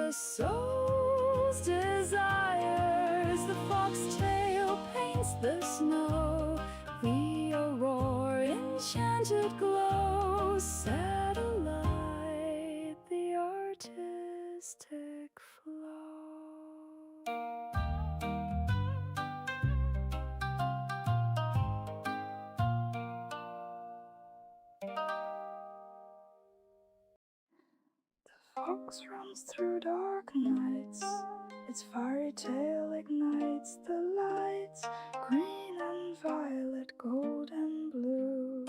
the soul's desires. The foxtail paints the snow. The aurora enchanted glow. Satellite, the artistic flow. The fox runs through dark nights. Its fiery tail ignites the lights, green and violet, gold and blue,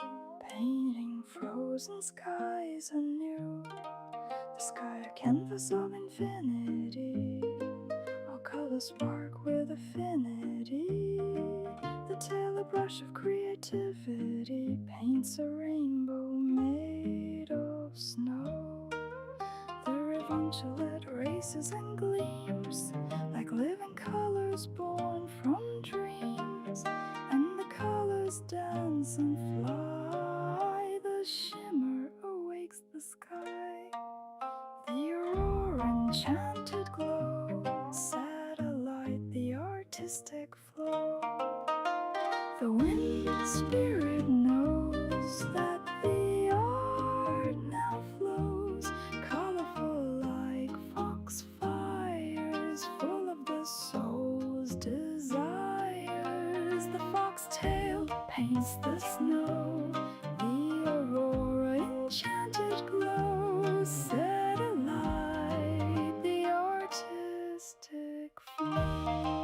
painting frozen skies anew. The sky a canvas of infinity, all colors spark with affinity. The tail a brush of creativity, paints a rainbow made of snow. The undulate races and gleams like living colors born from dreams, and the colors dance and fly. The shimmer awakes the sky. The aurora enchanted glow. Satellite, the artistic flow. The wind spirit knows that the art now flows, colorful like foxfires, full of the soul's desires. The foxtail paints the snow. The aurora enchanted glow. Satellite, the artistic flow.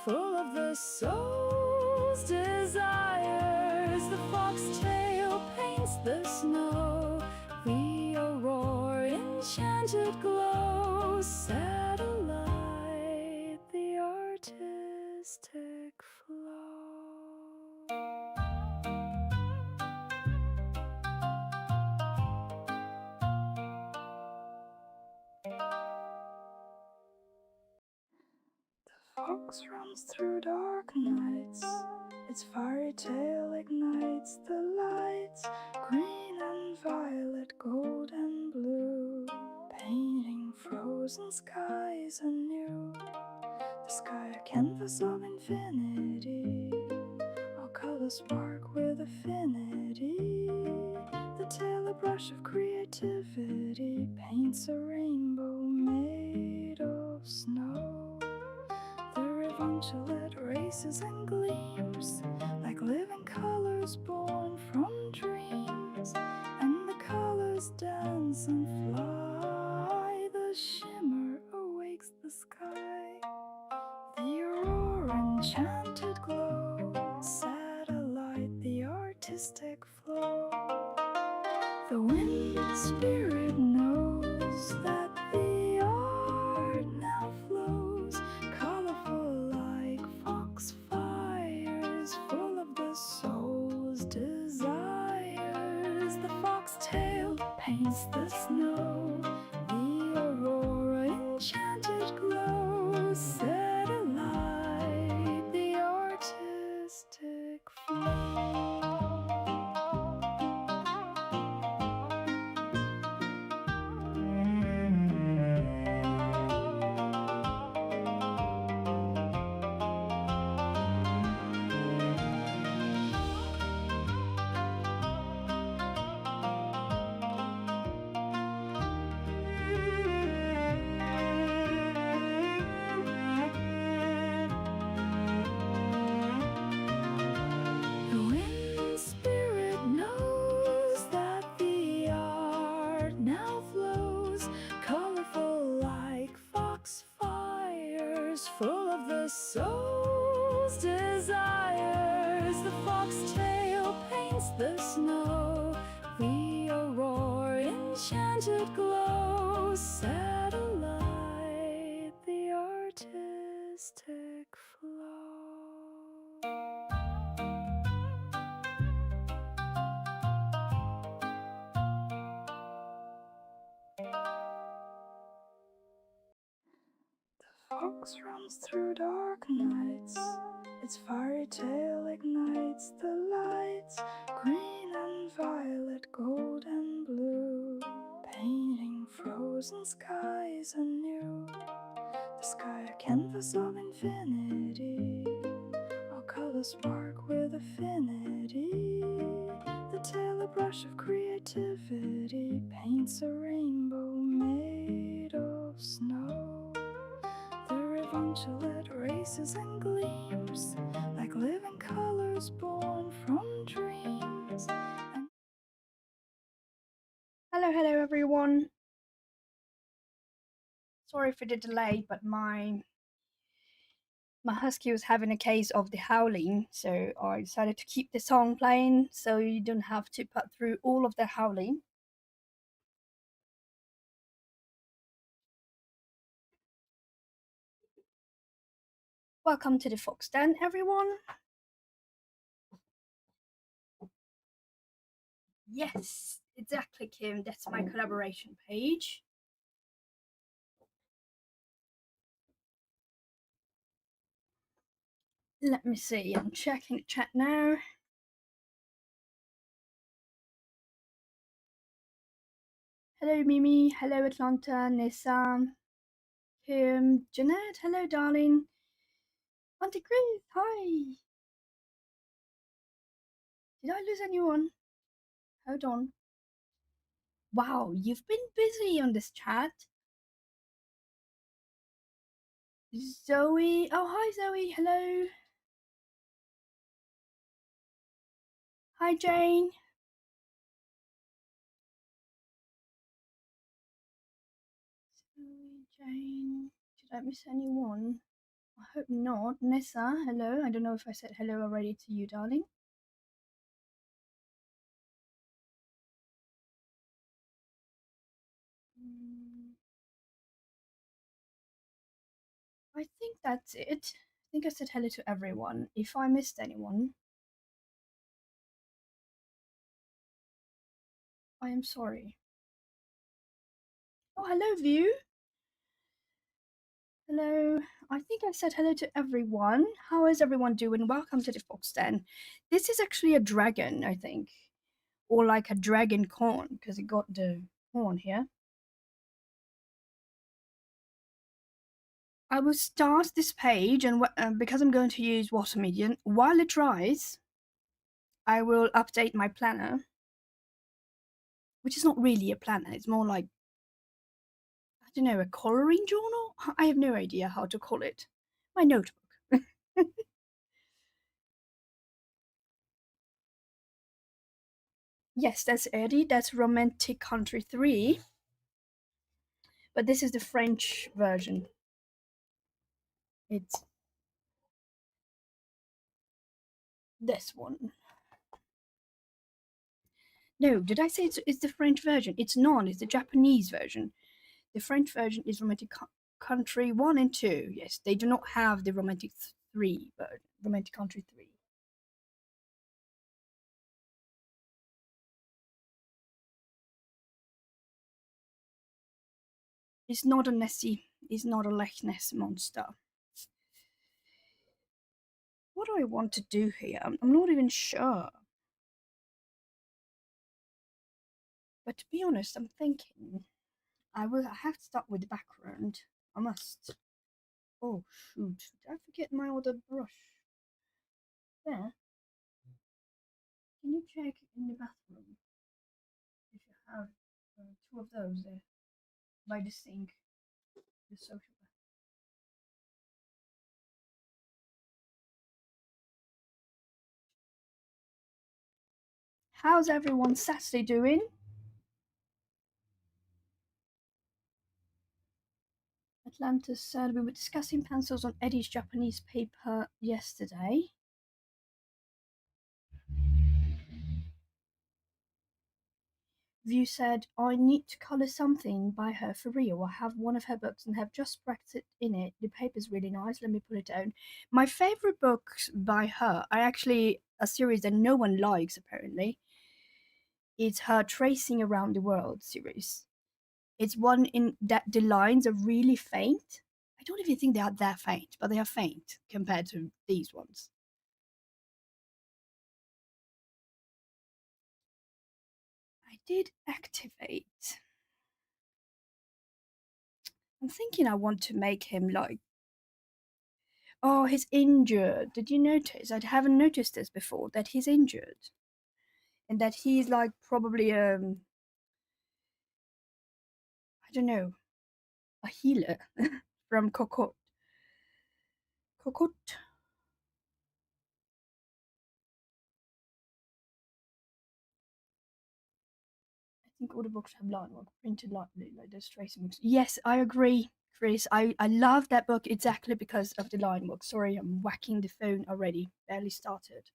Full of the soul's desires. The foxtail paints the snow. The aurora enchanted glow. Satellite, the artistic flow. The fox runs through dark nights. Its fiery tail ignites the lights, green and violet, gold and blue, painting frozen skies anew. The sky a canvas of infinity, all colors spark with affinity. The tail a brush of creativity, paints a rainbow made of snow. Undulate races and gleams like living colors born from dreams, and the colors dance and fly. The shimmer awakes the sky. The aurora enchanted glow. Satellite, the artistic flow. The wind spirit knows that the art now flows, colorful like foxfires, full of the soul's desires. The foxtail paints the snow. The aurora enchanted glow. Satellite, the artistic flow. Full of the soul's desires. the snow, the aurora enchanted glow. Satellite, the artistic flow. Fox runs through dark nights, its fiery tail ignites the lights, green and violet, gold and blue, painting frozen skies anew. The sky a canvas of infinity, all colors spark with affinity. The tail a brush of creativity, paints a rainbow made of snow. The undulate races and gleams like living colors born from dreams. Hello everyone. Sorry for the delay, but my husky was having a case of the howling, so I decided to keep the song playing so you don't have to put through all of the howling. Welcome to the Fox Den, everyone. Yes, exactly, Kim. That's my collaboration page. Let me see. I'm checking the chat now. Hello, Mimi. Hello, Atlanta. Nissa. Kim. Jeanette. Hello, darling. Auntie Grace. Hi. Did I lose anyone? Hold on. Wow, you've been busy on this chat. Zoe. Oh, hi, Zoe. Hello. Hi, Jane. Zoe, Jane. Did I miss anyone? I hope not. Nessa, hello. I don't know if I said hello already to you, darling. I think that's it. I think I said hello to everyone. If I missed anyone, I am sorry. Oh, hello, View. Hello. I think I said hello to everyone. How is everyone doing? Welcome to the Fox Den. This is actually a dragon, I think. Or like a dragon corn, because it got the horn here. I will start this page, and because I'm going to use water medium, while it dries, I will update my planner, which is not really a planner. It's more like, I don't know, a coloring journal? I have no idea how to call it. My notebook. Yes, that's Eddie. That's Romantic Country 3. But this is the French version. It's this one. No, did I say it's the French version? It's not. It's the Japanese version. The French version is Romantic Country 1 and 2. Yes, they do not have the Romantic 3 version. Romantic Country 3. It's not a Nessie. It's not a Loch Ness monster. What do I want to do here? I'm not even sure. But to be honest, I'm thinking I have to start with the background. I must. Oh shoot! Did I forget my other brush? There. Can you check in the bathroom if you have two of those there by the sink, the social bathroom? How's everyone Saturday doing? Atlantis said we were discussing pencils on Eddie's Japanese paper yesterday. View said, I need to color something by her for real. I have one of her books and have just practiced in it. The paper's really nice. Let me put it down. My favorite books by her are actually a series that no one likes, apparently. It's her Tracing Around the World series. It's one in that the lines are really faint. I don't even think they are that faint, but they are faint compared to these ones. I did activate. I'm thinking I want to make him like, oh, he's injured. Did you notice? I haven't noticed this before, that he's injured. And that he's like probably I don't know, a healer from Kokot. Kokot. I think all the books have line work printed lightly, like those tracing books. Yes, I agree, Chris. I love that book exactly because of the line work. Sorry, I'm whacking the phone already. Barely started.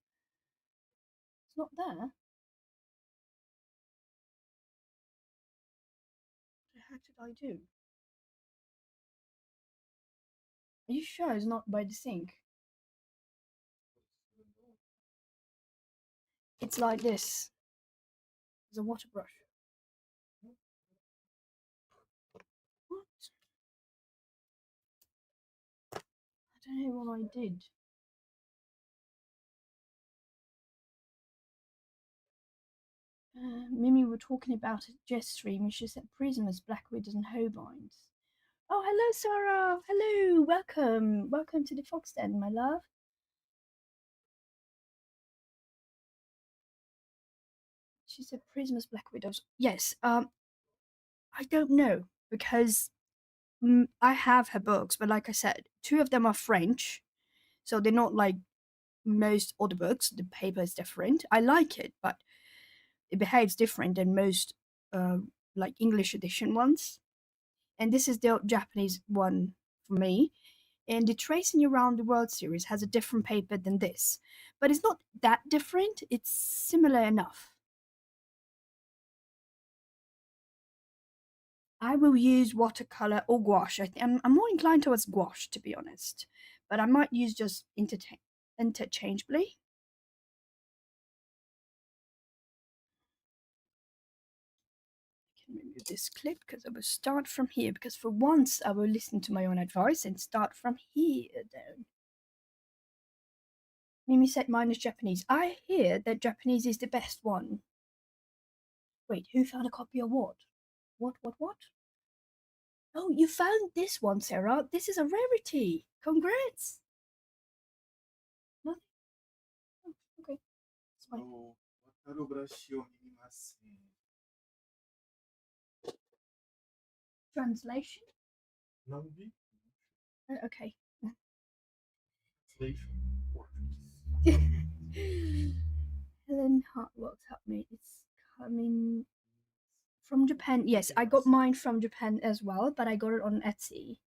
It's not there. What the heck did I do? Are you sure it's not by the sink? It's like this. There's a water brush. What? I don't know what I did. Mimi were talking about it just stream and she said prisoners, black widows and Holbeins. Oh, hello, Sarah. Hello, welcome. Welcome to the Fox Den, my love. She said prisoners, black widows. Yes, I don't know because I have her books, but like I said, two of them are French, so they're not like most other books. The paper is different. I like it, but it behaves different than most uh, like English edition ones. And this is the Japanese one for me. And the Tracing Around the World series has a different paper than this, but it's not that different. It's similar enough. I will use watercolor or gouache. I'm more inclined towards gouache, to be honest, but I might use just interchangeably. I can remove this clip because I will start from here. Because for once, I will listen to my own advice and start from here down. Mimi said mine is Japanese. I hear that Japanese is the best one. Wait, who found a copy of what? What? Oh, you found this one, Sarah. This is a rarity. Congrats. Nothing. Oh, okay. It's fine. 渡るブラシを見ますね。 Translation? Navi? Okay. Translation. Helen Hartwell's helped me. It's coming from Japan. Yes, I got mine from Japan as well, but I got it on Etsy.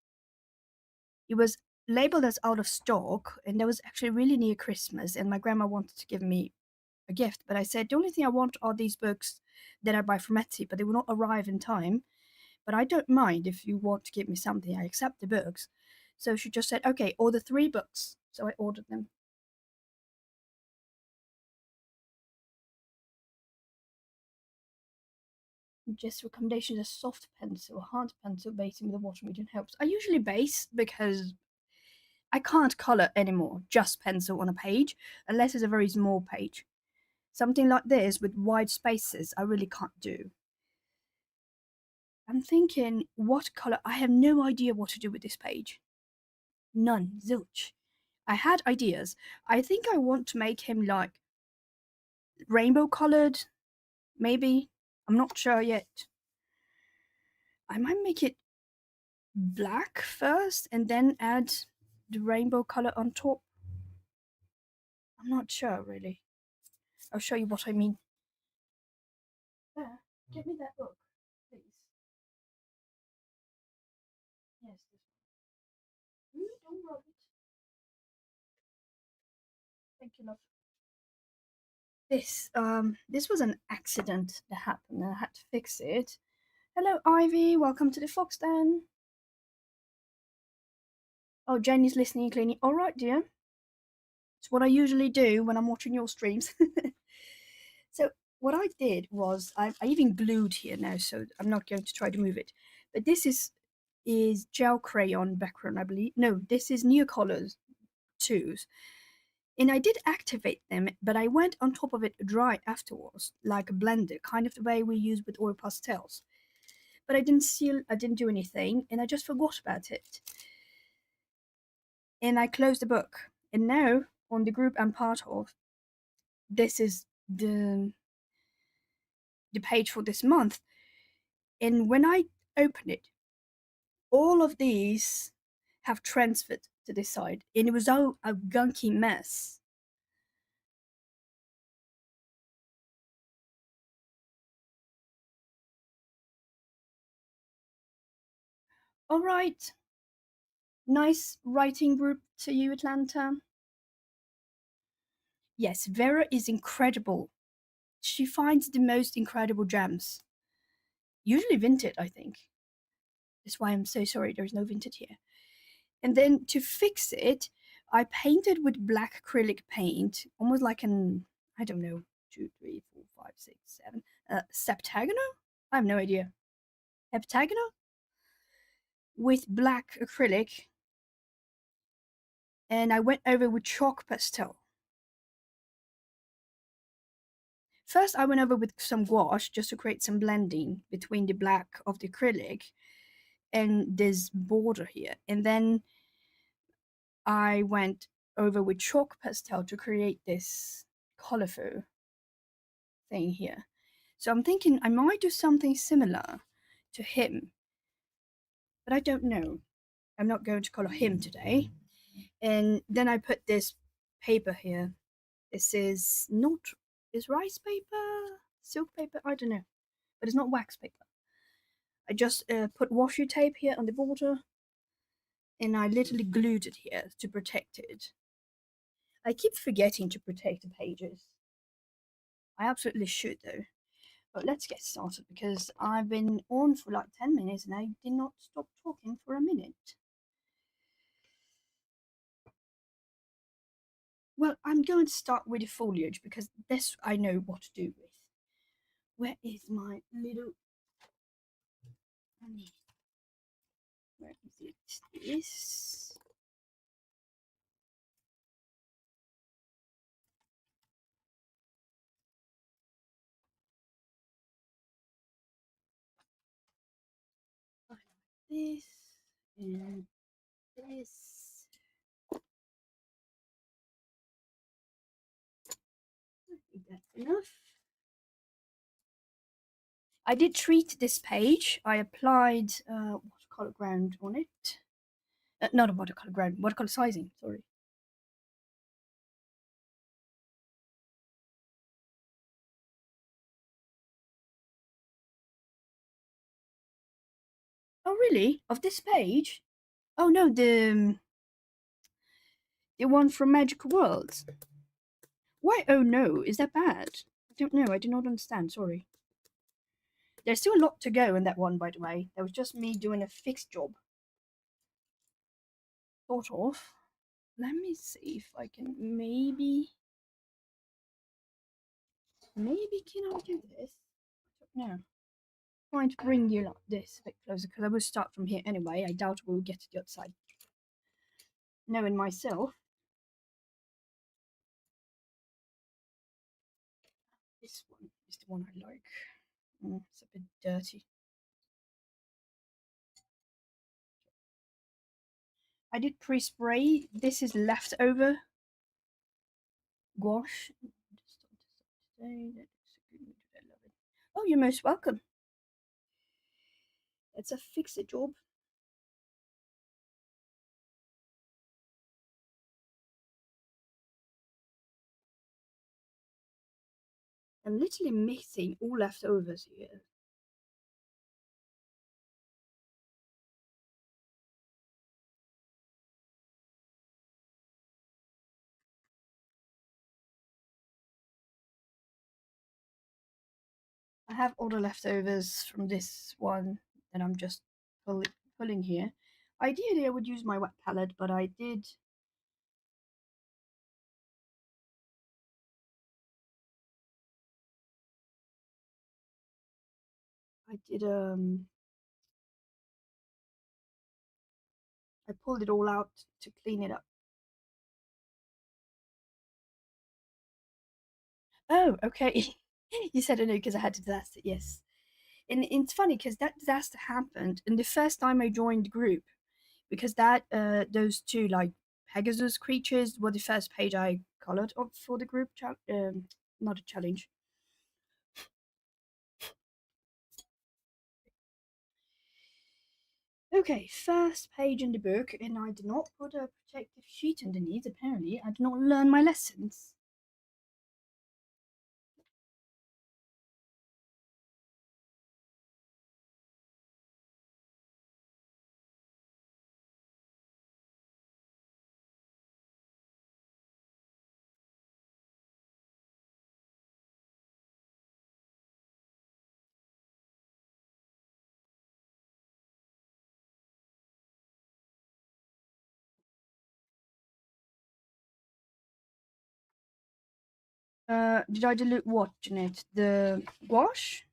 It was labeled as out of stock, and that was actually really near Christmas, and my grandma wanted to give me a gift, but I said the only thing I want are these books that I buy from Etsy, but they will not arrive in time. But I don't mind if you want to give me something. I accept the books. So she just said, okay, order 3 books. So I ordered them. Just recommendations: a soft pencil, a hard pencil, basing with a water medium helps. I usually base because I can't color anymore, just pencil on a page, unless it's a very small page. Something like this with wide spaces, I really can't do. I'm thinking, what color? I have no idea what to do with this page. None, zilch. I had ideas. I think I want to make him like rainbow colored, maybe. I'm not sure yet. I might make it black first and then add the rainbow color on top. I'm not sure really. I'll show you what I mean. There, get me that book, please. Yes, this one. Ooh, don't rub it. Thank you, love. this was an accident that happened and I had to fix it. Hello, Ivy. Welcome to the Fox Den. Oh, Jenny's listening and cleaning. All right, dear. It's what I usually do when I'm watching your streams. So what I did was I even glued here now, so I'm not going to try to move it. But this is gel crayon background, I believe. No, this is Neocolors 2s. And I did activate them, but I went on top of it dry afterwards, like a blender, kind of the way we use with oil pastels. But I didn't do anything, and I just forgot about it. And I closed the book. And now, on the group I'm part of, this is the page for this month. And when I open it, all of these have transferred to this side, and it was all a gunky mess. All right, nice writing group to you, Atlanta. Yes, Vera is incredible. She finds the most incredible gems, usually vintage, I think. That's why I'm so sorry there's no vintage here. And then to fix it, I painted with black acrylic paint, almost like an, I don't know, 2, 3, 4, 5, 6, 7, septagonal? I have no idea. Heptagonal? With black acrylic. And I went over with chalk pastel. First, I went over with some gouache just to create some blending between the black of the acrylic and this border here. And then I went over with chalk pastel to create this colorful thing here. So I'm thinking I might do something similar to him, but I don't know. I'm not going to color him today. And then I put this paper here. This is not, is rice paper, silk paper, I don't know, but it's not wax paper. I just put washi tape here on the border, and I literally glued it here to protect it. I keep forgetting to protect the pages. I absolutely should though. But let's get started because I've been on for like 10 minutes and I did not stop talking for a minute. Well, I'm going to start with the foliage because this I know what to do with. Where is my little... Where is it? This. This and this. I think that's enough. I did treat this page. I applied watercolor ground on it. Not a watercolor ground, watercolor sizing, sorry. Oh, really? Of this page? Oh, no, the one from Magical Worlds. Why? Oh, no. Is that bad? I don't know. I do not understand. Sorry. There's still a lot to go in that one, by the way. That was just me doing a fixed job. Sort of. Let me see if I can maybe... Maybe can I do this? No. Trying to bring you like this a bit closer because I will start from here anyway. I doubt we'll get to the other side. Knowing myself. This one is the one I like. It's a bit dirty. I did pre-spray. This is leftover gouache. Oh, you're most welcome. It's a fix-it job. I'm literally mixing all leftovers here. I have all the leftovers from this one that I'm just pulling here. Ideally, I would use my wet palette, but I pulled it all out to clean it up. Oh, okay. You said I know because I had a disaster. Yes, and it's funny because that disaster happened, and the first time I joined the group, because that those two like Pegasus creatures were the first page I colored up for the group. Not a challenge. Okay, first page in the book, and I did not put a protective sheet underneath. Apparently, I did not learn my lessons. Did I dilute what, Jeanette? The gouache?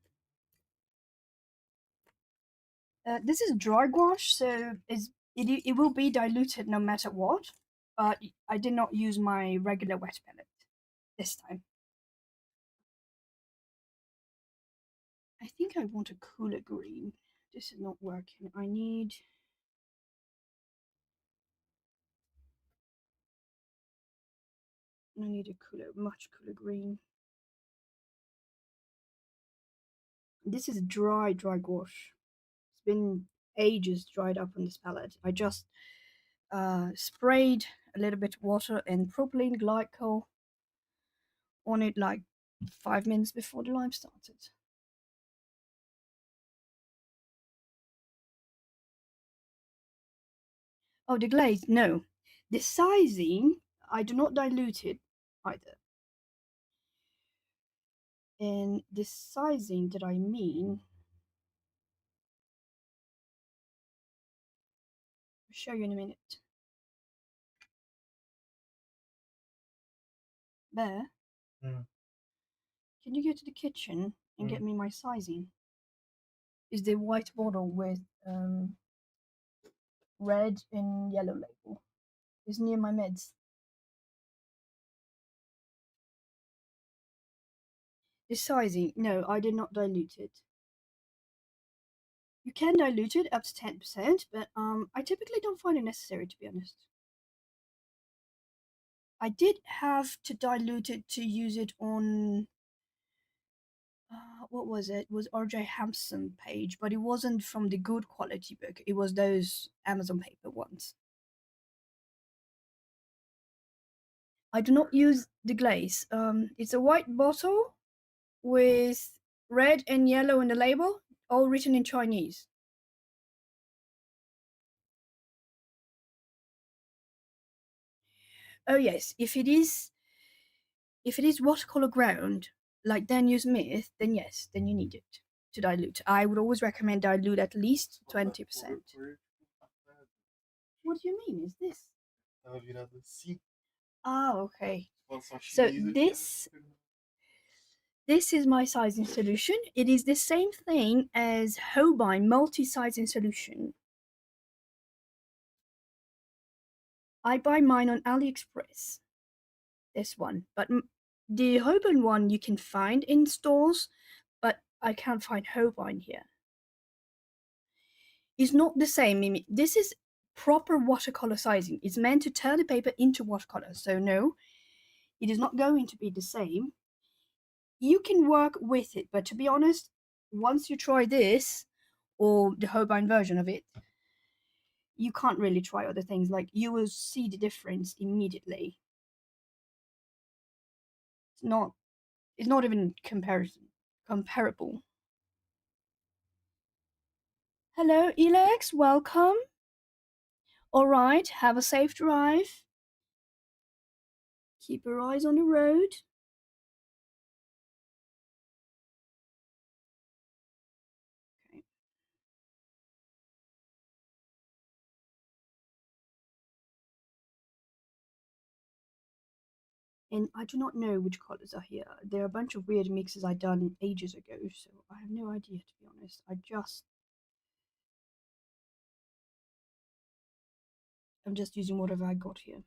This is dry gouache, so it will be diluted no matter what. But I did not use my regular wet palette this time. I think I want a cooler green. This is not working. I need a cooler, much cooler green. This is dry gouache. It's been ages dried up on this palette. I just sprayed a little bit of water and propylene glycol on it like 5 minutes before the live started. Oh, the glaze? No. The sizing, I do not dilute it either. And the sizing that I mean, I'll show you in a minute. Bear, can you go to the kitchen and get me my sizing? Is the white bottle with red and yellow label. It's near my meds. The sizing, no, I did not dilute it. You can dilute it up to 10%, but I typically don't find it necessary, to be honest. I did have to dilute it to use it on what was it? It was RJ Hampson page, but it wasn't from the good quality book. It was those Amazon paper ones. I do not use the glaze. It's a white bottle with red and yellow in the label, all written in Chinese. Oh yes, if it is watercolor ground like Daniel Smith, then yes, then you need it to dilute. I would always recommend dilute at least 20%. What do you mean? Is this? Ah, okay. So this is my sizing solution. It is the same thing as Holbein multi-sizing solution. I buy mine on AliExpress. This one, but the Holbein one you can find in stores, but I can't find Holbein here. It's not the same, Mimi. This is proper watercolor sizing. It's meant to turn the paper into watercolor. So no, it is not going to be the same. You can work with it, but to be honest, once you try this or the Holbein version of it, you can't really try other things. Like you will see the difference immediately. It's not even comparable. Hello, Elex, welcome. All right, have a safe drive. Keep your eyes on the road. And I do not know which colors are here. There are a bunch of weird mixes I done ages ago, so I have no idea to be honest. I'm just using whatever I got here.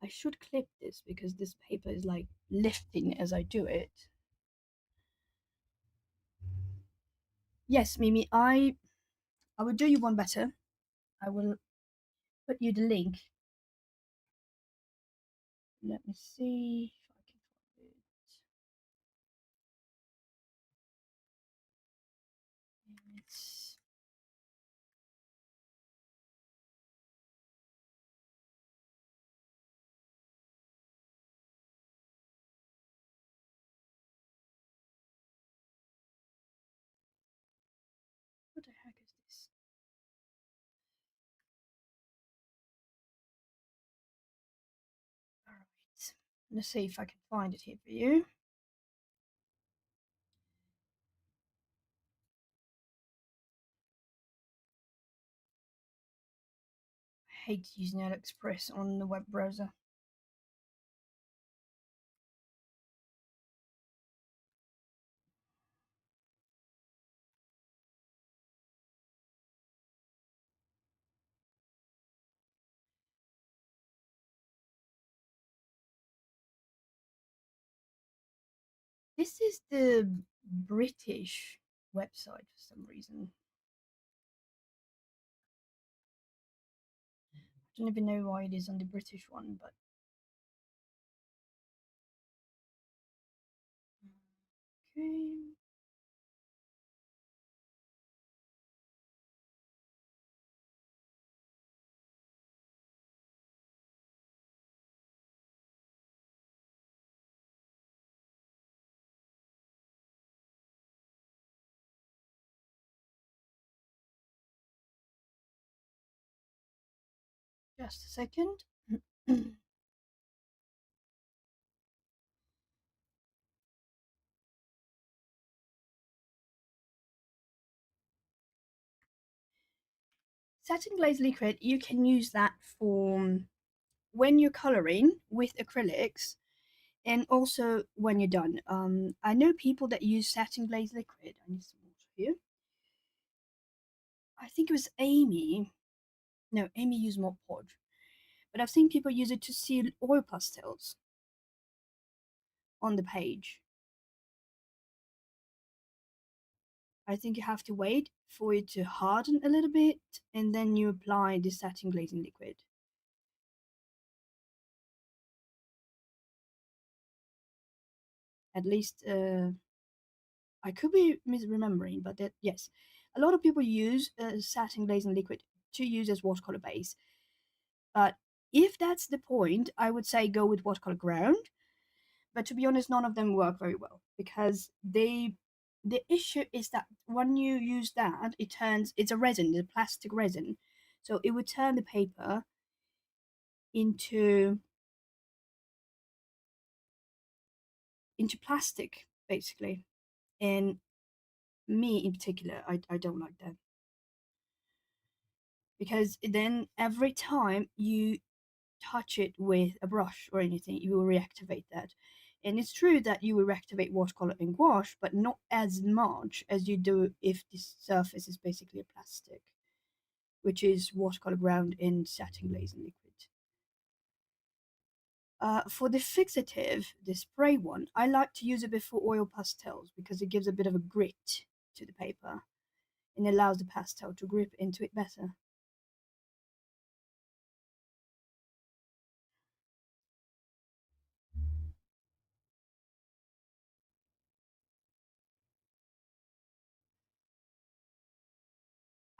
I should clip this because this paper is like lifting as I do it. Yes, Mimi, I will do you one better. I will put you the link. Let me see if I can find it. It's what the heck is this? All right. Let's see if I can find it here for you. I hate using AliExpress on the web browser. This is the British website for some reason. I don't even know why it is on the British one, but okay. Just a second. Satin glaze liquid, you can use that for when you're coloring with acrylics and also when you're done. I know people that use satin glaze liquid. I need some water here. I think it was Amy. No, Amy used Mod Podge. But I've seen people use it to seal oil pastels on the page. I think you have to wait for it to harden a little bit and then you apply the satin glazing liquid. At least I could be misremembering, but that yes, a lot of people use satin glazing liquid to use as watercolor base. But if that's the point, I would say go with watercolor ground. But to be honest, none of them work very well because the issue is that when you use that, it's a resin, it's a plastic resin, so it would turn the paper into plastic basically. And me in particular, I don't like that because then every time you touch it with a brush or anything, you will reactivate that. And it's true that you will reactivate watercolor and gouache, but not as much as you do if the surface is basically a plastic, which is watercolor ground in satin glazing liquid. For the fixative, the spray one, I like to use it before oil pastels because it gives a bit of a grit to the paper and allows the pastel to grip into it better.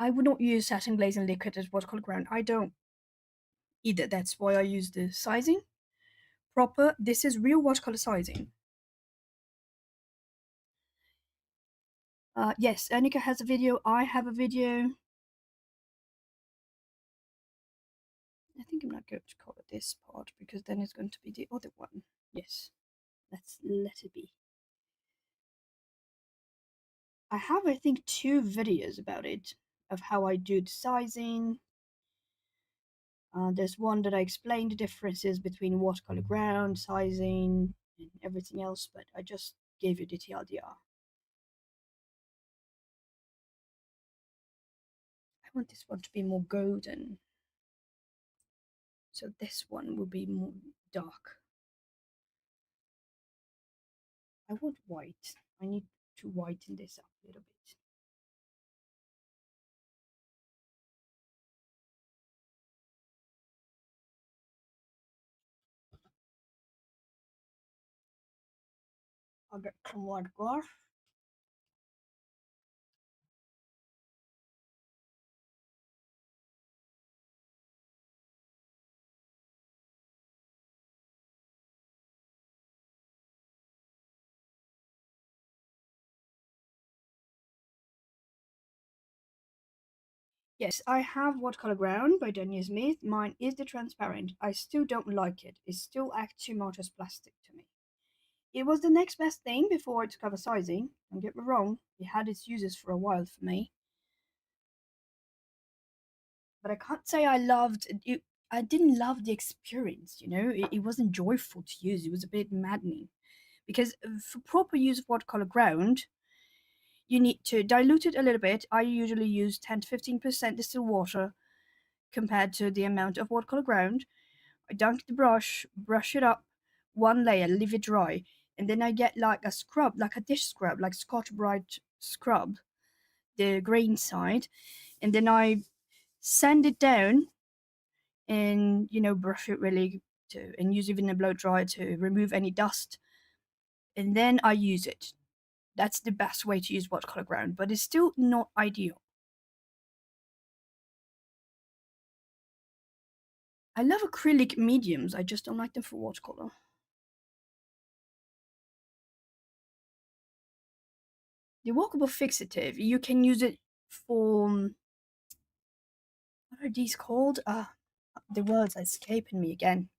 I would not use satin glazing liquid as watercolor ground. I don't either. That's why I use the sizing proper. This is real watercolor sizing. Yes, Annika has a video. I have a video. I think I'm not going to cover this part because then it's going to be the other one. Yes, let's let it be. I have, I think, two videos about it of how I do the sizing There's one that I explained the differences between watercolor ground, sizing, and everything else, but I just gave you the TLDR. I want this one to be more golden, so this one will be more dark. I want white. I need to whiten this up a little bit. I'll get some white glass. Yes, I have Watercolor Ground by Daniel Smith. Mine is the transparent. I still don't like it. It still acts too much as plastic to me. It was the next best thing before it covered sizing. Don't get me wrong, it had its uses for a while for me. But I can't say I loved it. I didn't love the experience, it wasn't joyful to use. It was a bit maddening. Because for proper use of watercolor ground, you need to dilute it a little bit. I usually use 10 to 15% distilled water compared to the amount of watercolor ground. I dunk the brush, brush it up one layer, leave it dry, and then I get like a scrub, like a dish scrub, like Scotch Brite scrub, the grain side, and then I sand it down and brush it really to and use even a blow dryer to remove any dust, and then I use it. That's the best way to use watercolor ground, but it's still not ideal. I love acrylic mediums, I just don't like them for watercolor. The walkable fixative, you can use it for what are these called? The words are escaping me again.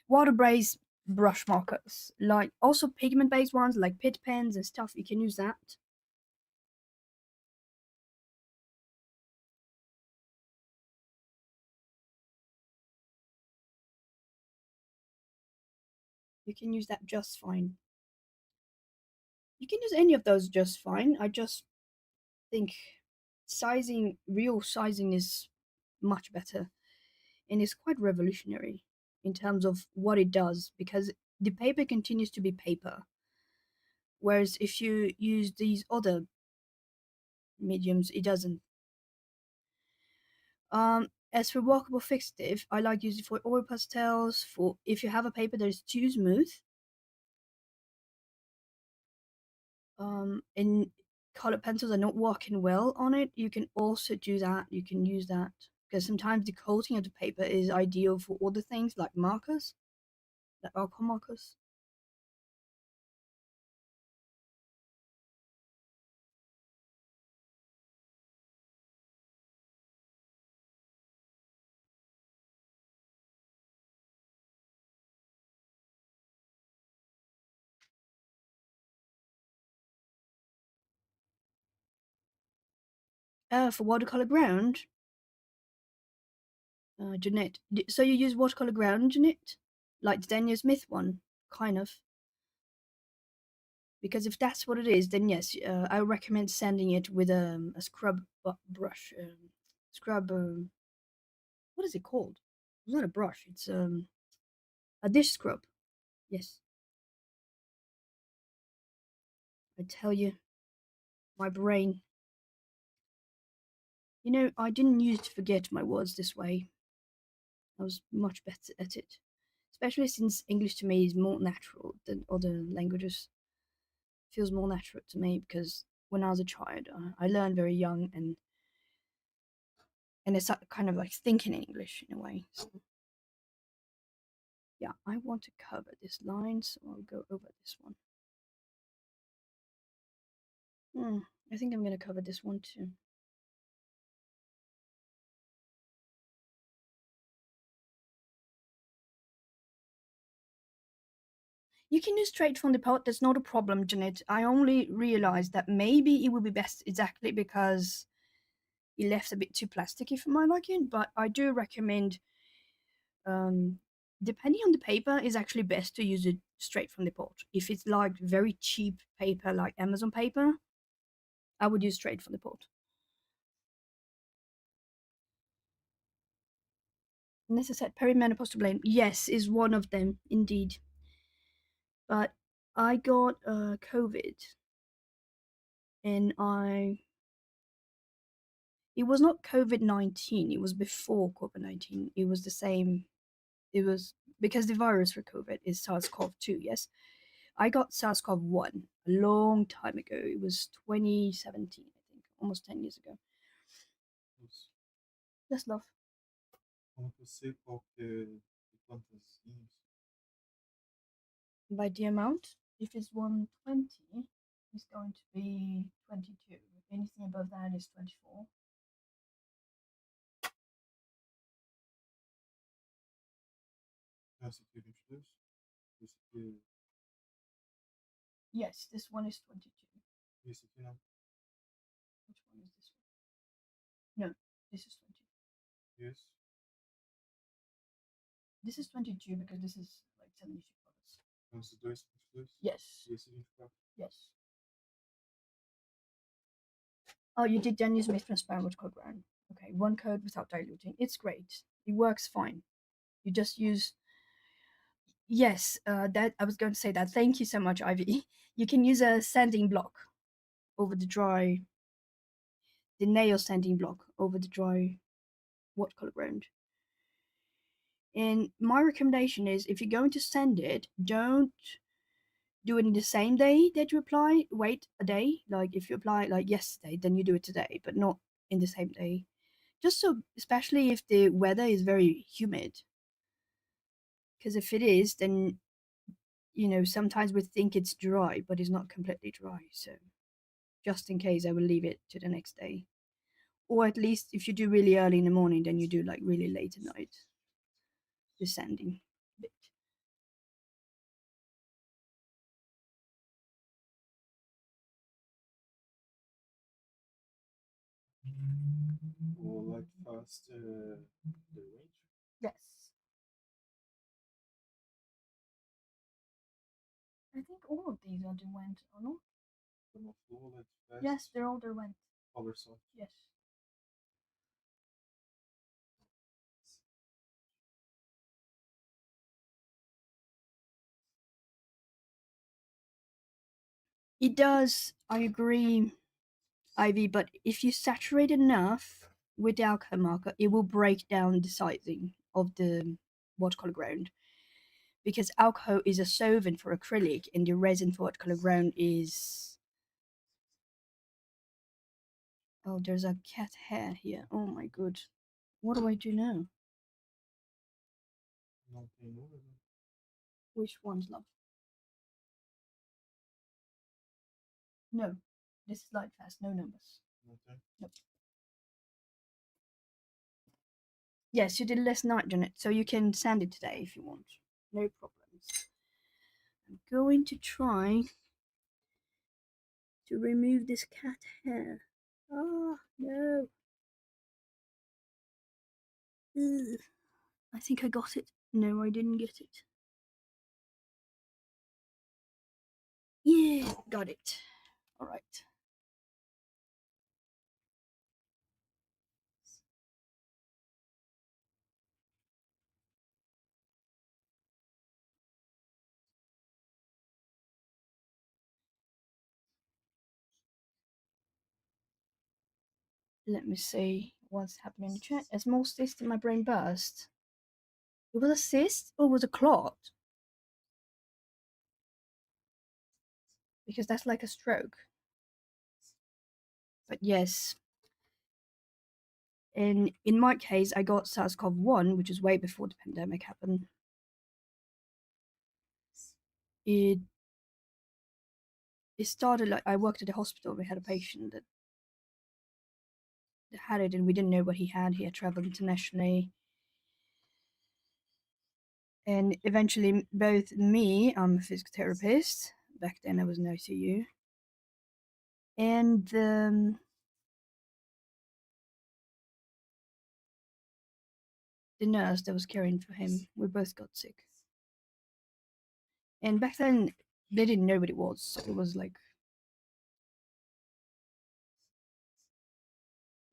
Water based brush markers, like also pigment based ones like pit pens and stuff. You can use that. You can use that just fine. You can use any of those just fine. I just think real sizing is much better, and it's quite revolutionary in terms of what it does because the paper continues to be paper. Whereas if you use these other mediums, it doesn't. As for walkable fixative, I like using for oil pastels. For if you have a paper that is too smooth, and colored pencils are not working well on it, you can also do that. You can use that because sometimes the coating of the paper is ideal for other things like markers, like alcohol markers. For watercolor ground, Jeanette. So you use watercolor ground, Jeanette, like the Daniel Smith one, kind of. Because if that's what it is, then yes, I recommend sanding it with a scrub brush. Scrub. What is it called? It's not a brush. It's a dish scrub. Yes, I tell you, my brain. I didn't used to forget my words this way. I was much better at it, especially since English to me is more natural than other languages. It feels more natural to me because when I was a child, I learned very young, and it's kind of like thinking in English in a way. So, yeah, I want to cover this line, so I'll go over this one. I think I'm gonna cover this one too. You can use straight from the pot. That's not a problem, Janet. I only realized that maybe it would be best exactly because it left a bit too plasticky for my liking. But I do recommend depending on the paper, it's actually best to use it straight from the pot. If it's like very cheap paper, like Amazon paper, I would use straight from the pot. Nessa said perimenopause to blame. Yes, is one of them indeed. But I got COVID, and it was not COVID-19. It was before COVID-19. It was the same. It was because the virus for COVID is SARS-CoV-2. Yes, I got SARS-CoV-1 a long time ago. It was 2017, I think, almost 10 years ago. Isso. Yes, love. Como que eu sei qual que é de quantas linhas? By the amount, if it's 120, it's going to be 22. Anything above that is 24. Esse aqui é 22. Esse aqui Yes, this one is 22. esse aqui não. Which one is this one? No, this is 22. Esse. This is 22 because this is like 72 colors. Então esses dois são 22. Yes. E esse 24. Yes. Oh, you did then use mixed transparent watercolor ground. Okay, one coat without diluting. It's great. It works fine. You just use. Yes, that I was going to say that. Thank you so much, Ivy. You can use a sanding block over the dry. The nail sanding block over the dry watercolor ground. And my recommendation is if you're going to sand it, don't do it in the same day that you apply. Wait a day. Like if you apply like yesterday, then you do it today, but not in the same day. Just so, especially if the weather is very humid. Because if it is, then sometimes we think it's dry, but it's not completely dry. So, just in case, I will leave it to the next day. Or at least if you do really early in the morning, then you do like really late at night. The sanding bit. O light fast the range. Yes. I think all of these are Derwent, or not? Thermal flow, light fast. Yes, they're all Derwent. Color soft. Yes. It does, I agree, Ivy, but if you saturate enough with the alcohol marker, it will break down the sizing of the watercolor ground. Because alcohol is a solvent for acrylic and the resin for watercolor ground is. Oh, there's a cat hair here. Oh my god. What do I do now? Não tem número. Which one's love? No. This is light fast, no numbers. Não tem. Nope. Yes, you did last night on it, so you can sand it today if you want. No problems. I'm going to try to remove this cat hair. Oh, no. Ugh. I think I got it. No, I didn't get it. Yeah, got it. All right. Let me see what's happening in the chat. A small cyst in my brain burst. It was a cyst or was a clot? Because that's like a stroke. But yes. And in my case, I got SARS-CoV-1, which is way before the pandemic happened. It started like I worked at a hospital. We had a patient that had it, and we didn't know what he had. He had traveled internationally. And eventually, both me, I'm a physical therapist. Back then, I was in ICU. And the nurse that was caring for him. We both got sick. And back then, they didn't know what it was. So it was like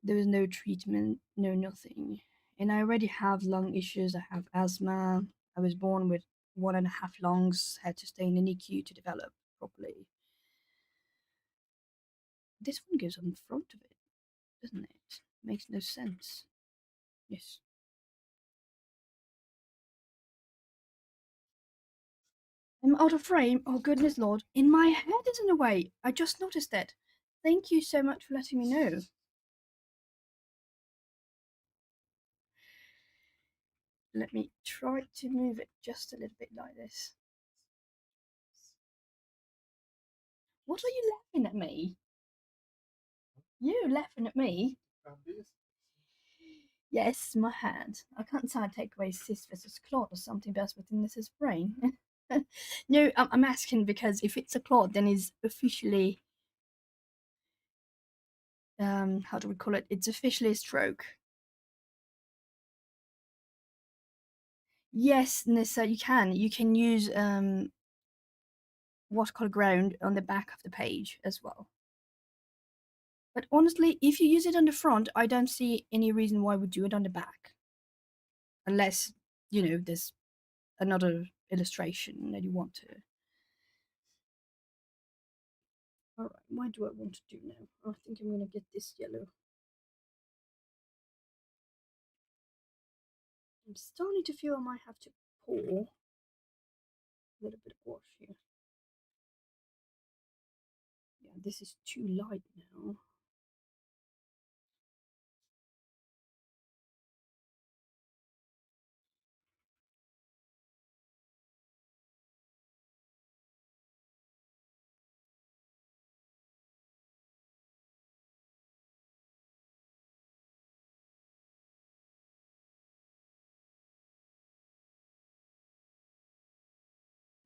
there was no treatment, no nothing. And I already have lung issues. I have asthma. I was born with 1.5 lungs. Had to stay in the NICU to develop properly. This one goes on the front of it, doesn't it? Makes no sense. Yes. I'm out of frame. Oh goodness lord. In my head is in a way. I just noticed that. Thank you so much for letting me know. Let me try to move it just a little bit like this. What are you laughing at me? You laughing at me? Cabeça. Yes, my hand. I can't say I take away cis versus clot or something best within this is brain. No, I'm asking because if it's a clot, then it's officially how do we call it? It's officially a stroke. Yes, Nissa, you can. You can use what's called ground on the back of the page as well. But honestly, if you use it on the front, I don't see any reason why we do it on the back. Unless, there's another illustration that you want to. Alright, what do I want to do now? I think I'm gonna get this yellow. I'm starting to feel I might have to pour a little bit of wash here. Yeah, this is too light now.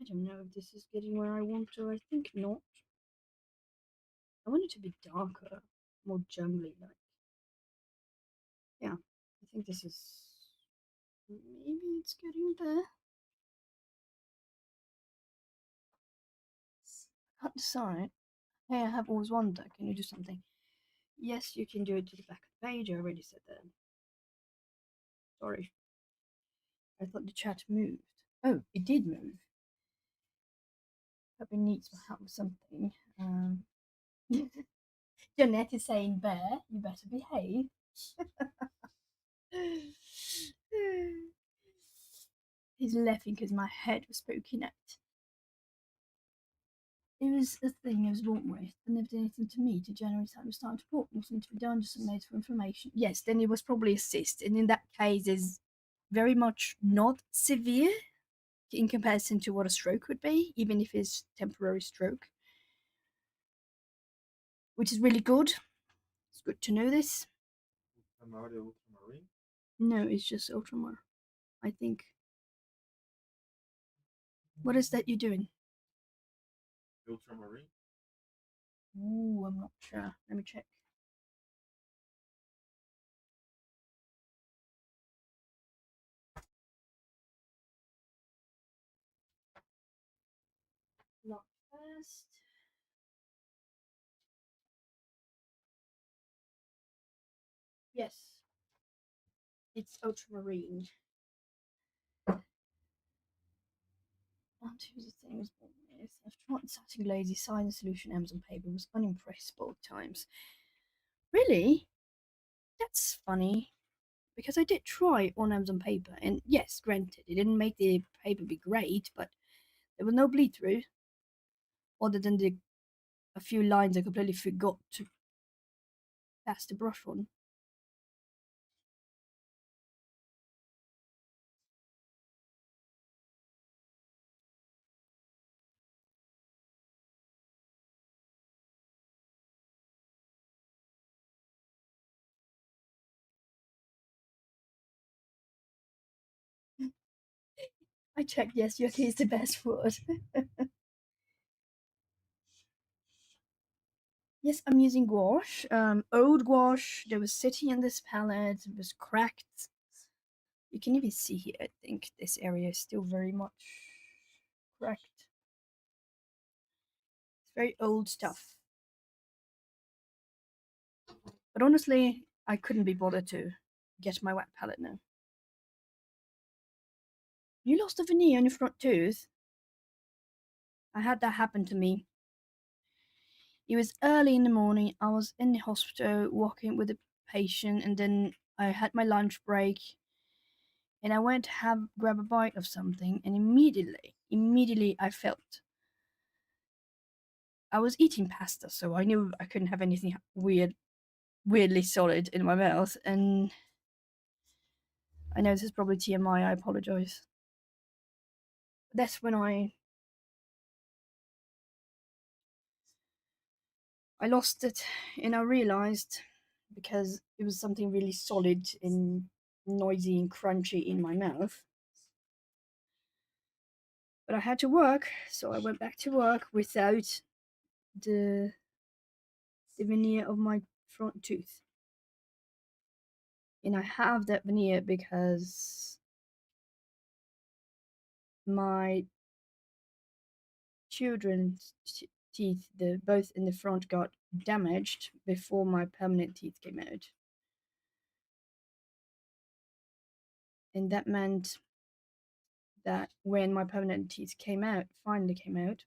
I don't know if this is getting where I want to. I think not. I want it to be darker, more jungly like. Yeah, I think this is. Maybe it's getting there. I can't decide. Hey, I have always wondered, can you do something? Yes, you can do it to the back of the page. I already said that. Sorry. I thought the chat moved. Oh, it did move. Probably needs help with something. Jeanette is saying, Bear, you better behave. He's laughing because my head was poking out. It was a thing I was born with, and never did anything to me to generate time to start to talk, nothing to be done, just made for information. Yes, then it was probably a cyst, and in that case is very much not severe in comparison to what a stroke would be, even if it's temporary stroke. Which is really good. It's good to know this. Ultramarine. No, it's just ultramar. I think. What is that you're doing? Ultramarine. Ooh, I'm not sure. Let me check. Not first. Yes. It's ultramarine. And here's the thing was born with. I've tried satin glazy, sign solution, Amazon paper, was unimpressed both times. Really? That's funny. Because I did try on Amazon paper, and yes, granted, it didn't make the paper be great, but there was no bleed through. Other than a few lines I completely forgot to pass the brush on. I checked, yes, Yucky is the best word. Yes, I'm using gouache. Old gouache that was sitting in this palette. It was cracked. You can even see here, I think this area is still very much cracked. It's very old stuff. But honestly, I couldn't be bothered to get my wet palette now. You lost a veneer on your front tooth? I had that happen to me. It was early in the morning. I was in the hospital walking with a patient, and then I had my lunch break, and I went to grab a bite of something, and immediately I felt I was eating pasta, so I knew I couldn't have anything weirdly solid in my mouth, and I know this is probably TMI. I apologize. That's when I lost it, and I realized because it was something really solid and noisy and crunchy in my mouth. But I had to work, so I went back to work without the the veneer of my front tooth. And I have that veneer because my children's teeth, both in the front, got damaged before my permanent teeth came out. And that meant that when my permanent teeth finally came out,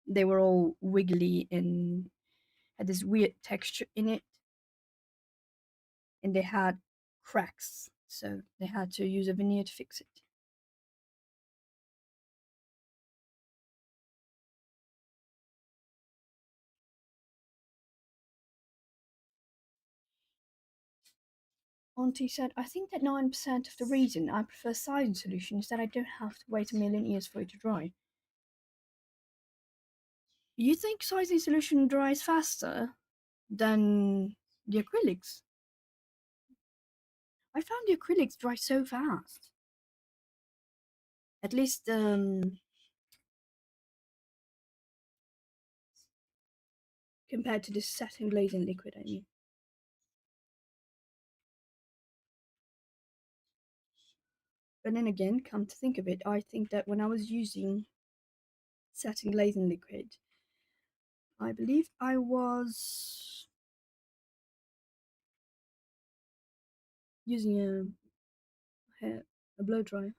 they were all wiggly and had this weird texture in it, and they had cracks, so they had to use a veneer to fix it. Auntie said, I think that 9% of the reason I prefer sizing solution is that I don't have to wait a million years for it to dry. You think sizing solution dries faster than the acrylics? I found the acrylics dry so fast. At least compared to the satin glazing liquid, I mean. But then again, come to think of it, I think that when I was using satin glazing liquid, I believe I was using a blow dryer.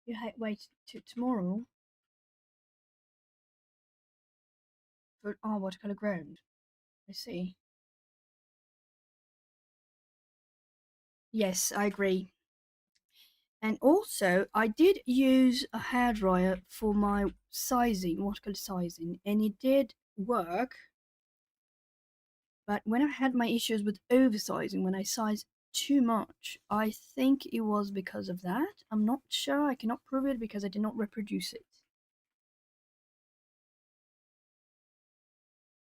You wait to tomorrow for watercolor ground. I see. Yes, I agree. And also, I did use a hairdryer for my sizing, watercolor sizing, and it did work. But when I had my issues with oversizing, when I sized too much, I think it was because of that. I'm not sure. I cannot prove it because I did not reproduce it.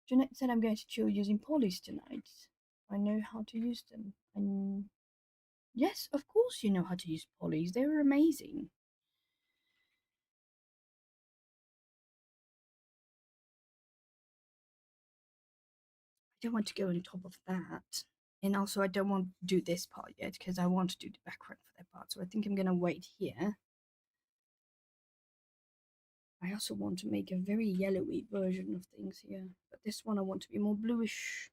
Jeanette said I'm going to chill using polys tonight. I know how to use them. And yes, of course you know how to use polys. They were amazing. I don't want to go on top of that. And also, I don't want to do this part yet because I want to do the background for that part. So I think I'm going to wait here. I also want to make a very yellowy version of things here. But this one I want to be more bluish.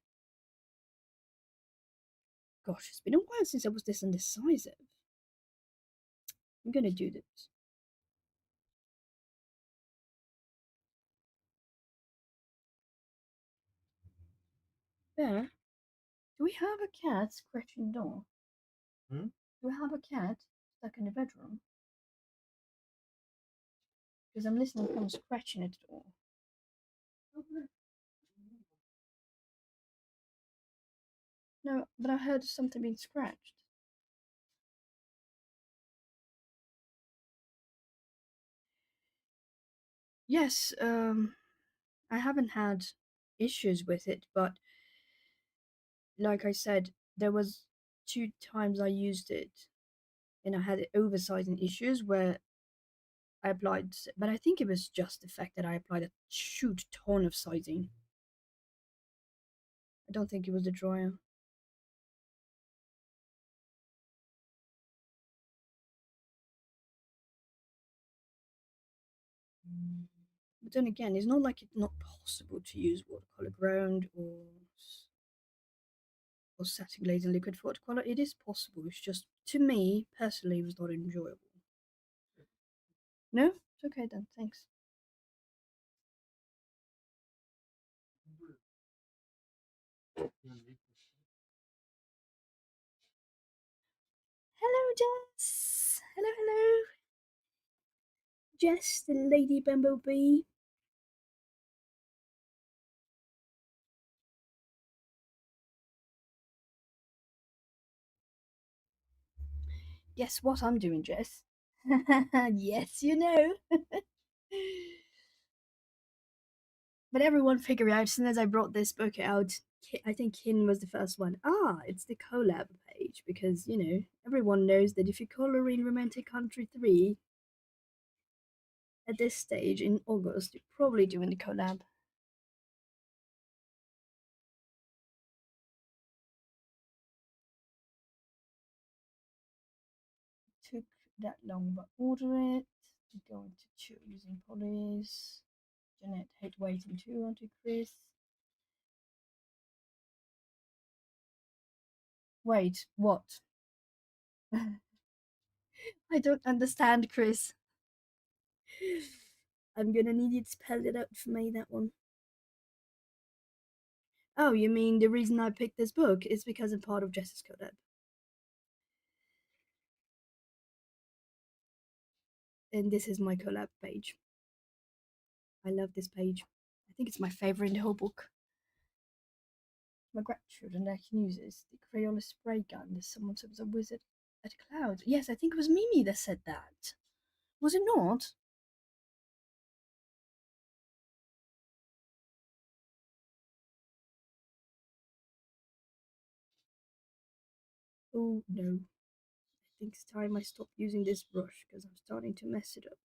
Gosh, it's been a while since I was this indecisive. I'm going to do this. There. Do we have a cat scratching the door? Hmm? Do we have a cat stuck in the bedroom? Because I'm listening to him scratching at the door. No, but I heard something being scratched. Yes, I haven't had issues with it, but like I said, there was two times I used it, and I had oversizing issues where I applied, but I think it was just the fact that I applied a shoot ton of sizing. I don't think it was the dryer. But then again, it's not like it's not possible to use watercolor ground or satin glaze and liquid watercolor. It is possible. It's just, to me personally, it was not enjoyable. No, it's okay then. Thanks. Hello, Jess. Hello, hello. Jess, the lady bumblebee. Guess what I'm doing, Jess? Yes, you know. But everyone figured out as soon as I brought this book out. I think Kin was the first one. Ah, it's the collab page because everyone knows that if you color in Romantic Country 3 at this stage in August, you're probably doing the collab. Took that long, but order it. Going to choosing polys. Jeanette hate waiting too, aren't you, Chris? Wait, what? I don't understand, Chris. I'm gonna need you to spell it out for me, that one. Oh, you mean the reason I picked this book is because I'm part of Jess's collab. And this is my collab page. I love this page. I think it's my favorite in the whole book. My grandchildren, I can use this. The Crayola spray gun. There's someone who was a wizard at clouds. Yes, I think it was Mimi that said that. Was it not? Oh no. I think it's time I stop using this brush because I'm starting to mess it up.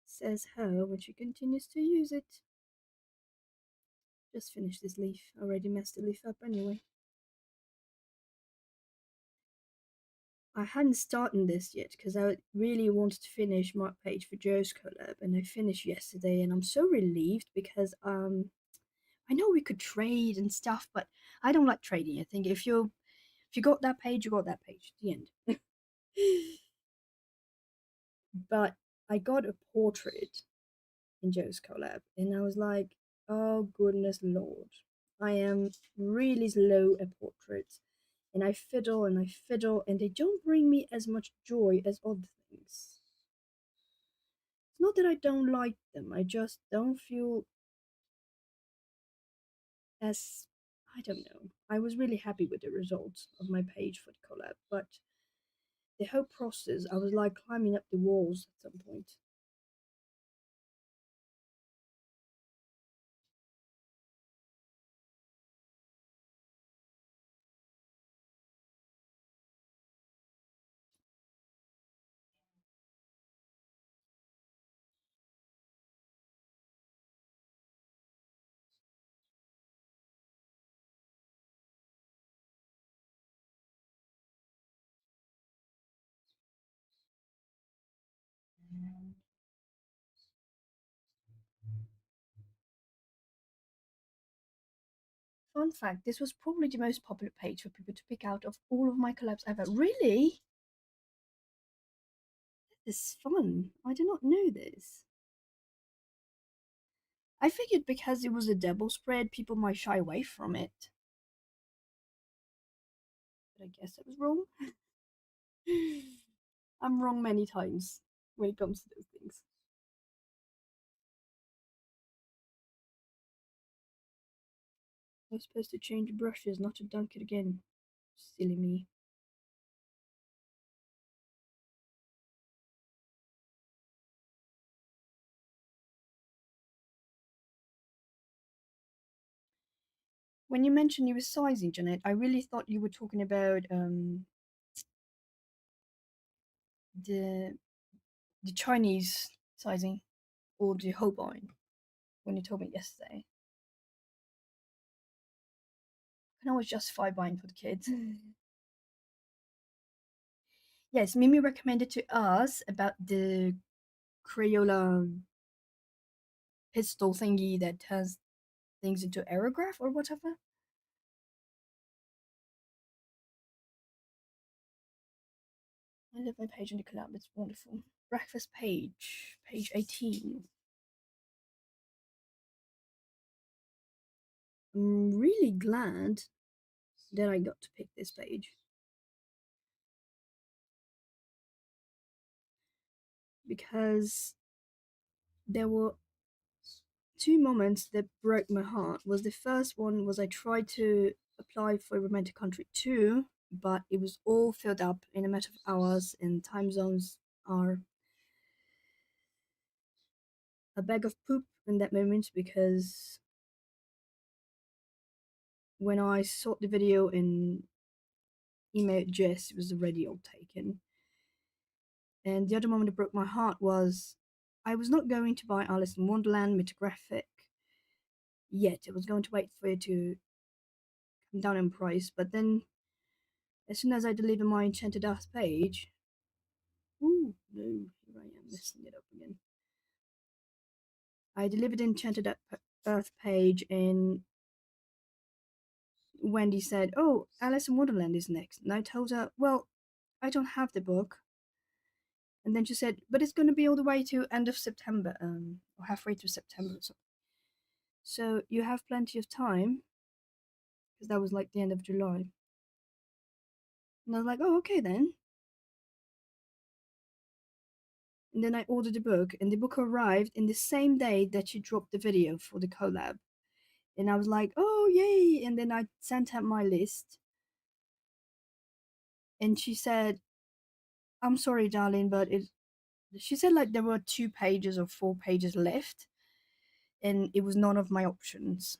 Says her when she continues to use it. Just finish this leaf. I already messed the leaf up anyway. I hadn't started this yet because I really wanted to finish my page for Joe's collab, and I finished yesterday, and I'm so relieved because I know we could trade and stuff, but I don't like trading. I think if you got that page, you got that page. The end. But I got a portrait in Joe's collab, and I was like, oh goodness lord, I am really slow at portraits, and I fiddle and I fiddle, and they don't bring me as much joy as other things. It's not that I don't like them, I just don't feel as, I don't know. I was really happy with the results of my page for the collab, but the whole process, I was like climbing up the walls at some point. Fun fact, this was probably the most popular page for people to pick out of all of my collabs ever. Really? This is fun. I did not know this. I figured because it was a double spread, people might shy away from it. But I guess I was wrong. I'm wrong many times when it comes to those things. I was supposed to change brushes, not to dunk it again. Silly me. when you mentioned you were sizing, Janet, I really thought you were talking about the the Chinese sizing or the Holbein when you told me yesterday. I can always justify buying for the kids. Yes, Mimi recommended to us about the Crayola pistol thingy that turns things into aerograph or whatever. I love my page in the collab, it's wonderful. Breakfast page, page 18. I'm really glad that I got to pick this page because there were two moments that broke my heart. Was the first one was I tried to apply for Romantic Country 2, but it was all filled up in a matter of hours, and time zones are a bag of poop in that moment because when I saw the video and emailed Jess, it was already all taken. And the other moment that broke my heart was I was not going to buy Alice in Wonderland Mythographic yet. I was going to wait for it to come down in price, but then as soon as I deliver my Enchanted Earth page, ooh, no, here I am messing it up again. I delivered Enchanted Earth page, and Wendy said, "Oh, Alice in Wonderland is next." And I told her, "Well, I don't have the book." And then she said, "But it's going to be all the way to end of September, or halfway through September or something. So you have plenty of time," because that was like the end of July. And I was like, "Oh, okay then." And then I ordered the book, and the book arrived in the same day that she dropped the video for the collab. And I was like, "Oh, yay!" And then I sent her my list, and she said, "I'm sorry, darling, but it." She said like there were 2 pages or 4 pages left, and it was none of my options.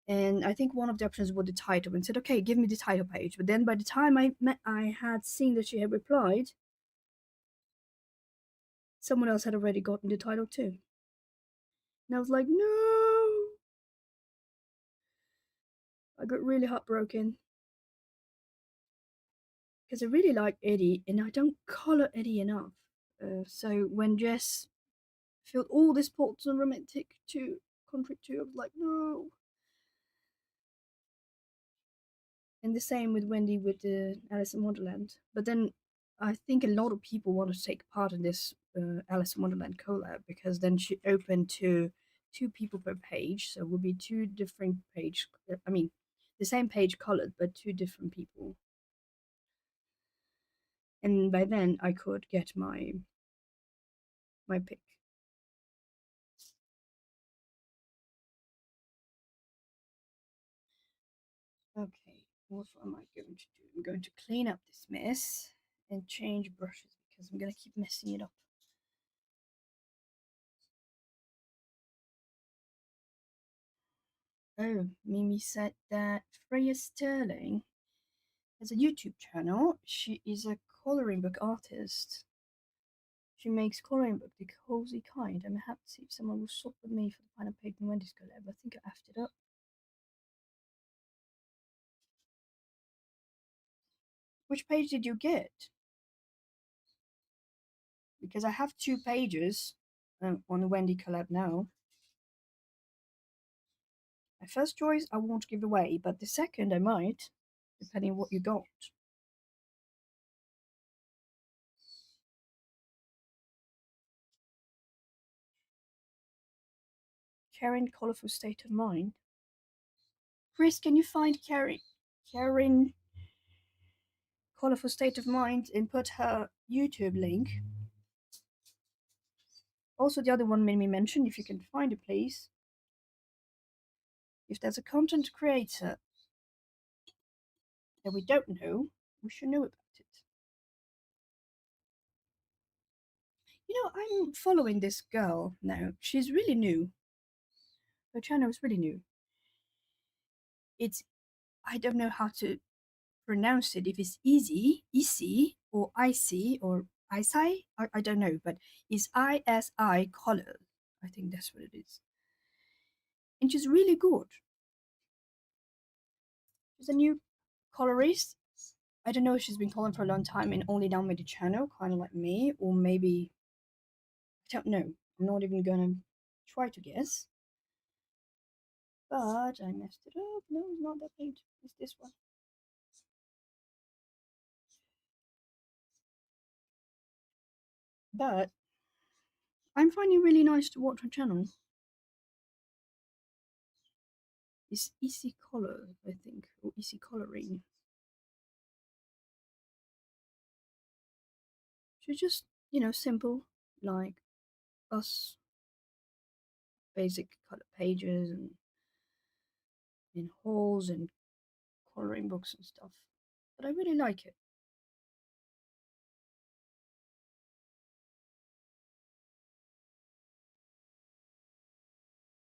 And I think one of the options was the title, and said, "Okay, give me the title page." But then by the time I had seen that she had replied, someone else had already gotten the title too. And I was like, "No!" I got really heartbroken because I really like Eddie, and I don't color Eddie enough. So when Jess filled all these pots on romantic to country 2, I was like, no. And the same with Wendy with the Alice in Wonderland. But then I think a lot of people want to take part in this Alice in Wonderland collab because then she opened to 2 people per page, so it will be 2 different page. I mean, the same page colored, but 2 different people. And by then I could get my pick. Okay, what am I going to do? I'm going to clean up this mess and change brushes because I'm going to keep messing it up. Oh, Mimi said that Freya Sterling has a YouTube channel. She is a coloring book artist. She makes coloring book the cozy kind. I'm happy to see if someone will swap with me for the final page in Wendy's collab. I think I effed it up. Which page did you get? Because I have 2 pages on the Wendy collab now. My first choice I won't give away, but the second I might, depending on what you got. Karen, colorful state of mind. Chris, can you find Karen, colorful state of mind, and put her YouTube link? Also, the other one made me mention, if you can find it, please. If there's a content creator that we don't know, we should know about it. You know, I'm following this girl now. She's really new. Her channel is really new. It's, I don't know how to pronounce it, if it's easy, or icy, or ISI, I don't know, but it's ISI color. I think that's what it is. And she's really good. She's a new colorist. I don't know if she's been coloring for a long time and only down with the channel, kind of like me, or maybe, I don't know. I'm not even gonna try to guess. But I messed it up. No, it's not that page. It's this one. But I'm finding really nice to watch her channel. It's easy color, I think, or easy coloring. She's just, simple, like us, basic color pages and in hauls and coloring books and stuff. But I really like it.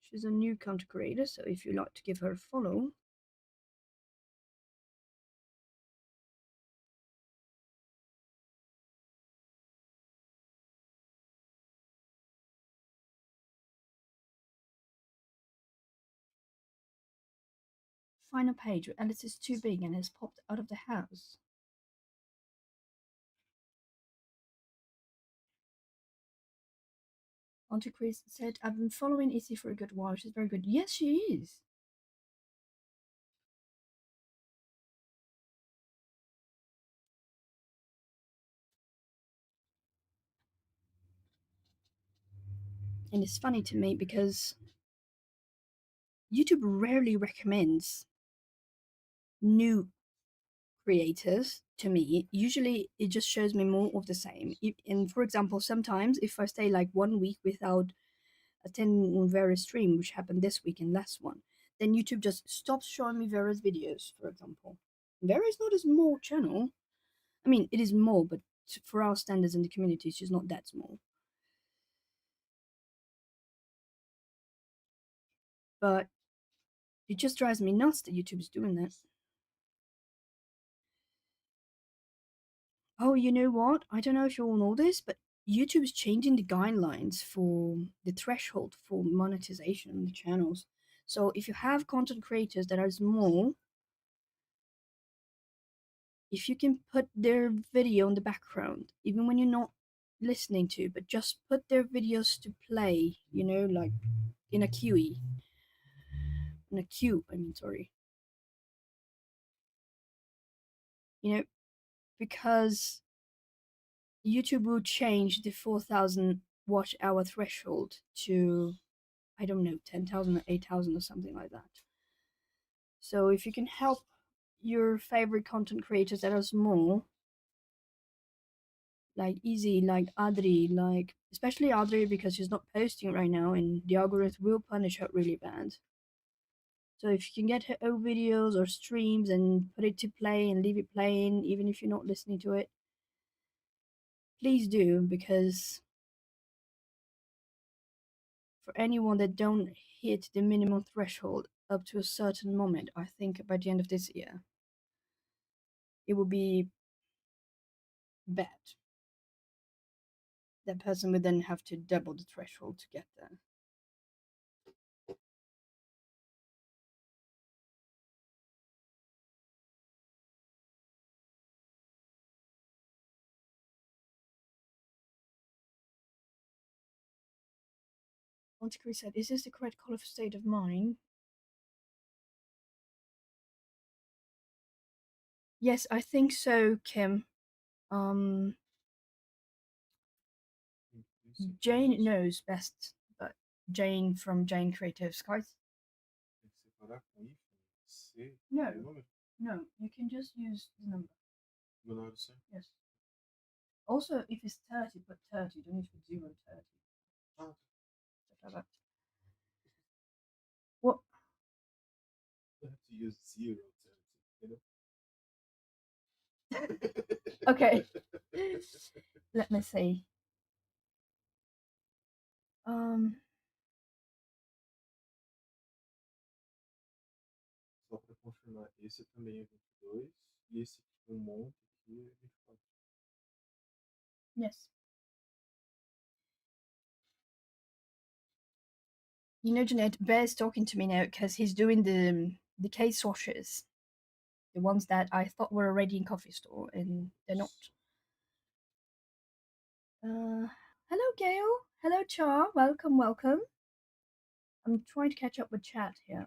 She's a new content creator, so if you'd like to give her a follow, find a page where Alice is too big and has popped out of the house. Auntie Chris said, I've been following Izzy for a good while. She's very good. Yes, she is. And it's funny to me because YouTube rarely recommends new creators to me. Usually it just shows me more of the same. And for example, sometimes if I stay like 1 week without attending on various stream, which happened this week and last one, then YouTube just stops showing me various videos, for example. Vera is not a small channel. I mean, it is small, but for our standards in the community, she's not that small. But it just drives me nuts that YouTube is doing that. Oh, you know what? I don't know if you all know this, but YouTube is changing the guidelines for the threshold for monetization on the channels. So if you have content creators that are small, if you can put their video in the background, even when you're not listening to, but just put their videos to play, like in a QE, in a queue, I mean, sorry. Because YouTube will change the 4,000 watch hour threshold to, I don't know, 10,000 or 8,000 or something like that. So if you can help your favorite content creators that are small, like Easy, like Adri, like especially Adri because she's not posting right now and the algorithm will punish her really bad. So if you can get her old videos or streams and put it to play and leave it playing, even if you're not listening to it, please do, because for anyone that don't hit the minimum threshold up to a certain moment, I think by the end of this year, it will be bad. That person would then have to double the threshold to get there. Montecrist said, is this the correct color for state of mind? Yes, I think so, Kim. Jane knows best, but Jane from Jane Creative Skies. No, no, you can just use the number. Yes. Also, if it's 30, put 30. Don't need to put 0, 30. Stuff like that. What? I have to use 0, Okay. Let me see. Esse também é 22. E esse aqui, um monte aqui é 24. Yes. You know, Jeanette, Bear's talking to me now because he's doing the case swatches, the ones that I thought were already in coffee store, and they're not. Hello, Gail. Hello, Char. Welcome, welcome. I'm trying to catch up with chat here.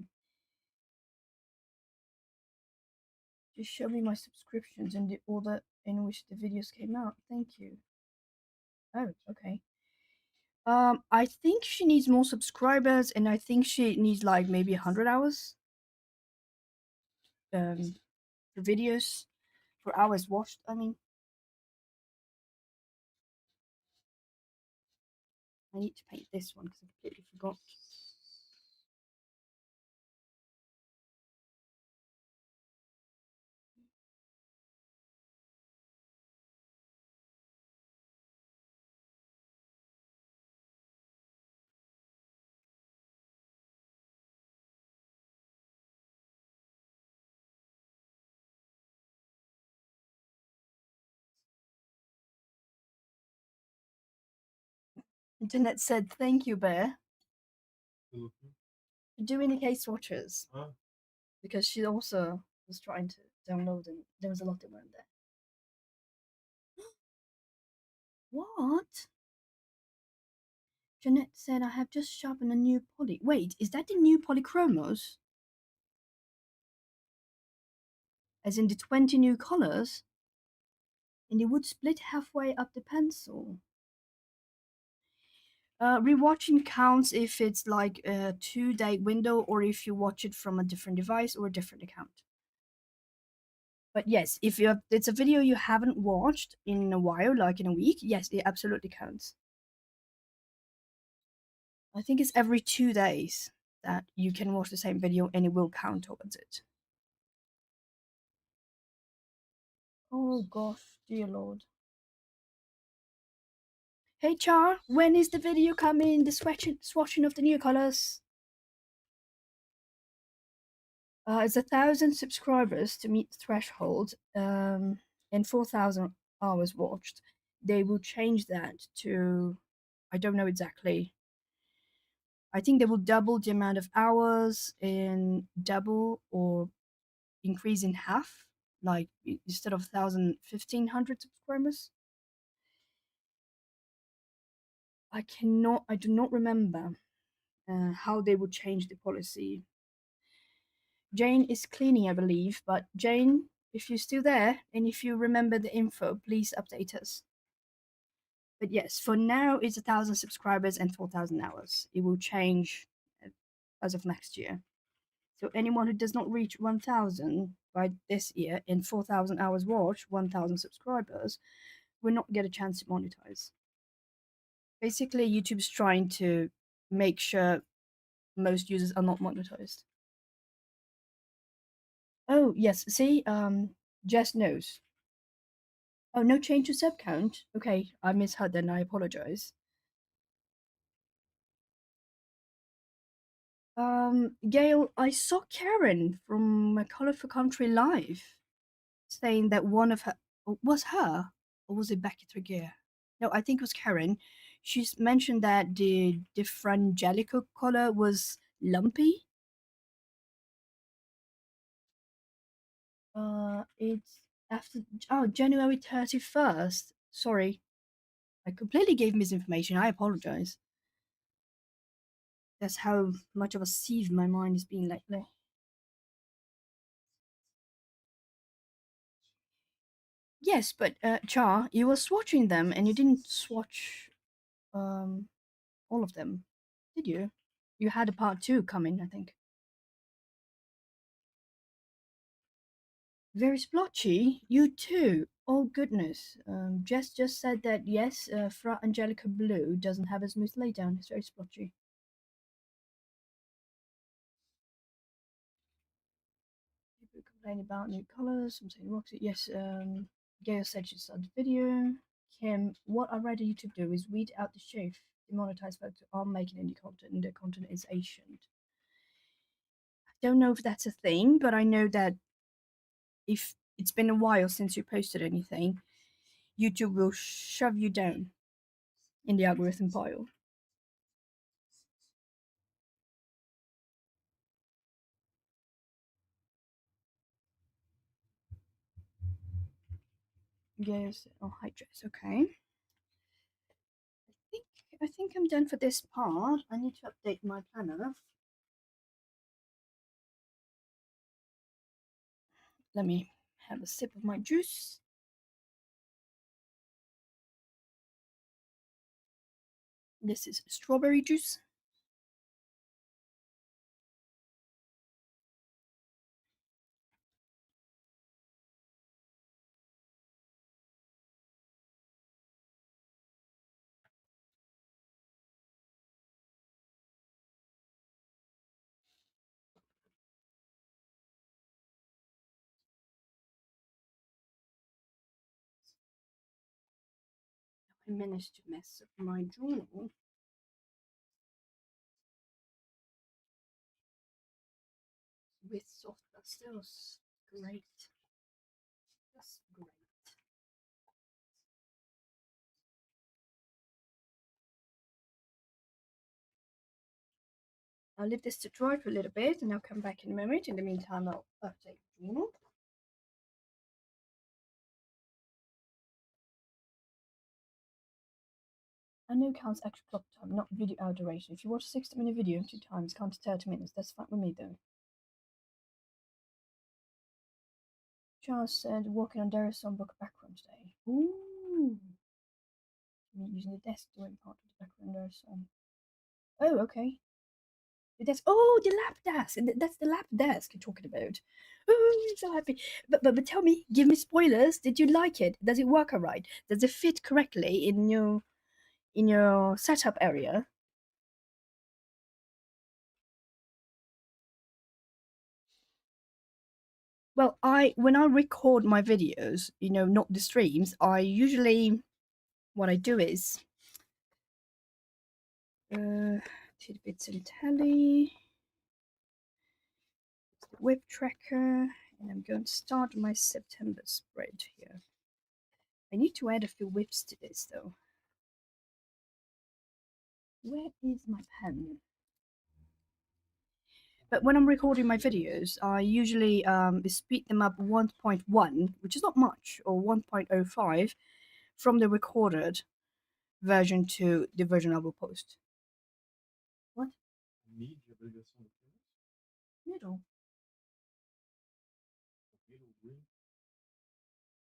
Just show me my subscriptions and the order in which the videos came out. Thank you. Oh, okay. I think she needs more subscribers, and I think she needs like maybe 100 hours. For videos, for hours watched. I mean, I need to paint this one because I completely forgot. Internet said thank you, Bear, Pelo que? for doing the case swatches Ah, because she also was trying to download and there was a lot that weren't there. What? Jeanette said I have just sharpened a new poly. Wait, is that the new polychromos? As in the 20 new colors? And it would split halfway up the pencil. Rewatching counts if it's like a 2-day window or if you watch it from a different device or a different account. But yes, if you have, it's a video you haven't watched in a while, like in a week, yes, it absolutely counts. I think it's every 2 days that you can watch the same video and it will count towards it. Oh gosh, dear lord. Hey Char, when is the video coming? The swatching of the new colors? It's 1,000 subscribers to meet the threshold, and 4,000 hours watched. They will change that to, I don't know exactly. I think they will double the amount of hours and double or increase in half, like instead of 1,000, 1,500 subscribers. I do not remember how they would change the policy. Jane is cleaning, I believe, but Jane, if you're still there and if you remember the info, please update us. But yes, for now it's 1,000 subscribers and 4,000 hours. It will change as of next year. So anyone who does not reach 1,000 by this year and 4,000 hours watch, 1,000 subscribers, will not get a chance to monetize. Basically, YouTube's trying to make sure most users are not monetized. Oh yes, see, Jess knows. Oh, no change to sub count. Okay, I misheard then. I apologize. Gail, I saw Karen from My Colorful Country Live saying that one of her was her, or was it Becky Tregear? No, I think it was Karen. She's mentioned that the Frangelico color was lumpy. It's after January 31st. Sorry, I completely gave misinformation. I apologize. That's how much of a sieve my mind is being lately. Yes, but Char, you were swatching them and you didn't swatch all of them, did you? You had a part two coming, I think. Very splotchy. You too. Oh goodness. Jess just said that yes, Fra Angelica Blue doesn't have a smooth laydown. It's very splotchy. People complain about new colors. I'm saying Roxy. Yes. Gail said she saw the video. Kim, what I'd rather YouTube do is weed out the chef. Demonetize folks who are making indie content and their content is ancient. don't know if that's a thing, but I know that if it's been a while since you posted anything, YouTube will shove you down in the algorithm pile. Yes. Oh, hi, Jess. Okay. I think I'm done for this part. I need to update my planner. Let me have a sip of my juice. This is strawberry juice. I managed to mess up my journal. With soft pastels. Great. That's great. I'll leave this to dry for a little bit and I'll come back in a moment. In the meantime, I'll update the journal. I know counts actual clock time, not video hour duration. If you watch a 60-minute video 2 times, count to 30 minutes. That's fine with me though. Charles said, walking on Darius on book background today. Ooh. Me using the desk doing part of the background Darius on. Oh, okay. The desk. Oh, the lap desk. That's the lap desk you're talking about. Oh, I'm so happy. But tell me, give me spoilers. Did you like it? Does it work alright? Does it fit correctly in your setup area? Well, when I record my videos, not the streams, I usually what I do is tidbits and tally, whip tracker, and I'm going to start my September spread here. I need to add a few whips to this though. Where is my pen? But when I'm recording my videos, I usually speed them up 1.1, which is not much, or 1.05 from the recorded version to the version I will post. What? Mídia, obrigação do que mais? Middle. Middle green.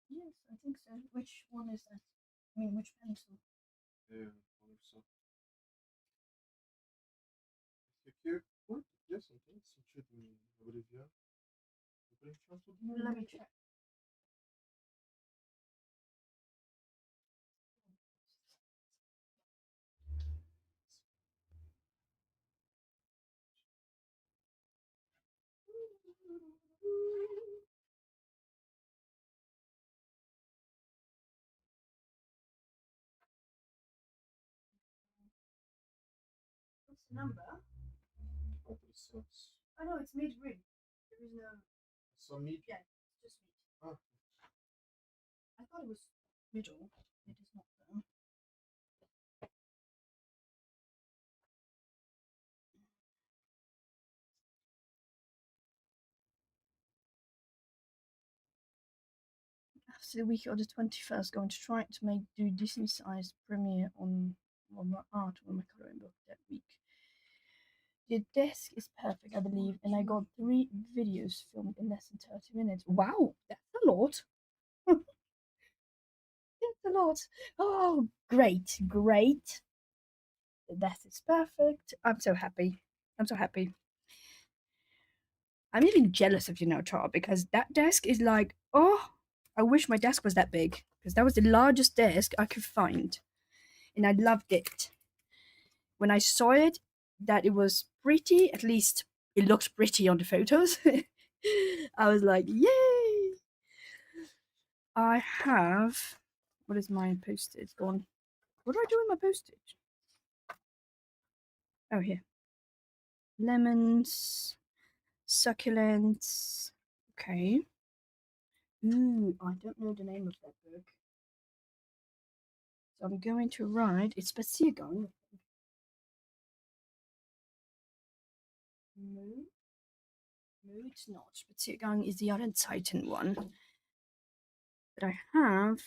Yes, I think so. Which one is that? I mean, which pencil? Olha só. Esse aqui é curto, yes, não tem sentido em abreviar. Vou preencher tudo no Let me check. What's the number? 400. I know it's mid-rig. There is no. Só mid. Yeah, it's just mid. Ah, I thought it was middle. It is not though. After the week of the 21st, going to try to do decent sized premiere on my art on my coloring book that week. The desk is perfect, I believe, and I got 3 videos filmed in less than 30 minutes. Wow, that's a lot. That's a lot. Oh, great, great. The desk is perfect. I'm so happy. I'm so happy. I'm even jealous of you now, Char, because that desk is like, oh, I wish my desk was that big, because that was the largest desk I could find. And I loved it. When I saw it, that it was pretty, at least it looked pretty on the photos. I was like, yay! I have. What is my postage gone? What do I do with my postage? Oh, here. Lemons. Succulents. Okay. Ooh, I don't know the name of that book. So I'm going to write. It's Spaziergang. No. No, it's not. Spaziergang is the other Titan one. But I have.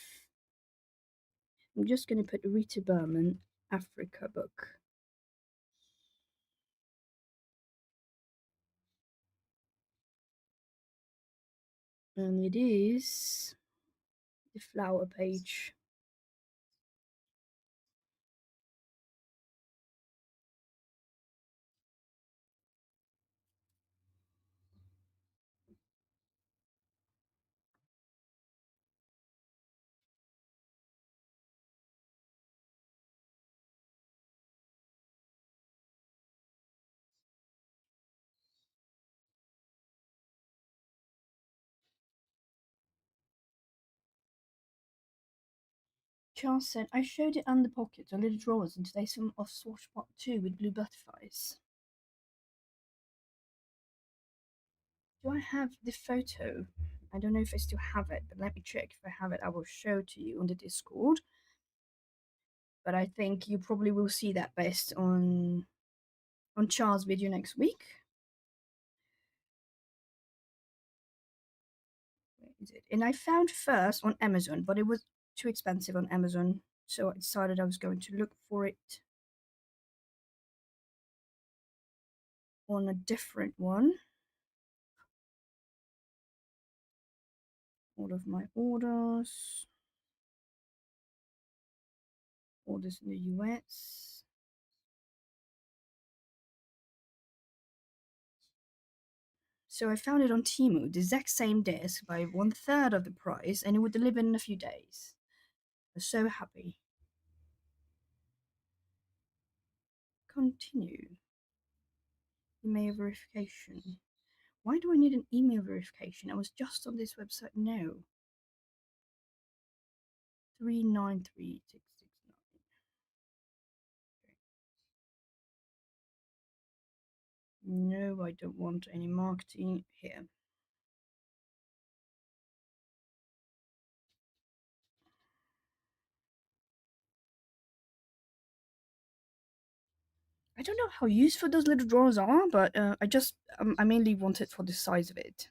I'm just going to put Rita Berman Africa book. And it is the flower page. Charles said, I showed it under pockets or little drawers in today's film of Swatch Part 2 with blue butterflies. Do I have the photo? I don't know if I still have it, but let me check. If I have it, I will show to you on the Discord. But I think you probably will see that best on Charles' video next week. Where is it? And I found first on Amazon, but it was too expensive on Amazon, so I decided I was going to look for it on a different one. All of my orders in the US. So I found it on Temu, the exact same desk by 1/3 of the price, and it would deliver in a few days. I was so happy. Continue. Email verification. Why do I need an email verification? I was just on this website now. 393669. No, I don't want any marketing here. I don't know how useful those little drawers are, but I mainly want it for the size of it.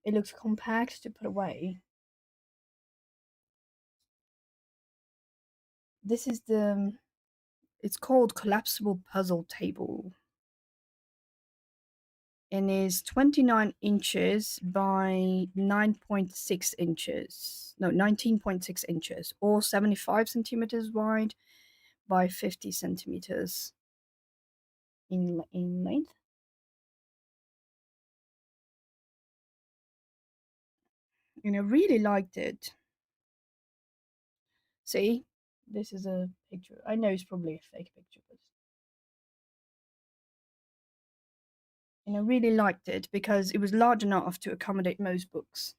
It looks compact to put away. This is it's called collapsible puzzle table, and is 29 inches by 9.6 inches. No, 19.6 inches, or 75 centimeters wide by 50 centimeters in length. And I really liked it. See, this is a picture. I know it's probably a fake picture, but and I really liked it because it was large enough to accommodate most books.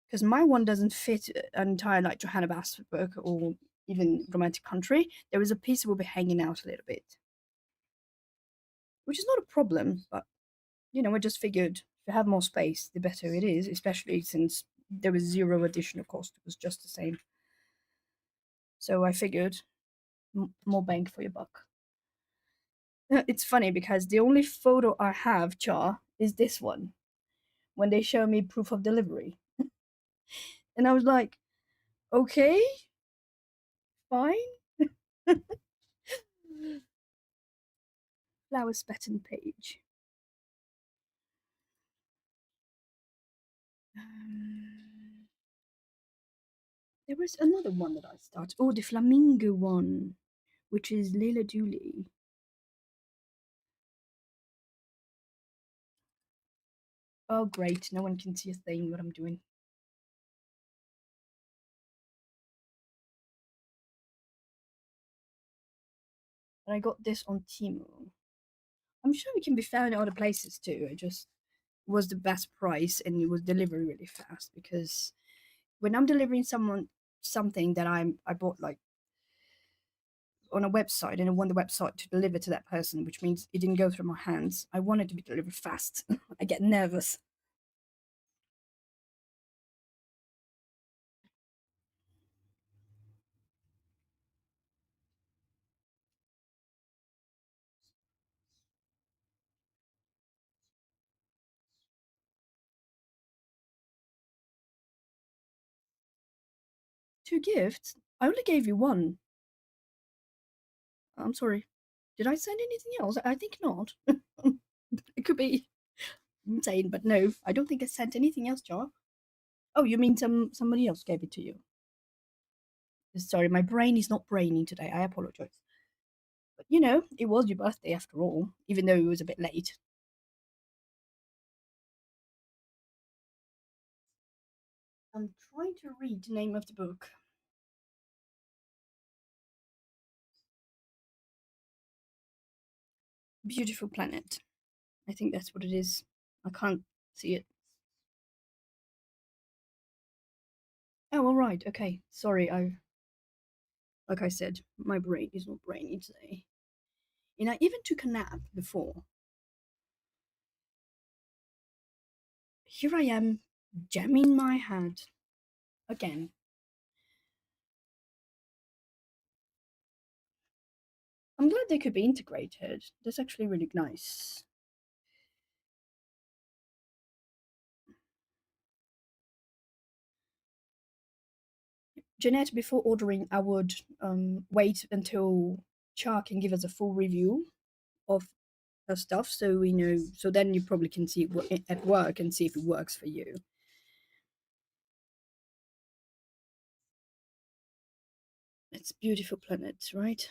Because my one doesn't fit an entire like Johanna Basford book or even Romantic Country. There is a piece that will be hanging out a little bit, which is not a problem. But I just figured if you have more space, the better it is. Especially since there was zero additional cost; it was just the same. So I figured more bang for your buck. It's funny because the only photo I have, Char, is this one when they show me proof of delivery. And I was like, okay, fine. Flower Spetten page. There was another one that I started. Oh, the flamingo one, which is Leila Dooley. Oh, great. No one can see a thing what I'm doing. And I got this on Temu. I'm sure it can be found in other places too. It just was the best price and it was delivered really fast because when I'm delivering someone something that I bought like on a website and I want the website to deliver to that person, which means it didn't go through my hands. I want it to be delivered fast. I get nervous. Two gifts? I only gave you one. I'm sorry. Did I send anything else? I think not. It could be insane, but no, I don't think I sent anything else, Jar. Oh, you mean somebody else gave it to you? Sorry, my brain is not braining today. I apologize. But you know, it was your birthday after all, even though it was a bit late. I'm trying to read the name of the book. Beautiful Planet. I think that's what it is. I can't see it. Oh, all right. Okay. Sorry. Like I said, my brain is not brainy today. And I even took a nap before. Here I am, jamming my head again. I'm glad they could be integrated. That's actually really nice. Jeanette, before ordering, I would wait until Char can give us a full review of her stuff, so we know. So then you probably can see it at work and see if it works for you. It's beautiful planet, right?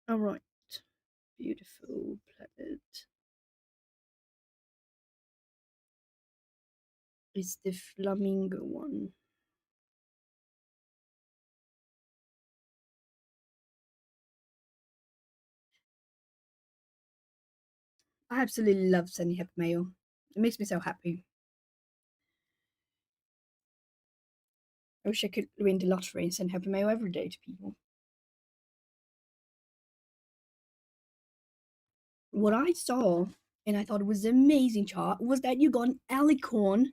All right, beautiful planet. It's the flamingo one. I absolutely love sending happy mail. It makes me so happy. I wish I could win the lottery and send happy mail every day to people. What I saw, and I thought it was an amazing chart, was that you got an alicorn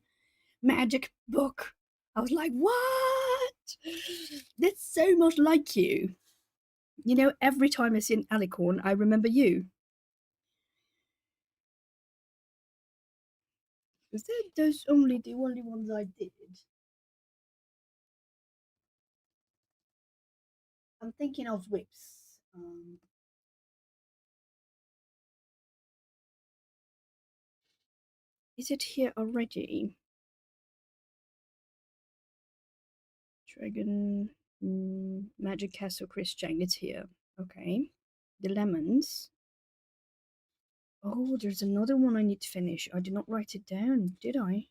magic book. I was like, what? That's so much like you. You know, every time I see an alicorn, I remember you. Is that those only the only ones I did? I'm thinking of whips. Is it here already? Dragon, Magic Castle, Christian. It's here. Okay. The lemons. Oh, there's another one I need to finish. I did not write it down, did I?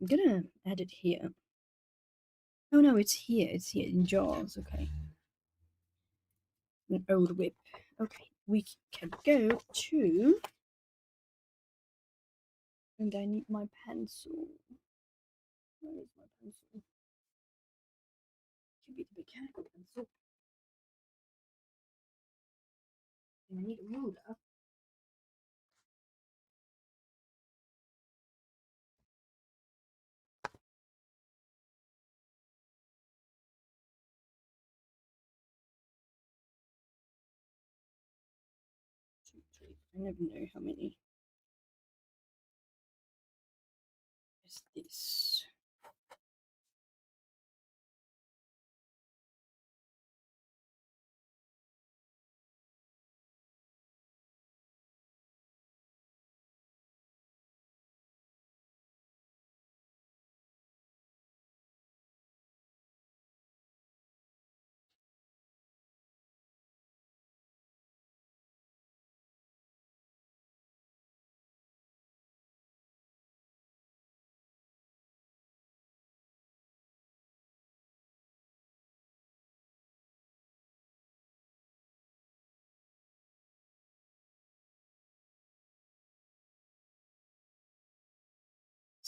I'm gonna add it here. Oh no, it's here. It's here in jars. Okay. An old whip. Okay, we can go to. And I need my pencil. Where is my pencil? Could be the mechanical pencil. And I need a ruler. Two, three. I never know how many. Is this?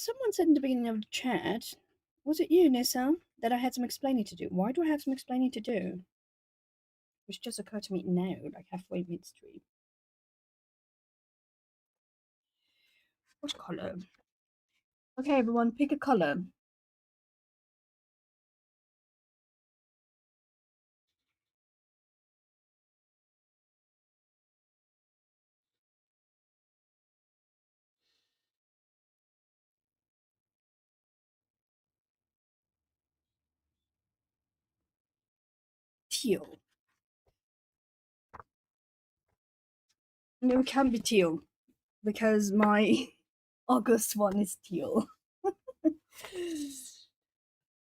Someone said in the beginning of the chat, was it you, Nissa, that I had some explaining to do? Why do I have some explaining to do? Which just occurred to me now, like halfway midstream. What colour? Okay, everyone, pick a colour. Teal. No, it can't be teal because my August one is teal.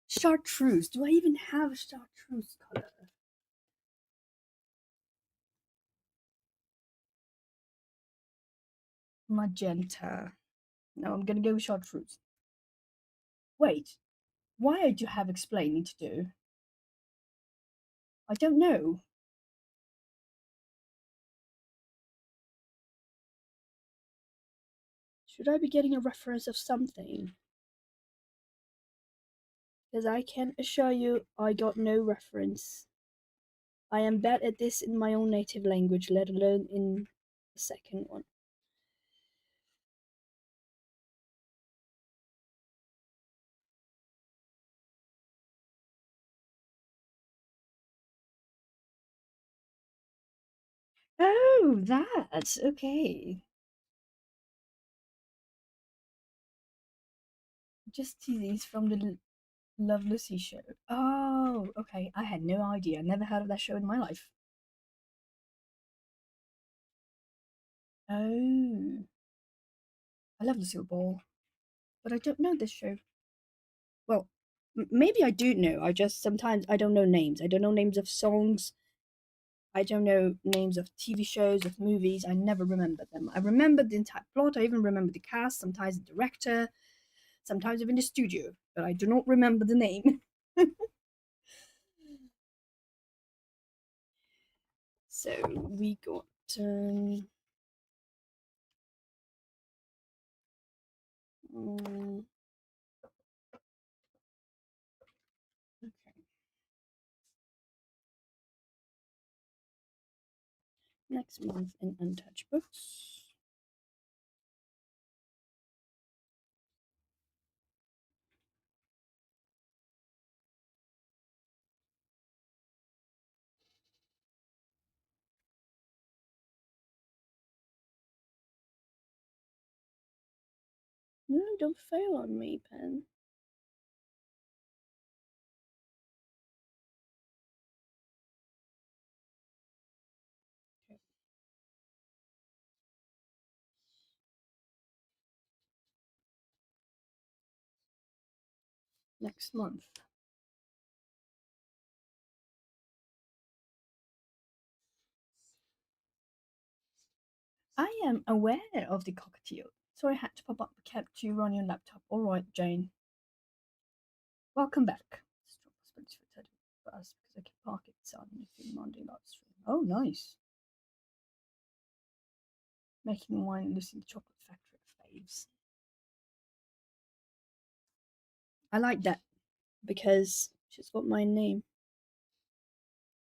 Chartreuse. Do I even have a chartreuse color? Magenta. No, I'm gonna go with chartreuse. Wait, why do you have explaining to do? I don't know. Should I be getting a reference of something? Because I can assure you I got no reference. I am bad at this in my own native language, let alone in the second one. Oh, that. Okay. Just teasing from the Love Lucy show. Oh, okay. I had no idea. Never heard of that show in my life. Oh. I love Lucille Ball, but I don't know this show. Well, maybe I do know. I just sometimes I don't know names. I don't know names of songs. I don't know names of TV shows, of movies. I never remember them. I remember the entire plot. I even remember the cast, sometimes the director, sometimes even the studio, but I do not remember the name. So we got. Um, okay. Next month in Untouched Books. No, don't fail on me, pen. Okay. Next month. I am aware of the cockatiel. Sorry, I had to pop up the cap to run your laptop. All right, Jane. Welcome back. For us because I can park it on if you're Monday live stream. Oh, nice. Making wine, Lucy the Chocolate Factory faves. I like that because she's got my name.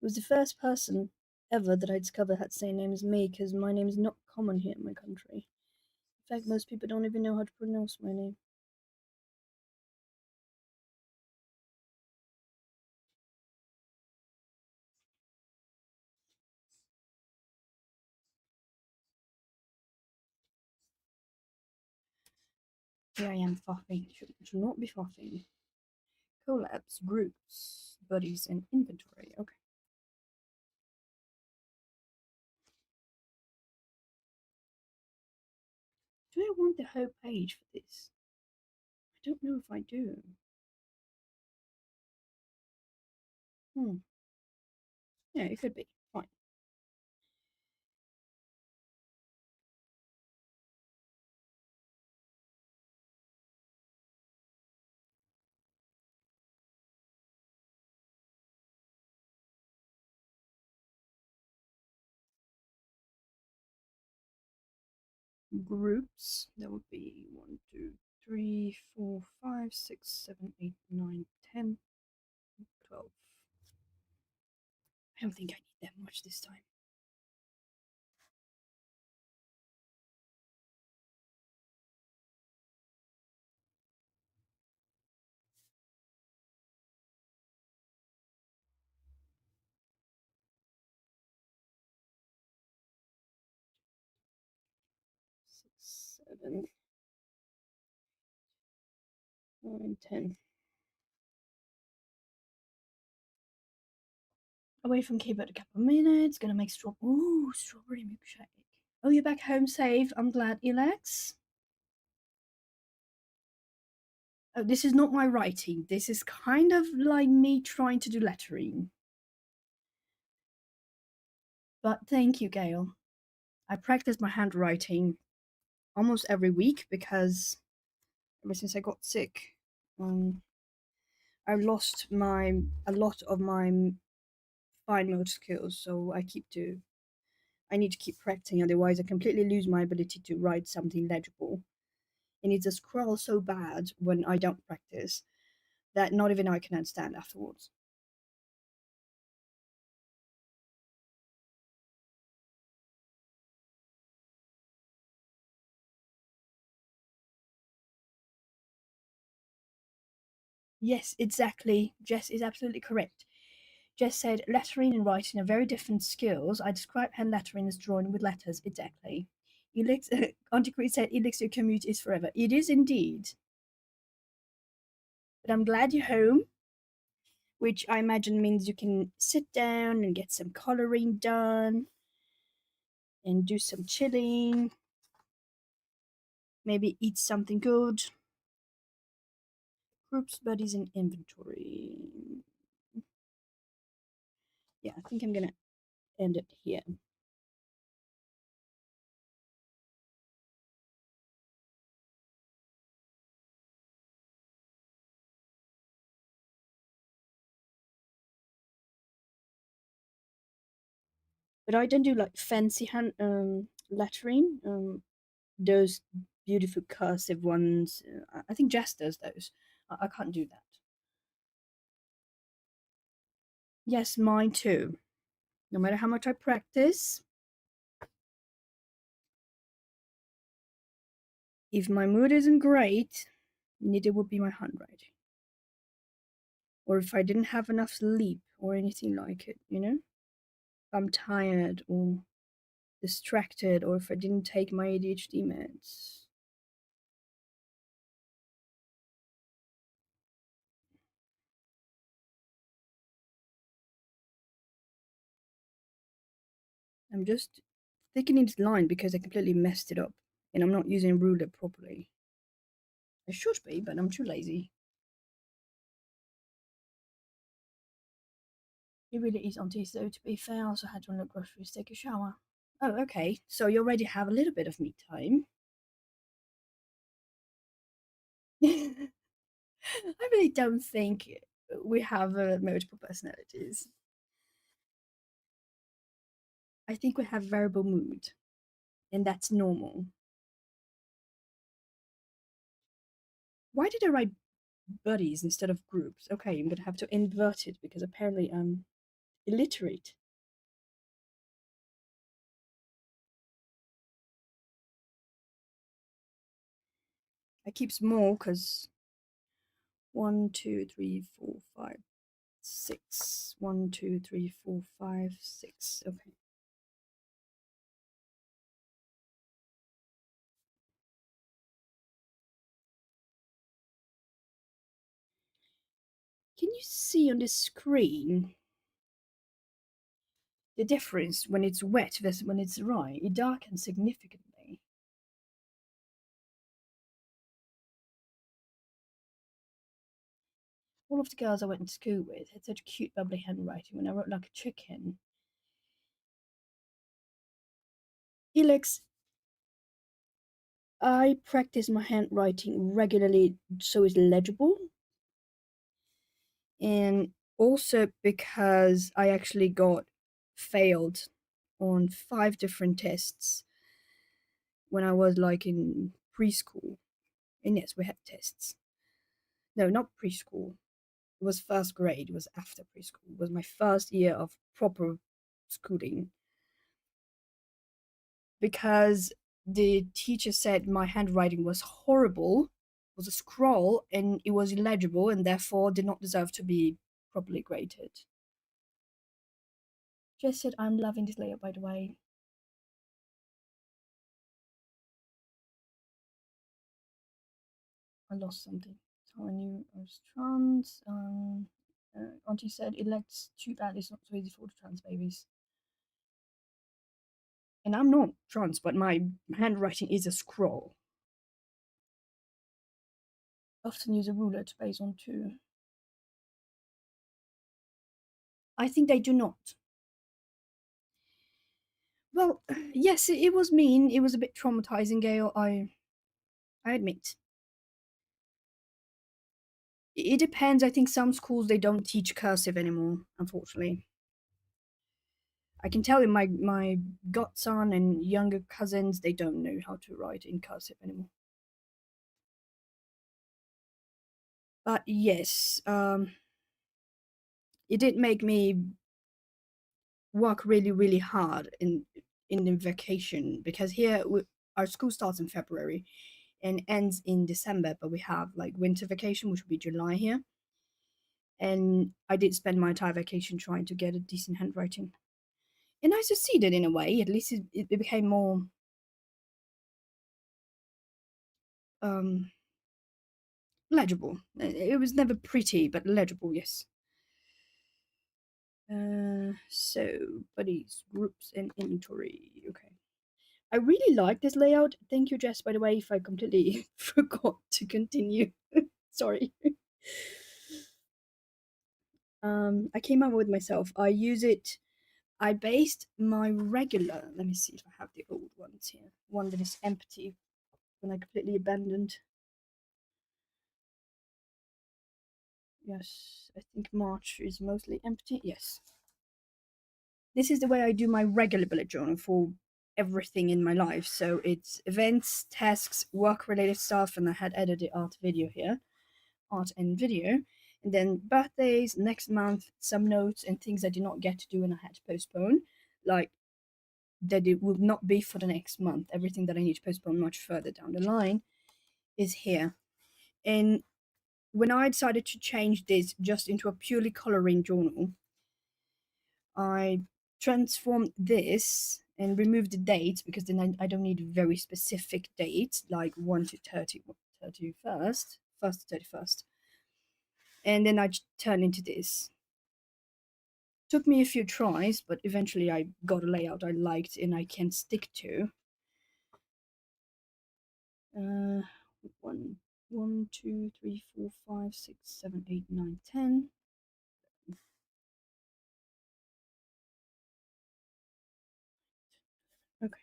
It was the first person ever that I discovered had the same name as me because my name is not common here in my country. In fact, most people don't even know how to pronounce my name. Here I am faffing. Should not be faffing. Collabs, groups, buddies, and inventory. Okay. Do I want the whole page for this? I don't know if I do. Yeah, it could be. Fine. Groups. That would be 1, 2, 3, 4, 5, 6, 7, 8, 9, 10, 12. I don't think I need that much this time. Six, 7, 9, 10. Away from keyboard a couple of minutes. Gonna make strawberry milkshake. Oh, you're back home safe. I'm glad, Alex. Oh, this is not my writing. This is kind of like me trying to do lettering. But thank you, Gail. I practice my handwriting almost every week because ever since I got sick, I lost a lot of my fine motor skills. So I need to keep practicing, otherwise I completely lose my ability to write something legible. And it's a scroll so bad when I don't practice that not even I can understand afterwards. Yes, exactly. Jess is absolutely correct. Jess said lettering and writing are very different skills. I describe hand lettering as drawing with letters. Exactly. Auntie Chris said Elixir commute is forever. It is indeed. But I'm glad you're home, which I imagine means you can sit down and get some coloring done and do some chilling. Maybe eat something good. Groups, buddies, and inventory. Yeah, I think I'm gonna end it here. But I don't do like fancy hand lettering. Those beautiful cursive ones. I think Jess does those. I can't do that. Yes, mine too. No matter how much I practice, if my mood isn't great, neither would be my handwriting. Or if I didn't have enough sleep or anything like it, you know? If I'm tired or distracted or if I didn't take my ADHD meds. I'm just thickening this line because I completely messed it up and I'm not using a ruler properly. I should be, but I'm too lazy. It really is on Tuesday, though, to be fair. I also had to run the groceries, take a shower. Oh, okay. So you already have a little bit of me time. I really don't think we have multiple personalities. I think we have variable mood, and that's normal. Why did I write buddies instead of groups? Okay, I'm gonna have to invert it because apparently I'm illiterate. I keep small because 1, 2, 3, 4, 5, 6. 1, 2, 3, 4, 5, 6. Okay. Can you see on the screen the difference when it's wet versus when it's dry? It darkens significantly. All of the girls I went to school with had such cute, bubbly handwriting when I wrote like a chicken. Elix, I practice my handwriting regularly so it's legible. And also because I actually got failed on 5 different tests when I was like in preschool. And yes, we had tests. No, not preschool. It was first grade. It was after preschool. It was my first year of proper schooling because the teacher said my handwriting was horrible, was a scroll, and it was illegible, and therefore did not deserve to be properly graded. Just said, I'm loving this layout, by the way. I lost something. So I knew I was trans. Auntie said, elects too bad. It's not so easy for the trans babies. And I'm not trans, but my handwriting is a scroll. Often use a ruler to base on too. I think they do not. Well, yes, it was mean. It was a bit traumatizing, Gail. I admit. It depends. I think some schools they don't teach cursive anymore, unfortunately. I can tell you my godson and younger cousins they don't know how to write in cursive anymore. But yes, it did make me work really really hard in the vacation because here our school starts in February and ends in December, but we have like winter vacation, which will be July here. And I did spend my entire vacation trying to get a decent handwriting, and I succeeded in a way. At least it became more um legible. It was never pretty, but legible, yes. So buddies, groups, and inventory. Okay. I really like this layout. Thank you, Jess, by the way, if I completely forgot to continue. Sorry. I came up with myself. I use it. I based my regular. Let me see if I have the old ones here. One that is empty, when I completely abandoned. Yes, I think March is mostly empty. Yes. This is the way I do my regular bullet journal for everything in my life. So it's events, tasks, work related stuff, and I had added the art video here, art and video. And then birthdays, next month, some notes and things I did not get to do and I had to postpone. Like that it will not be for the next month. Everything that I need to postpone much further down the line is here. And when I decided to change this just into a purely coloring journal, I transformed this and removed the dates because then I don't need very specific dates like 1 to 30, 31st, 1st to 31st. And then I turned into this. Took me a few tries, but eventually I got a layout I liked and I can stick to. Uh, one, 1, 2, 3, 4, 5, 6, 7, 8, 9, 10. Okay.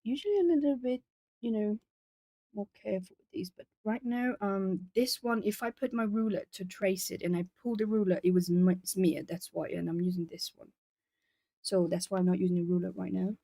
Usually a little bit, you know, more careful with these, but right now, this one, if I put my ruler to trace it and I pull the ruler, it was smeared. That's why, and I'm using this one. So that's why I'm not using a ruler right now.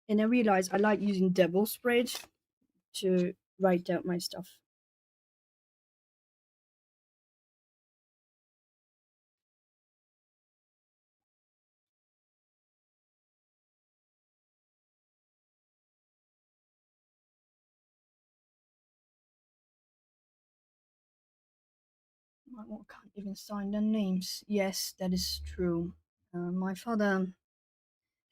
And I realized I like using double spread to write down my stuff. My mom can't even sign their names. Yes, that is true. My father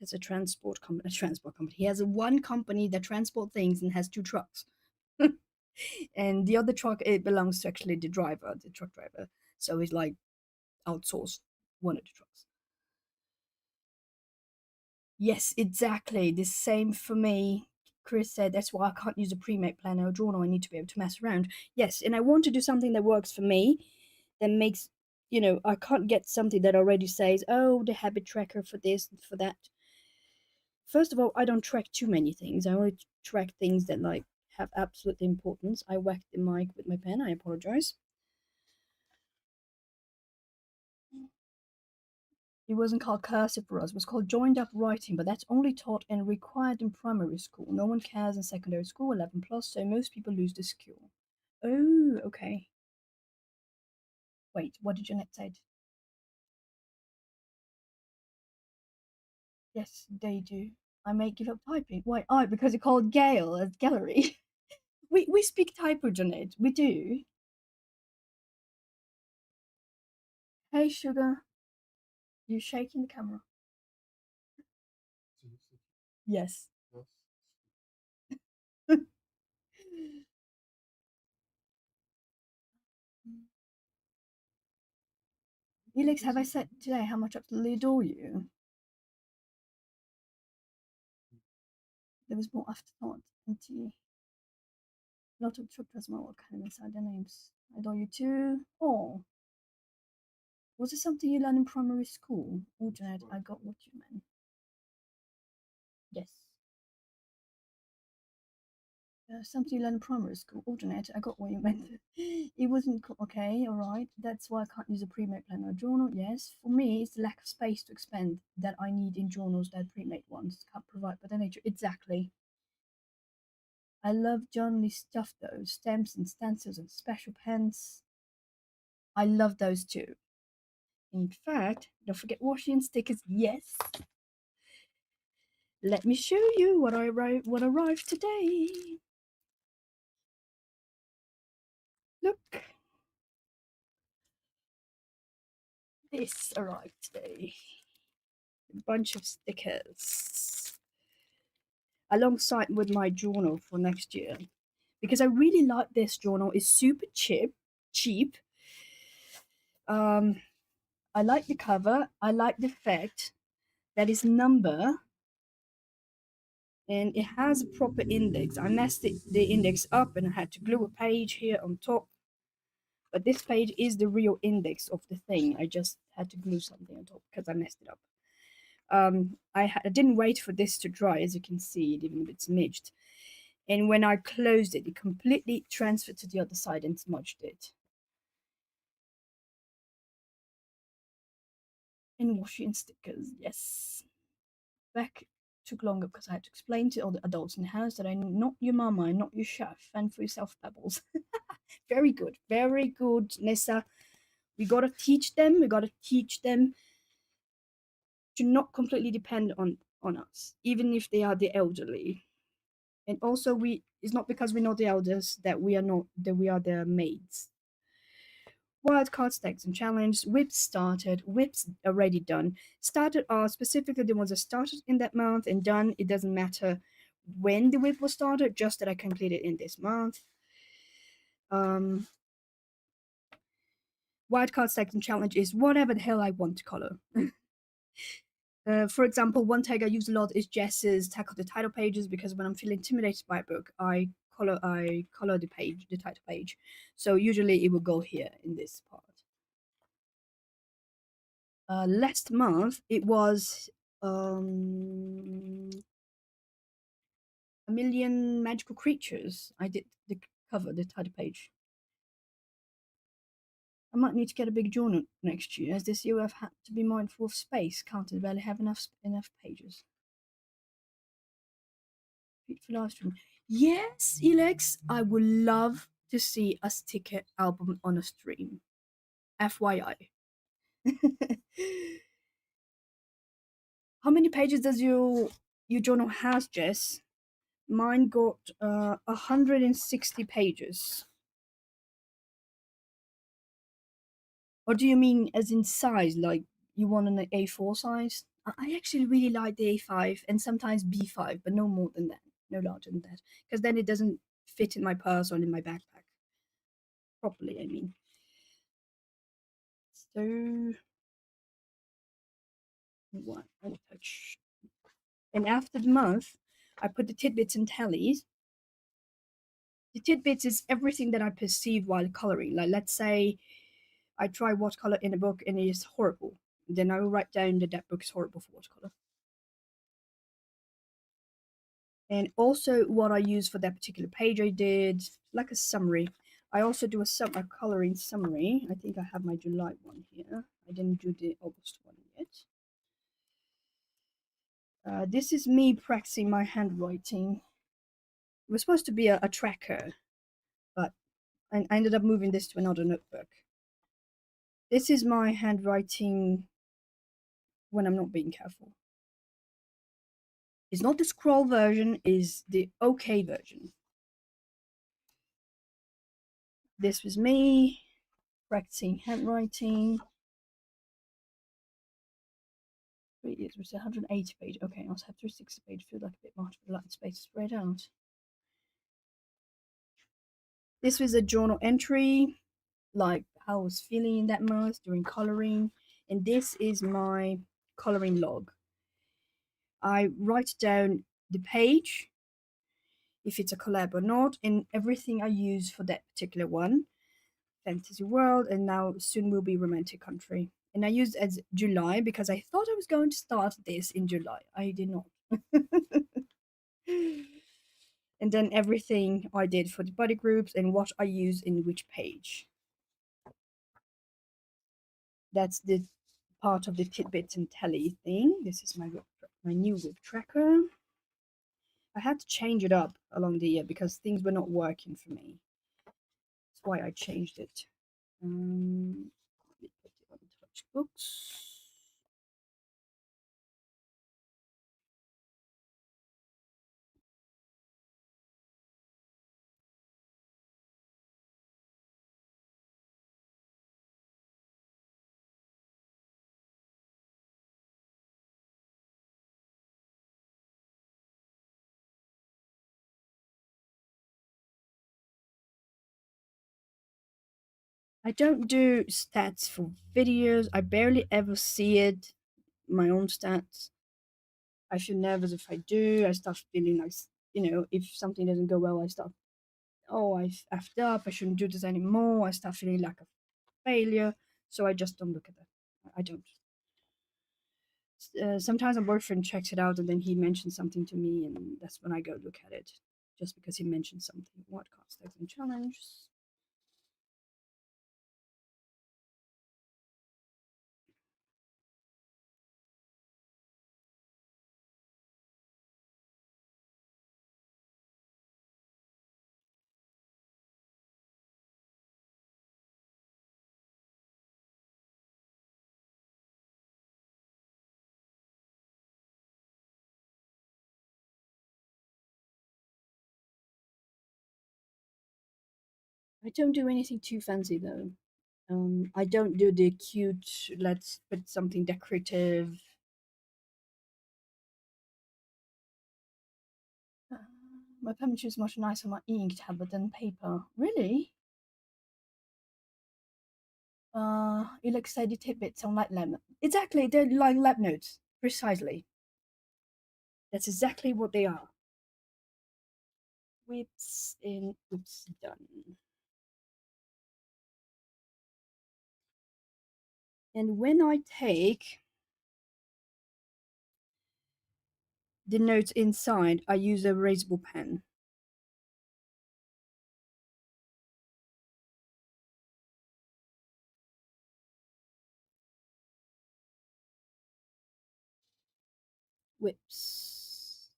has a transport company. He has one company that transport things and has two trucks. And the other truck, it belongs to actually the driver, the truck driver. So he's like outsourced one of the trucks. Yes, exactly. The same for me. Chris said that's why I can't use a pre-made planner or journal. I need to be able to mess around. Yes, and I want to do something that works for me, that makes, I can't get something that already says, oh, the habit tracker for this and for that. First of all, I don't track too many things. I only track things that like have absolute importance. I whacked the mic with my pen. I apologize. It wasn't called cursive for us. It was called joined up writing, but that's only taught and required in primary school. No one cares in secondary school, 11 plus, so most people lose the skill. Oh, okay. Wait, what did Jeanette say? Yes, they do. I may give up typing. Why? Oh, because it's called Gale as gallery. we speak typo, Jeanette. We do. Hey, sugar. You shaking the camera? Yes. Felix, have I said today how much I absolutely adore you? There was more afterthought into a lot of truck as well, kind of inside their names. I adore you too. Oh, was it something you learned in primary school? Oh, Janet, I got what you meant. Yes. Something you learned in primary school. Oh, Janet, I got what you meant. It wasn't okay, all right. That's why I can't use a pre-made planner or journal. Yes, for me, it's the lack of space to expand that I need in journals that pre-made ones can't provide. But nature, exactly. I love journaly stuff though, stamps and stencils and special pens. I love those too. In fact, don't forget washi and stickers. Yes. Let me show you what arrived today. Look. This arrived today. A bunch of stickers. Alongside with my journal for next year. Because I really like this journal. It's super cheap. I like the cover. I like the fact that it's number and it has a proper index. I messed the index up and I had to glue a page here on top. But this page is the real index of the thing. I just had to glue something on top because I messed it up. I didn't wait for this to dry, as you can see, even if it's smidged. And when I closed it, it completely transferred to the other side and smudged it. And washi and stickers, yes. Back took longer because I had to explain to all the adults in the house that I'm not your mama, I'm not your chef, and for yourself, Pebbles. Very good, Nessa. We gotta teach them. To not completely depend on us, even if they are the elderly. And also, it's not because we're not the elders that we are their maids. Wildcard stacks and challenge. Whips started. Whips already done. Started are specifically the ones that started in that month and done. It doesn't matter when the whip was started, just that I completed in this month. Wildcard stacks and challenge is whatever the hell I want to color. For example, one tag I use a lot is Jess's tackle the title pages because when I'm feeling intimidated by a book, I color the page, the title page. So usually it will go here in this part. Last month it was a million magical creatures. I did the cover, the title page. I might need to get a big journal next year, as this year I've had to be mindful of space. Can't barely have enough pages. For live stream. Yes, Elex, I would love to see a sticker album on a stream. FYI. How many pages does your journal has, Jess? Mine got 160 pages. Or do you mean as in size, like you want an A4 size? I actually really like the A5 and sometimes B5, but no more than that, no larger than that, because then it doesn't fit in my purse or in my backpack properly. I mean, so one I will touch, and after the month, I put the tidbits and tallies. The tidbits is everything that I perceive while coloring. Like, let's say I try watercolor in a book and it is horrible, then I will write down that that book is horrible for watercolor. And also what I use for that particular page I did, like a summary. I also do a coloring summary. I think I have my July one here. I didn't do the August one yet. This is me practicing my handwriting. It was supposed to be a tracker, but I ended up moving this to another notebook. This is my handwriting when I'm not being careful. It's not the scroll version, it's the okay version. This was me practicing handwriting. It was 180 page. Okay, I also have 360 page. Feel like a bit much, but like the space spread out. This was a journal entry, like how I was feeling in that month during coloring, and this is my coloring log. I write down the page, if it's a collab or not, and everything I use for that particular one. Fantasy world, and now soon will be romantic country. And I used as July because I thought I was going to start this in July. I did not. And then everything I did for the body groups and what I use in which page. That's the part of the tidbits and tally thing. This is my new web tracker. I had to change it up along the year because things were not working for me. That's why I changed it. Let me put it on touch books. I don't do stats for videos. I barely ever see it, my own stats. I feel nervous if I do. I start feeling like, if something doesn't go well, I start, oh, I effed up. I shouldn't do this anymore. I start feeling like a failure. So I just don't look at that. I don't. Sometimes my boyfriend checks it out and then he mentions something to me, and that's when I go look at it. Just because he mentioned something. What cards, tags, and challenges? I don't do anything too fancy though. I don't do the cute, let's put something decorative. My penmanship is much nicer on my ink tablet than paper. Really? Illustrated tidbits on light lab. Exactly, they're like lab notes. Precisely. That's exactly what they are. Whips in, oops, done. And when I take the notes inside, I use a erasable pen. Whips.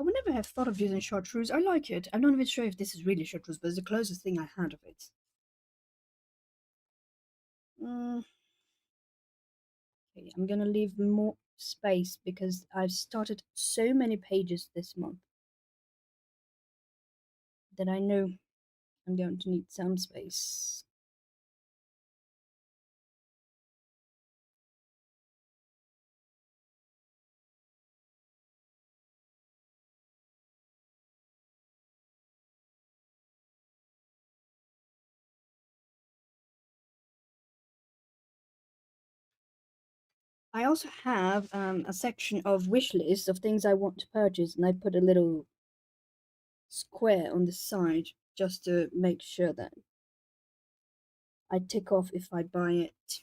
I would never have thought of using chartreuse. I like it. I'm not even sure if this is really chartreuse, but it's the closest thing I had of it. Okay, I'm gonna leave more space because I've started so many pages this month that I know I'm going to need some space. I also have a section of wish list of things I want to purchase, and I put a little square on the side just to make sure that I tick off if I buy it.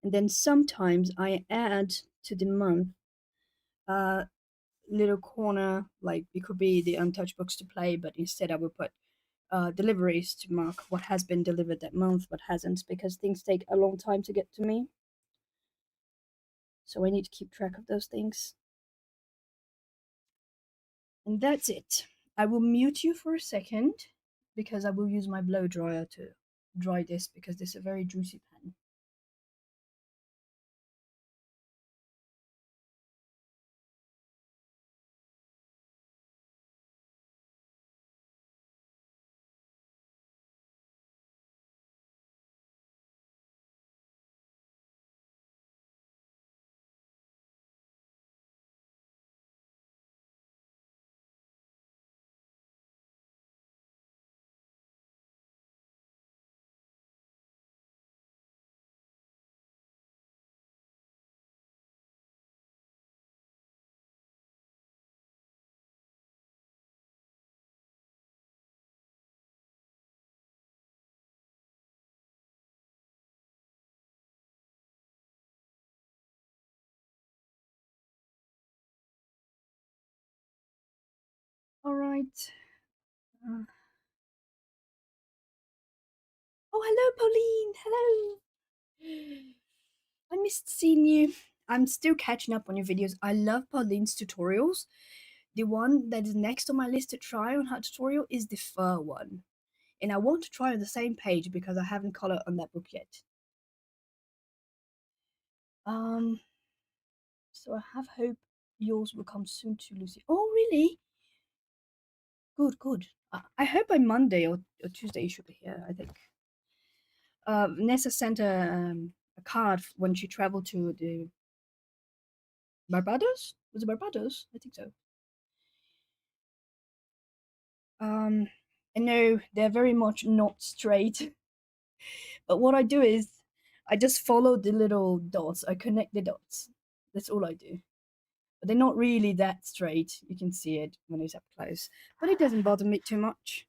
And then sometimes I add to the month a little corner, like it could be the untouched books to play, but instead I will put deliveries to mark what has been delivered that month, what hasn't, because things take a long time to get to me. So I need to keep track of those things. And that's it. I will mute you for a second because I will use my blow dryer to dry this because this is a very juicy pen. All right. Uh, oh, hello, Pauline. Hello. I missed seeing you. I'm still catching up on your videos. I love Pauline's tutorials. The one that is next on my list to try on her tutorial is the fur one. And I want to try on the same page because I haven't colored on that book yet. Um, so I have hope yours will come soon too, Lucy. Oh, really? Good, good. I hope by Monday or Tuesday you should be here, I think. Nessa sent a card when she traveled to the Barbados? Was it Barbados? I think so. Um, and no, they're very much not straight. But what I do is I just follow the little dots. I connect the dots. That's all I do. But they're not really that straight. You can see it when it's up close. But it doesn't bother me too much.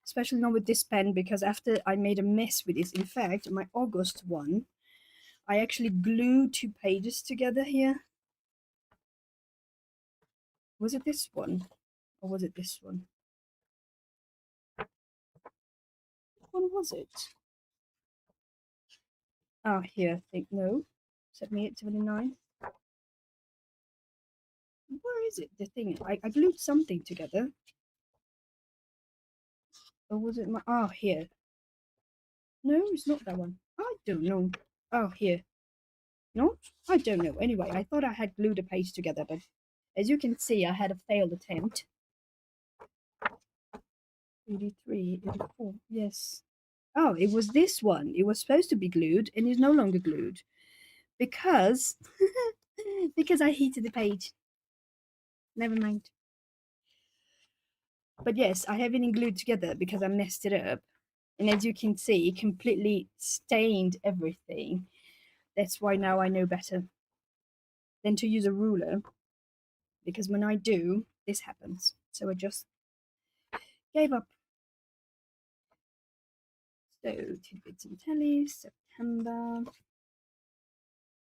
Especially not with this pen because after I made a mess with this, in fact, my August one, I actually glued two pages together here. Was it this one? Or was it this one? What one was it? Oh, here, I think. No. 78, 79. Where is it? The thing. I glued something together. Or was it my. Oh, here. No, it's not that one. I don't know. Oh, here. No? I don't know. Anyway, I thought I had glued a page together, but as you can see, I had a failed attempt. 83, 84. Yes. Oh, it was this one. It was supposed to be glued and is no longer glued because because I heated the page. Never mind. But yes, I have it glued together because I messed it up. And as you can see, it completely stained everything. That's why now I know better than to use a ruler because when I do, this happens. So I just gave up. So, tidbits and tellies, September.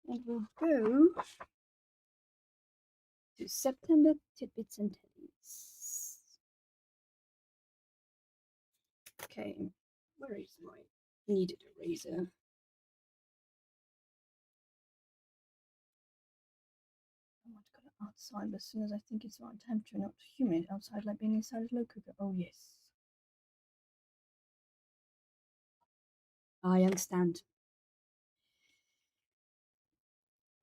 And we'll go to September tidbits and tellies. Okay, where is my needed eraser? I want to go outside, but as soon as I think it's the right temperature, not humid outside, like being inside a slow cooker. Oh, yes. I understand.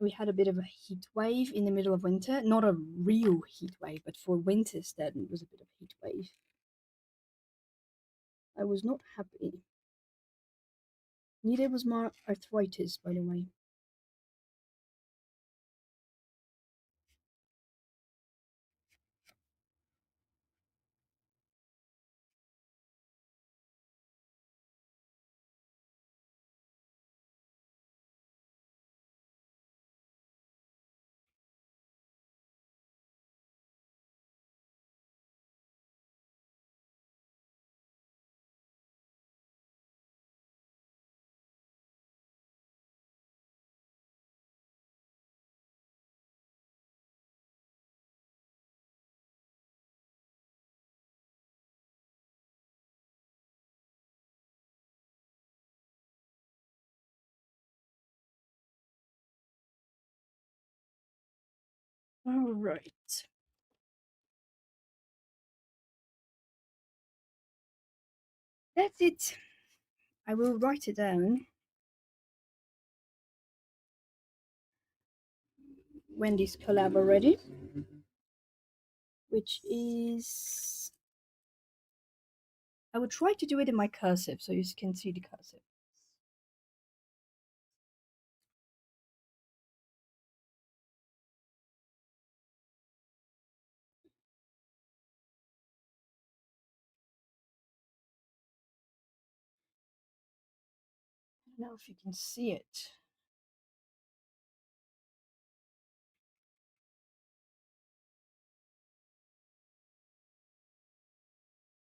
we had a bit of a heat wave in the middle of winter. Not a real heat wave, but for winters then it was a bit of a heat wave. I was not happy. Neither was my arthritis, by the way. All right. That's it. I will write it down. Wendy's collab already, which is. I will try to do it in my cursive so you can see the cursive. I don't know if you can see it.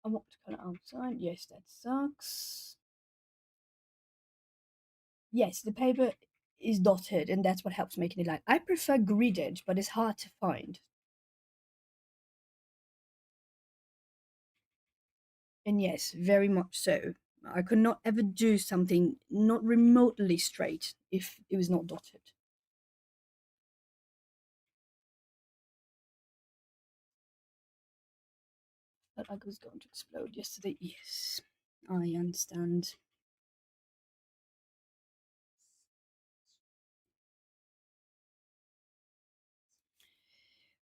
I want to color outside. Yes, that sucks. Yes, the paper is dotted, and that's what helps making it light. I prefer gridded, but it's hard to find. And yes, very much so. I could not ever do something not remotely straight if it was not dotted. But I was going to explode yesterday. Yes, I understand.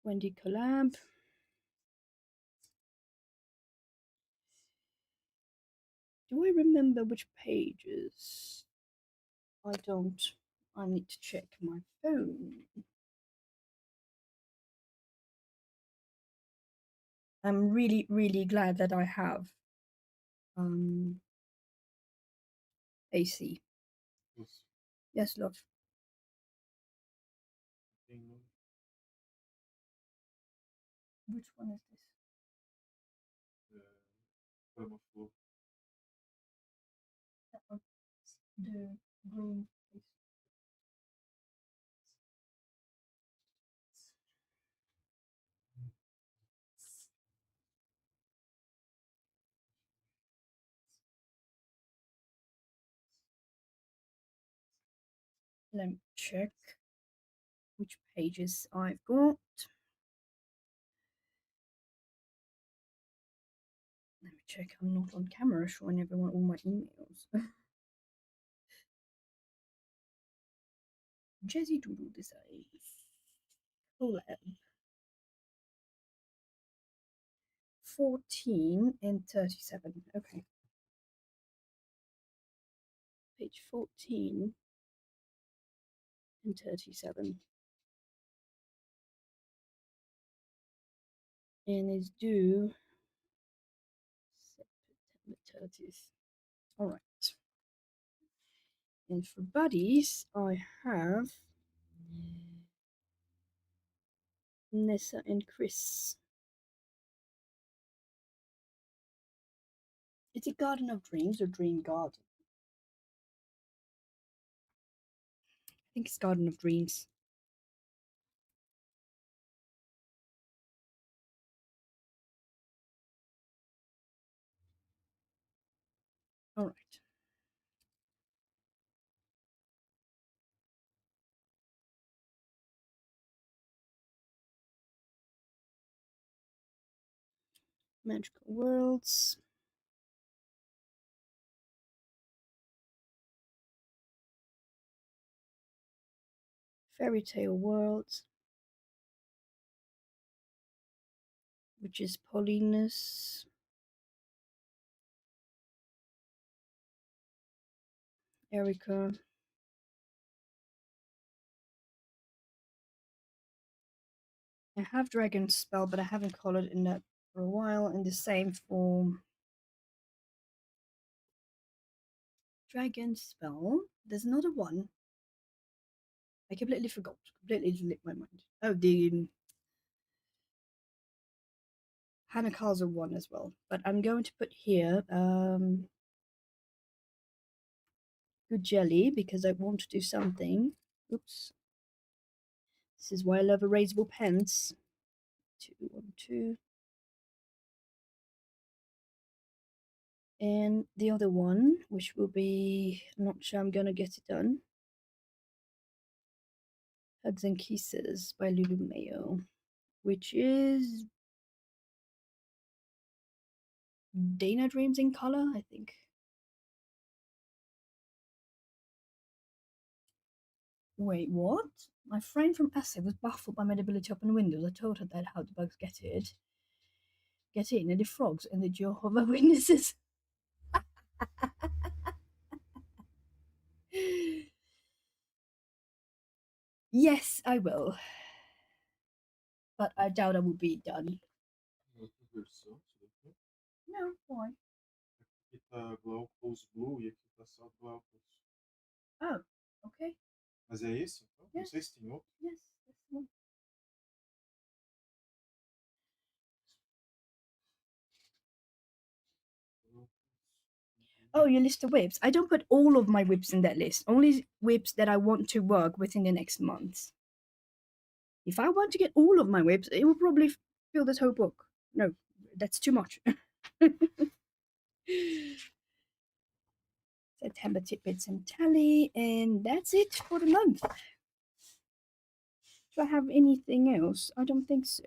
Wendy collab. Do I remember which pages? I don't. I need to check my phone. I'm really, really glad that I have AC. Yes. Yes, love. Thing. Which one is this? Permaflow. That one. The green piece. Let me check which pages I've got. Let me check I'm not on camera showing everyone all my emails. Jazzy Doodle Design. Collab. 14 and 37. Okay. Page 14 and 37. And is due September 30th. Alright. And for buddies, I have Nessa and Chris. Is it Garden of Dreams or Dream Garden? I think it's Garden of Dreams. All right. Magical Worlds. Fairy Tale World, which is Paulinus. Erica. I have Dragon Spell, but I haven't colored in that for a while in the same form. Dragon Spell. There's another one. I completely forgot. Completely slipped my mind. Oh, the Hanakaza one as well. But I'm going to put here good jelly because I want to do something. Oops. This is why I love erasable pens. 2, 1, 2. And the other one, which will be, I'm not sure I'm gonna get it done. Hugs and Kisses by Lulu Mayo, which is Dana Dreams in color, I think. Wait, what? My friend from Essay was baffled by my ability to open windows. I told her that how the bugs get in, and the frogs and the Jehovah Witnesses. Yes, I will. But I doubt I will be done. No, why? Aqui tá Glaucus Blue e aqui tá só Glaucus. Oh, okay. Mas é esse, então? Não Yes. sei se tem outro. Yes, that's the one. Oh, you list the whips. I don't put all of my whips in that list. Only whips that I want to work within the next month. If I want to get all of my whips, it will probably fill this whole book. No, that's too much. September tidbits and tally, and that's it for the month. Do I have anything else? I don't think so.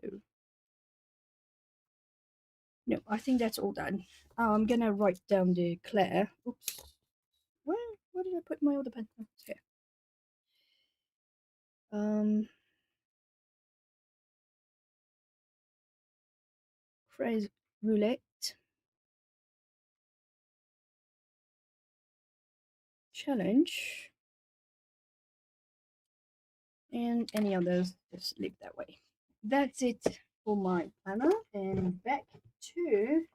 No, I think that's all done. Oh, I'm gonna write down the Claire. Oops. Where did I put my other pen? Oh, it's here. Phrase roulette. Challenge. And any others, just leave that way. That's it for my planner, and back to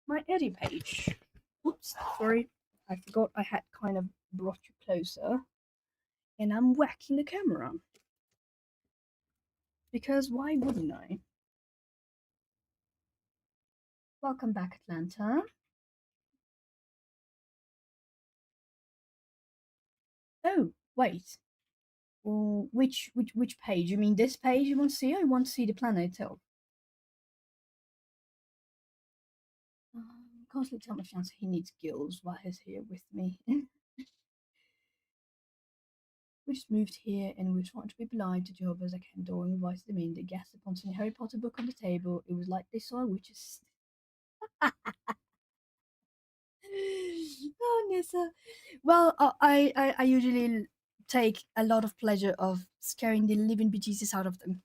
my Eddie page. Oops, sorry, I forgot I had kind of brought you closer, and I'm whacking the camera. Because why wouldn't I? Welcome back, Atlanta. Oh, wait. Well, which page? You mean this page you want to see, or you want to see the planner itself? Constantly tell my fiance he needs gills while he's here with me. We just moved here and we were trying to be polite to Jehovah as I came door and invited them in. They gasped upon seeing a Harry Potter book on the table. It was like they saw a witch's. Oh, Nissa. Well, I usually take a lot of pleasure of scaring the living bejesus out of them.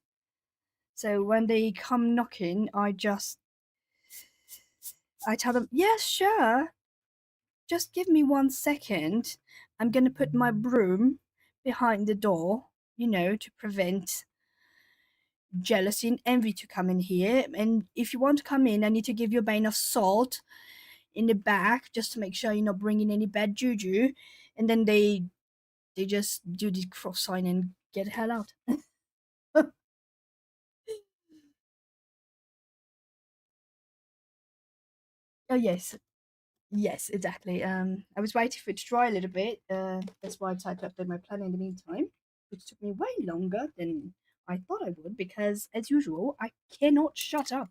So when they come knocking, I tell them, yes, sure. Just give me 1 second. I'm gonna put my broom behind the door, to prevent jealousy and envy to come in here. And if you want to come in, I need to give you a vein of salt in the back just to make sure you're not bringing any bad juju. And then they just do the cross sign and get the hell out. Oh yes, yes, exactly. I was waiting for it to dry a little bit. That's why I tried to update my plan in the meantime, which took me way longer than I thought I would because, as usual, I cannot shut up.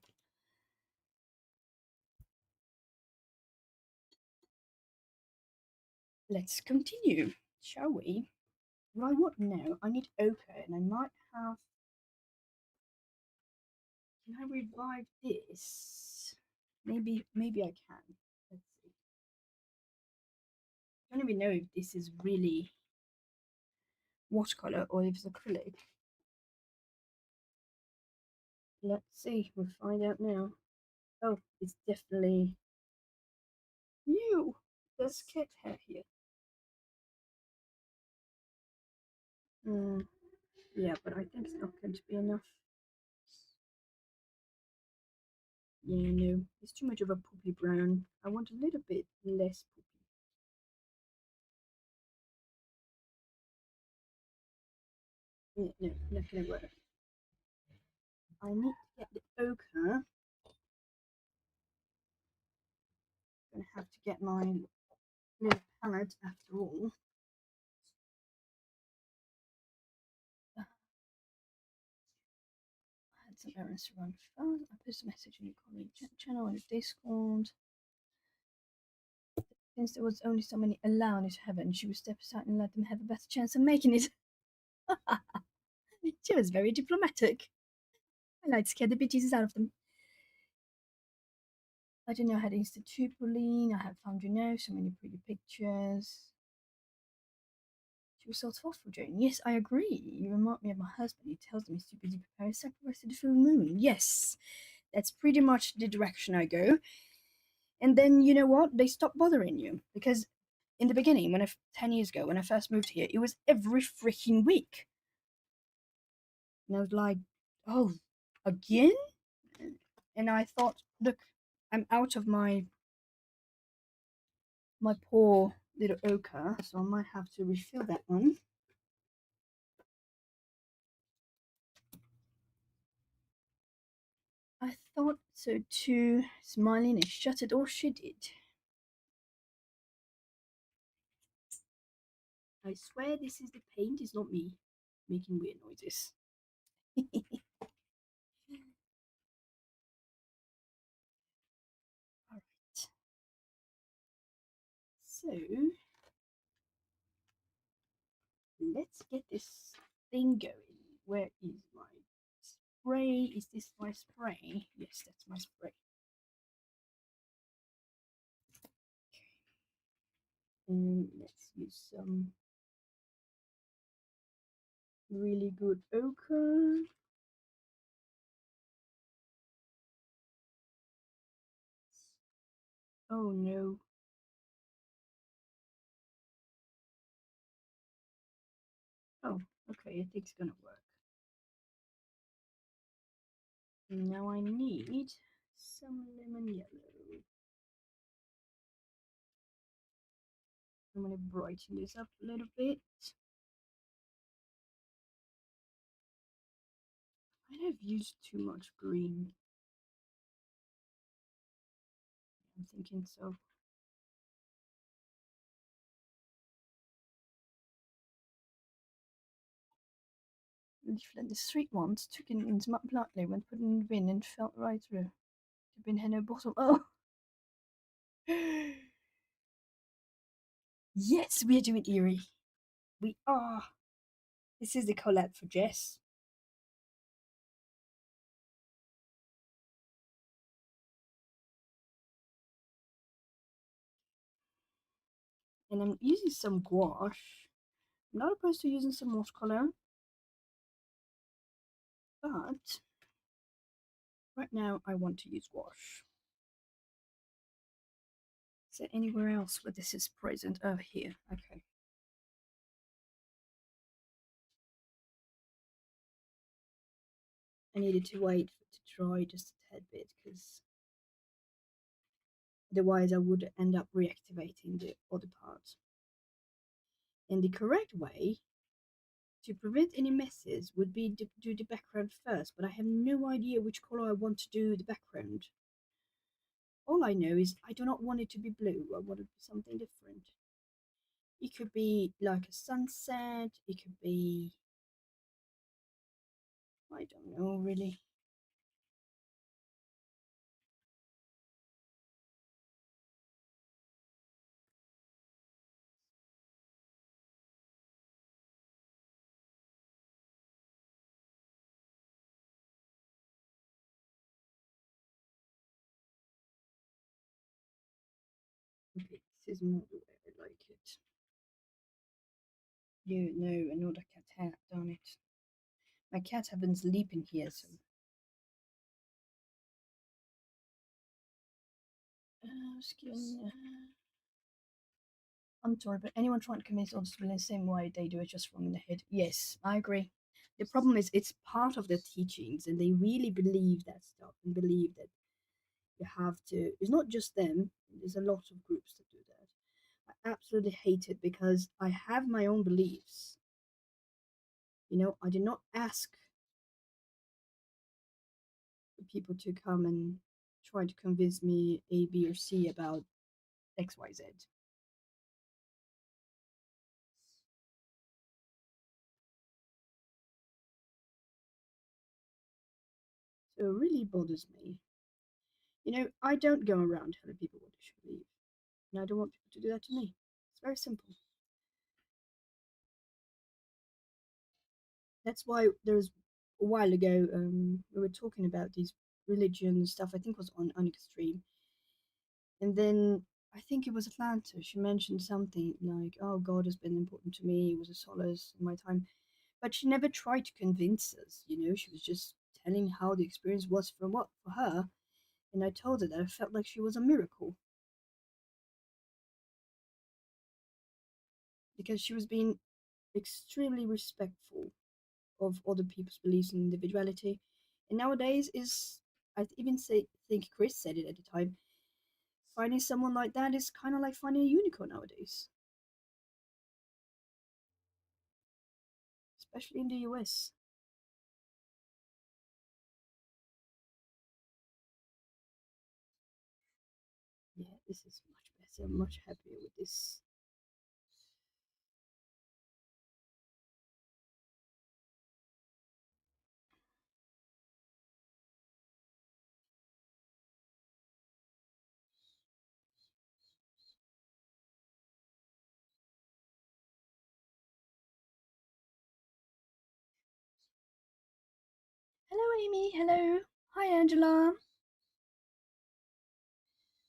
Let's continue, shall we? What I want now, I need ochre, and I might have. Can I revive this? Maybe I can. Let's see. I don't even know if this is really watercolor or if it's acrylic. Let's see, we'll find out now. Oh, it's definitely new. There's cat hair here. Yeah, but I think it's not going to be enough. Yeah, no, it's too much of a poopy brown. I want a little bit less poopy. Yeah, no, not gonna work. I need to get the ochre. Gonna have to get my little palette after all. I had some errands to run fast. I posted a message in your colleague channel on Discord. Since there was only so many allowed into heaven, she would step aside and let them have a better chance of making it. She was very diplomatic. I like to scare the bejesus out of them. I don't know, I had Institute Pauline, I have found so many pretty pictures. She was so thoughtful, Jane. Yes, I agree. You remind me of my husband. He tells me he's too busy preparing sacrifice to the full moon. Yes, that's pretty much the direction I go. And then you know what? They stop bothering you because in the beginning, 10 years ago, when I first moved here, it was every freaking week. And I was like, oh, again? And I thought, look, I'm out of my poor little ochre, so I might have to refill that one. I thought so too. Smiling and shut it, or she did. I swear this is the paint, it's not me making weird noises. Alright. So let's get this thing going. Where is my spray? Is this my spray? Yes, that's my spray. And let's use some really good ochre. Oh no. Oh, okay, I think it's gonna work. Now I need some lemon yellow. I'm gonna brighten this up a little bit. I might have used too much green. I'm thinking so. Leaflet, the sweet ones took it in smart politely when put in the bin and fell right through. The bin had no bottom. Oh! Yes, we are doing eerie. We are. This is the collab for Jess. And I'm using some gouache. I'm not opposed to using some watercolor, but right now I want to use gouache. Is there anywhere else where this is present? Oh, here. Okay. I needed to wait for it to dry just a tad bit because otherwise I would end up reactivating the other part. And the correct way to prevent any messes would be to do the background first, but I have no idea which color I want to do the background. All I know is I do not want it to be blue. I want it to be something different. It could be like a sunset. It could be, I don't know really. Okay, this is more the way I like it. You know, another cat cat, darn it. My cats have been sleeping here, so. Skin. I'm sorry, but anyone trying to convince others to feel the same way they do it just wrong in the head. Yes, I agree. The problem is it's part of their teachings, and they really believe that stuff and believe that you have to. It's not just them. There's a lot of groups that do that. I absolutely hate it because I have my own beliefs. I did not ask for people to come and try to convince me A, B, or C about X, Y, Z. So it really bothers me. I don't go around telling people what they should believe, and I don't want people to do that to me. It's very simple. That's why there's a while ago we were talking about these religion stuff. I think it was on Extreme, and then I think it was Atlanta. She mentioned something like, "Oh, God has been important to me. It was a solace in my time," but she never tried to convince us. She was just telling how the experience was for her, and I told her that I felt like she was a miracle because she was being extremely respectful of other people's beliefs and individuality. And nowadays is I even think Chris said it at the time. Finding someone like that is kind of like finding a unicorn nowadays, especially in the US. Yeah, this is much better. I'm much happier with this. Hello, Amy. Hello. Hi, Angela.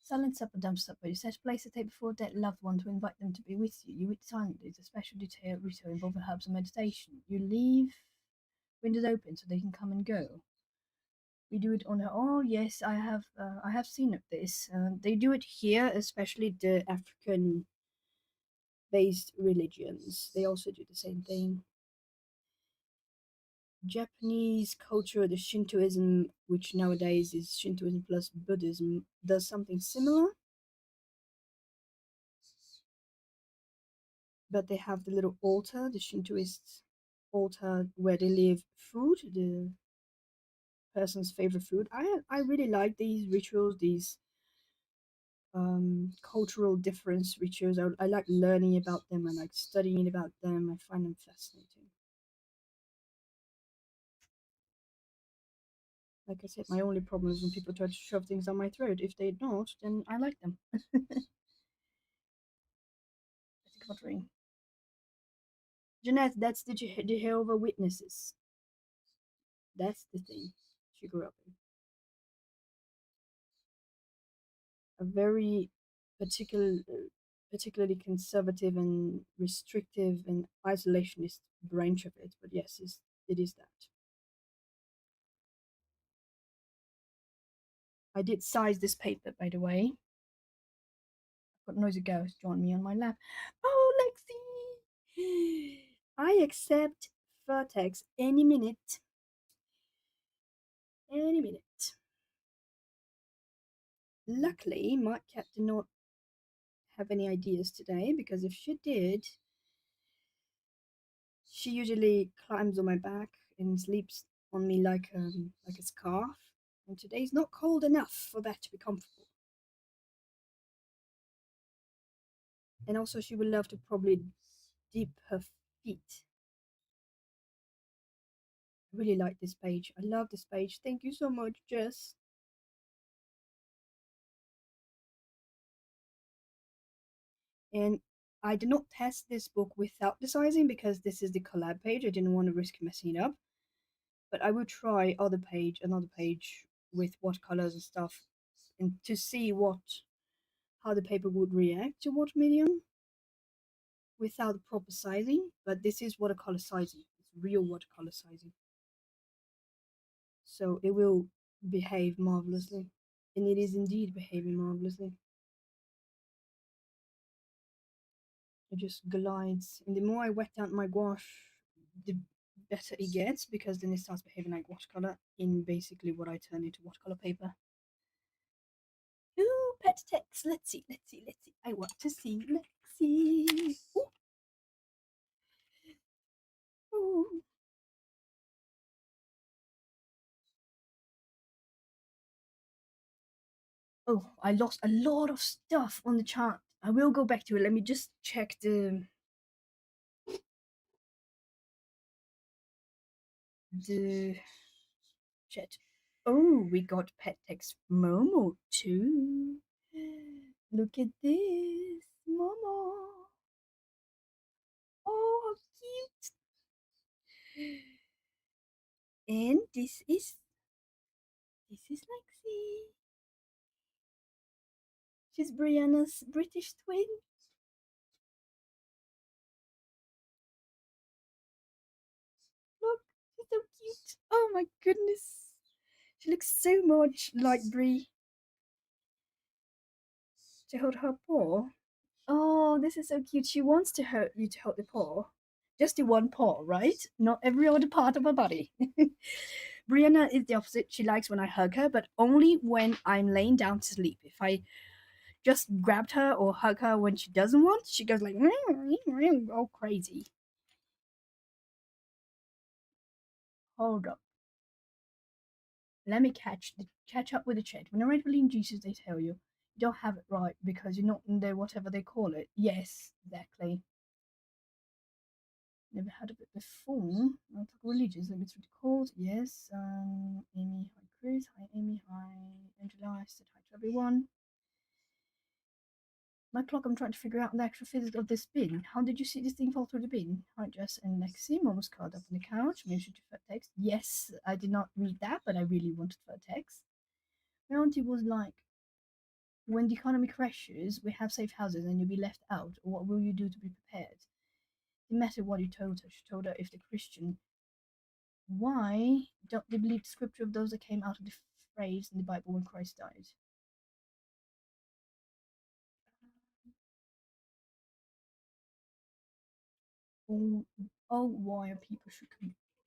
Silent supper, dumb supper. You set place a table before a dead loved one to invite them to be with you. You eat silently. It's a special ritual involving herbs and meditation. You leave windows open so they can come and go. We do it on her. Oh yes, I have seen this. They do it here, especially the African based religions. They also do the same thing. Japanese culture, the Shintoism, which nowadays is Shintoism plus Buddhism, does something similar, but they have the little altar, the Shintoist altar, where they leave food, the person's favorite food. I really like these rituals, these cultural difference rituals. I like learning about them. I like studying about them. I find them fascinating. Like I said, my only problem is when people try to shove things down my throat. If they don't, then I like them. Cluttering. Jeanette, that's the Jehovah Witnesses. That's the thing she grew up in. A very particular, particularly conservative and restrictive and isolationist branch of it. But yes, it is that. I did size this paper, by the way. I've got Noisy Ghost join me on my lap. Oh, Lexi! I accept Vertex any minute. Any minute. Luckily, my cat did not have any ideas today because if she did, she usually climbs on my back and sleeps on me like a scarf. And today's not cold enough for that to be comfortable. And also, she would love to probably dip her feet. I really like this page. I love this page. Thank you so much, Jess. And I did not test this book without the sizing because this is the collab page. I didn't want to risk messing it up. But I will try another page with watercolors and stuff, and to see how the paper would react to what medium without proper sizing. But this is watercolor sizing. real watercolor sizing. So it will behave marvelously. And it is indeed behaving marvelously. It just glides. And the more I wet down my gouache, the better it gets because then it starts behaving like watercolor in basically what I turn into watercolor paper. Ooh, pet text. Let's see, let's see, let's see. I want to see. Let's see. Ooh. Ooh. Oh, I lost a lot of stuff on the chart. I will go back to it. Let me just check the chat. Oh, we got pet text Momo too. Look at this, Momo. Oh, how cute! And this is Lexi. She's Brianna's British twin. Look, she's so cute. Oh my goodness. She looks so much like Brie. To hold her paw. Oh, this is so cute. She wants to hurt you to hold the paw. Just the one paw, right? Not every other part of her body. Brianna is the opposite. She likes when I hug her, but only when I'm laying down to sleep. If I just grabbed her or hug her when she doesn't want, she goes like all crazy. Hold up. Let me catch up with the chat. When I believe in Jesus, they tell you you don't have it right because you're not in there, whatever they call it. Yes, exactly. Never heard of it before. Not religious. Let me try to call. Yes. Amy, hi Chris. Hi Amy. Hi Angela. I said hi to everyone. My clock. I'm trying to figure out the actual physics of this bin. How did you see this thing fall through the bin? Hi Jess and Lexi. Mom was curled up on the couch. Maybe she deferred text. Yes, I did not read that, but I really wanted her text. My auntie was like, when the economy crashes, we have safe houses and you'll be left out. What will you do to be prepared? No matter what you told her, she told her if the Christian, why don't they believe the scripture of those that came out of the phrase in the Bible when Christ died? Oh, oh, why are people should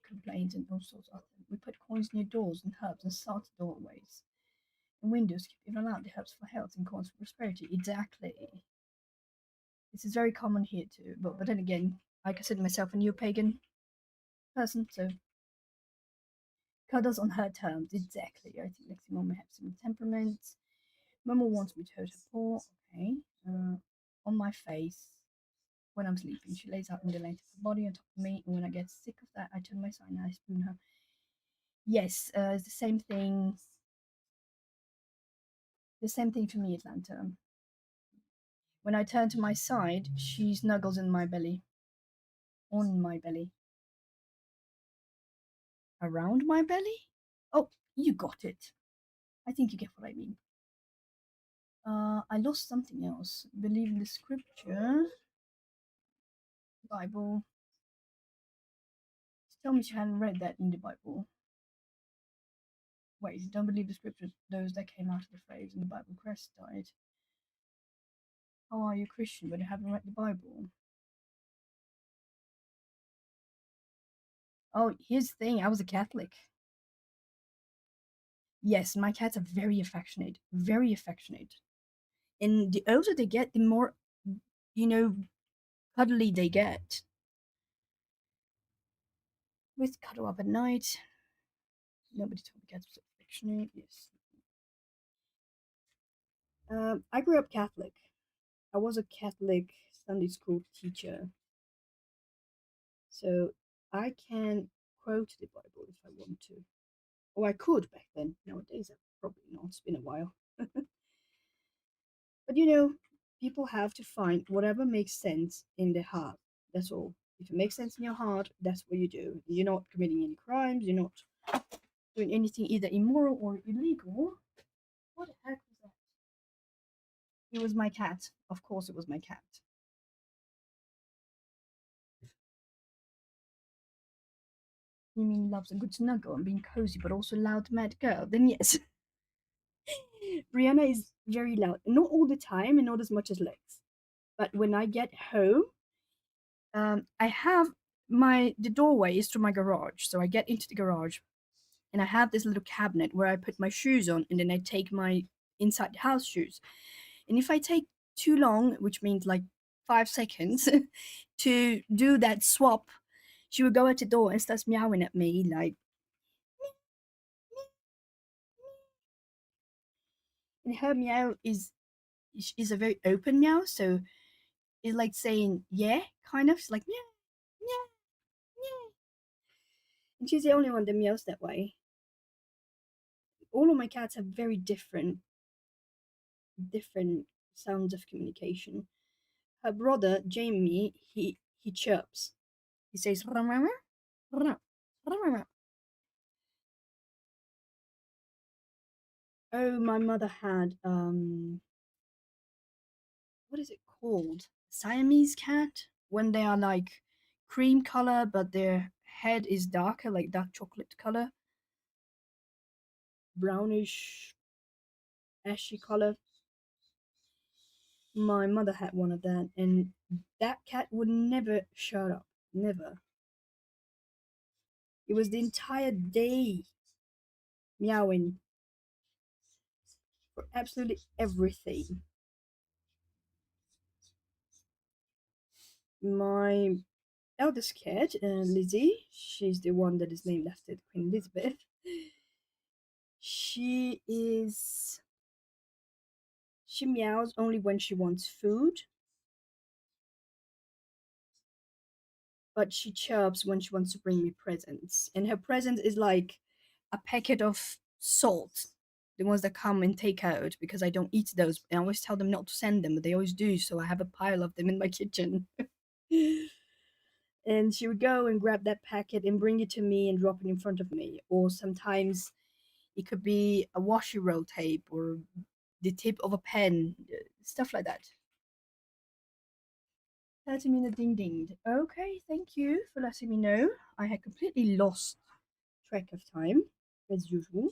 complain and all sorts of things. We put coins near doors and herbs and salt doorways and windows keep even out the herbs for health and coins for prosperity. Exactly. This is very common here too. But then again, I consider myself a new pagan person, so cuddles on her terms. Exactly. I think Lexi Mom may have some temperament. Mama wants me to hurt her paw. Okay. On my face when I'm sleeping. She lays out in the length of her body on top of me, and when I get sick of that, I turn my side and I spoon her. Yes, it's the same thing. The same thing for me, Atlanta. When I turn to my side, she snuggles in my belly. On my belly. Around my belly? Oh, you got it. I think you get what I mean. I lost something else. Believe in the scripture. Bible. Tell me you hadn't read that in the Bible. Wait, you don't believe the scriptures, those that came out of the phrase in the Bible Christ died. How are you Christian but you haven't read the Bible? Oh, here's the thing, I was a Catholic. Yes, my cats are very affectionate. Very affectionate. And the older they get, the more, you know, cuddly they get. With cuddle up at night. Nobody told me cats were so affectionate. Yes. I grew up Catholic. I was a Catholic Sunday school teacher. So I can quote the Bible if I want to. Or I could back then. Nowadays, probably not. It's been a while. But people have to find whatever makes sense in their heart. That's all. If it makes sense in your heart, that's what you do. You're not committing any crimes. You're not doing anything either immoral or illegal. What the heck was that? It was my cat. Of course, it was my cat. you mean loves a good snuggle and being cozy, but also loud, mad girl, then yes. Brianna is very loud. Not all the time and not as much as Lex. But when I get home, I have the doorway is to my garage. So I get into the garage and I have this little cabinet where I put my shoes on and then I take my inside the house shoes. And if I take too long, which means like 5 seconds, to do that swap, she would go at the door and starts meowing at me like, and her meow is a very open meow, so it's like saying yeah, kind of. It's like meow, meow, meow. And she's the only one that meows that way. All of my cats have very different sounds of communication. Her brother Jamie, he chirps. He says oh, my mother had what is it called? Siamese cat when they are like cream color, but their head is darker, like dark chocolate color, brownish, ashy color. My mother had one of that, and that cat would never shut up. Never. It was the entire day meowing for absolutely everything. My eldest cat, Lizzie, she's the one that is named after Queen Elizabeth. She is. She meows only when she wants food, but she chirps when she wants to bring me presents. And her present is like a packet of salt, the ones that come and take out because I don't eat those. I always tell them not to send them, but they always do. So I have a pile of them in my kitchen. And she would go and grab that packet and bring it to me and drop it in front of me. Or sometimes it could be a washi roll tape or the tip of a pen, stuff like that. 30-minute ding dinged. Okay, thank you for letting me know. I had completely lost track of time, as usual.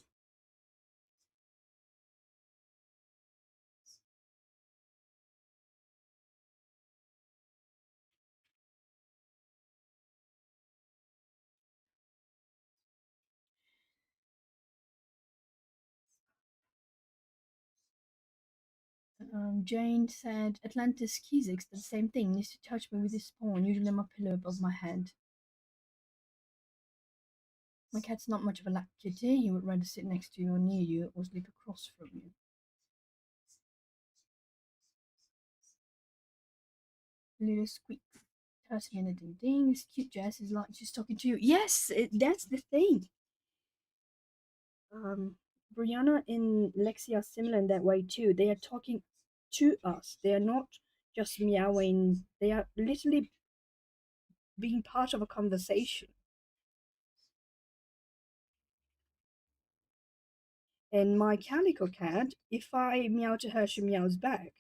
Jane said Atlantis Kesix did the same thing, needs to touch me with his spawn, usually on my pillow above my head. My cat's not much of a lap kitty, he would rather sit next to you or near you or sleep across from you. Little squeak. 30-minute ding ding. This cute Jess is like she's talking to you. Yes, that's the thing. Brianna and Lexi are similar in that way too. They are talking to us. They are not just meowing. They are literally being part of a conversation. And my calico cat, if I meow to her, she meows back.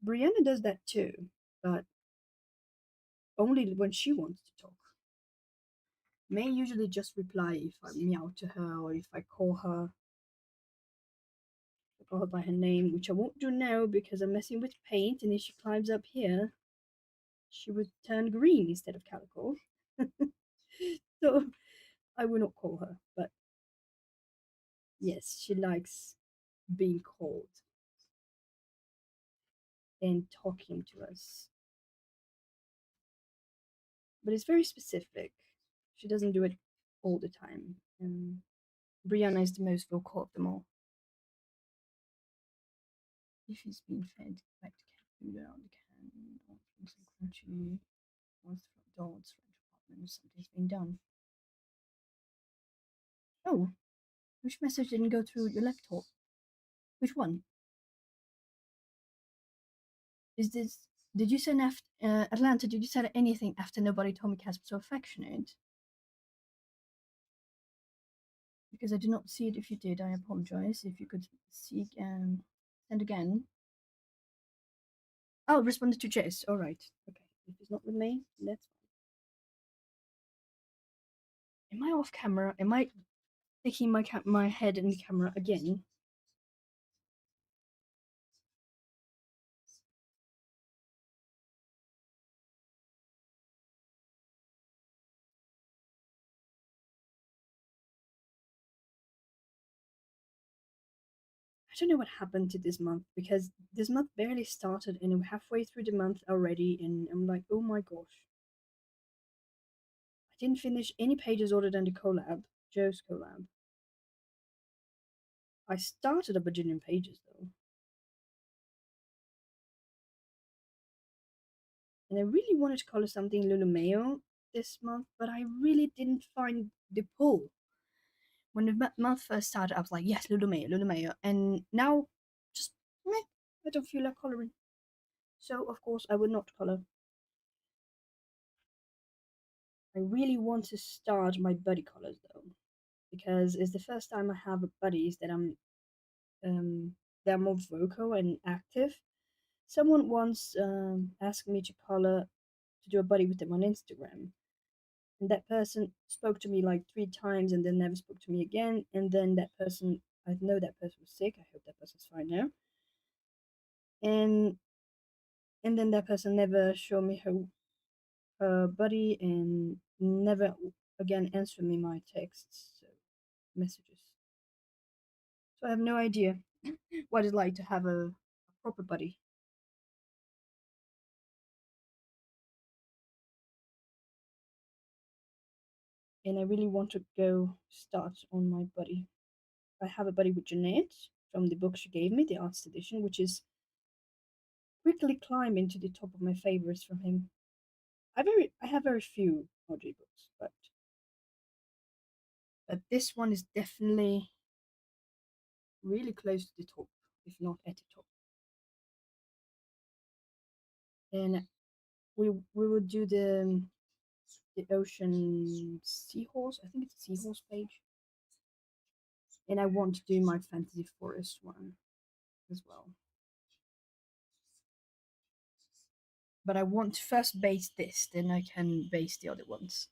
Brianna does that too, but only when she wants to talk. May usually just reply if I meow to her or if I call her. I call her by her name, which I won't do now because I'm messing with paint, and if she climbs up here, she would turn green instead of calico. So I will not call her, but yes, she likes being called and talking to us. But it's very specific. She doesn't do it all the time. Brianna is the most vocal of them all. If he's been fed back to cat food out of the can, or something crunchy, once the front door, it's French apartment, something's been done. Oh, which message didn't go through your laptop? Which one? Is this? Did you send after Atlanta? Did you send anything after nobody told me Casper so affectionate? Because I did not see it. If you did, I apologize. If you could see send again. Oh, responded to Jess. All right. Okay. If it's not with me, that's Am I off camera? Am I sticking my head in the camera again? I don't know what happened to this month because this month barely started and we're halfway through the month already, and I'm like, oh my gosh. I didn't finish any pages other than the collab, Joe's collab. I started a bajillion pages though. And I really wanted to color something Lululemon this month, but I really didn't find the pull. When the month first started, I was like, yes, Lululemon, Lululemon. And now, just meh, I don't feel like coloring. So, of course, I will not color. I really want to start my buddy colors though, because it's the first time I have buddies that they're more vocal and active. Someone once asked me to color to do a buddy with them on Instagram, and that person spoke to me like 3 times and then never spoke to me again. And then that person, I know that person was sick. I hope that person's fine now. And then that person never showed me her buddy and never again answered me my texts, so messages. So I have no idea what it's like to have a proper buddy. And I really want to go start on my buddy. I have a buddy with Jeanette from the book she gave me, the arts edition, which is quickly climbing to the top of my favorites from him. I have very few Audrey books, but this one is definitely really close to the top, if not at the top. And we will do the ocean seahorse. I think it's a seahorse page. And I want to do my fantasy forest one as well. But I want to first base this, then I can base the other ones.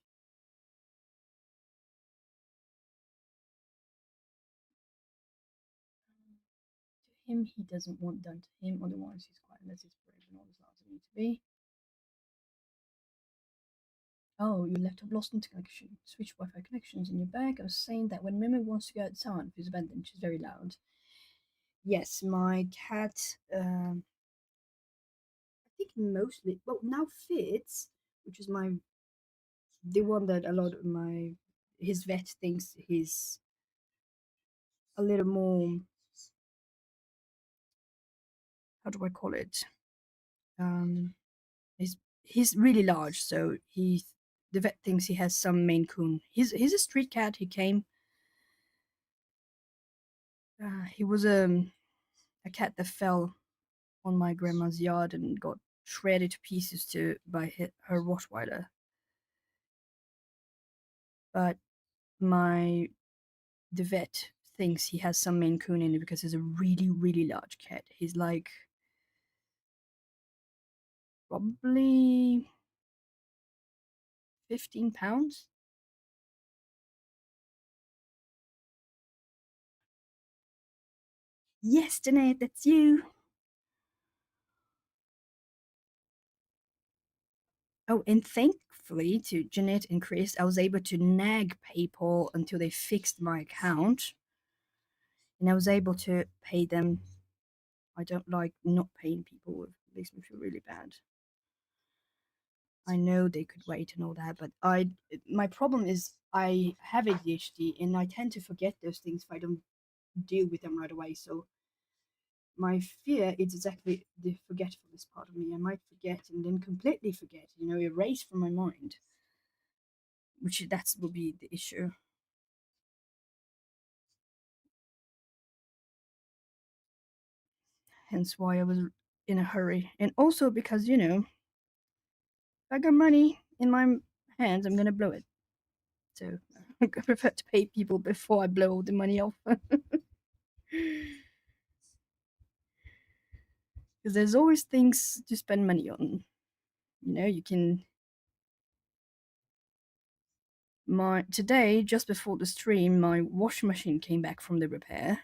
To him, he doesn't want done to him, otherwise he's quite less brave and all his lives need to be. Oh, your laptop lost internet connection. Switch Wi-Fi connections in your bag. I was saying that when Mimi wants to go outside with his abandoned, she's very loud. Yes, my cat. I think mostly. Well, now Fitz, which is the one that a lot of his vet thinks he's a little more. How do I call it? Um, he's really large, so the vet thinks he has some Maine Coon. He's a street cat. He came. He was a cat that fell on my grandma's yard and got shredded to pieces by her Rottweiler. But my the vet thinks he has some Maine Coon in it because he's a really really large cat. He's like probably 15 pounds. Yes, Danae, that's you. Oh, and thankfully to Jeanette and Chris, I was able to nag PayPal until they fixed my account. And I was able to pay them. I don't like not paying people. It makes me feel really bad. I know they could wait and all that, but my problem is I have ADHD and I tend to forget those things if I don't deal with them right away. So my fear is exactly the forgetfulness part of me. I might forget and then completely forget, erase from my mind. Which that will be the issue. Hence why I was in a hurry. And also because, if I got money in my hands, I'm gonna blow it. So I prefer to pay people before I blow all the money off. Because there's always things to spend money on. You can Today, just before the stream, my washing machine came back from the repair.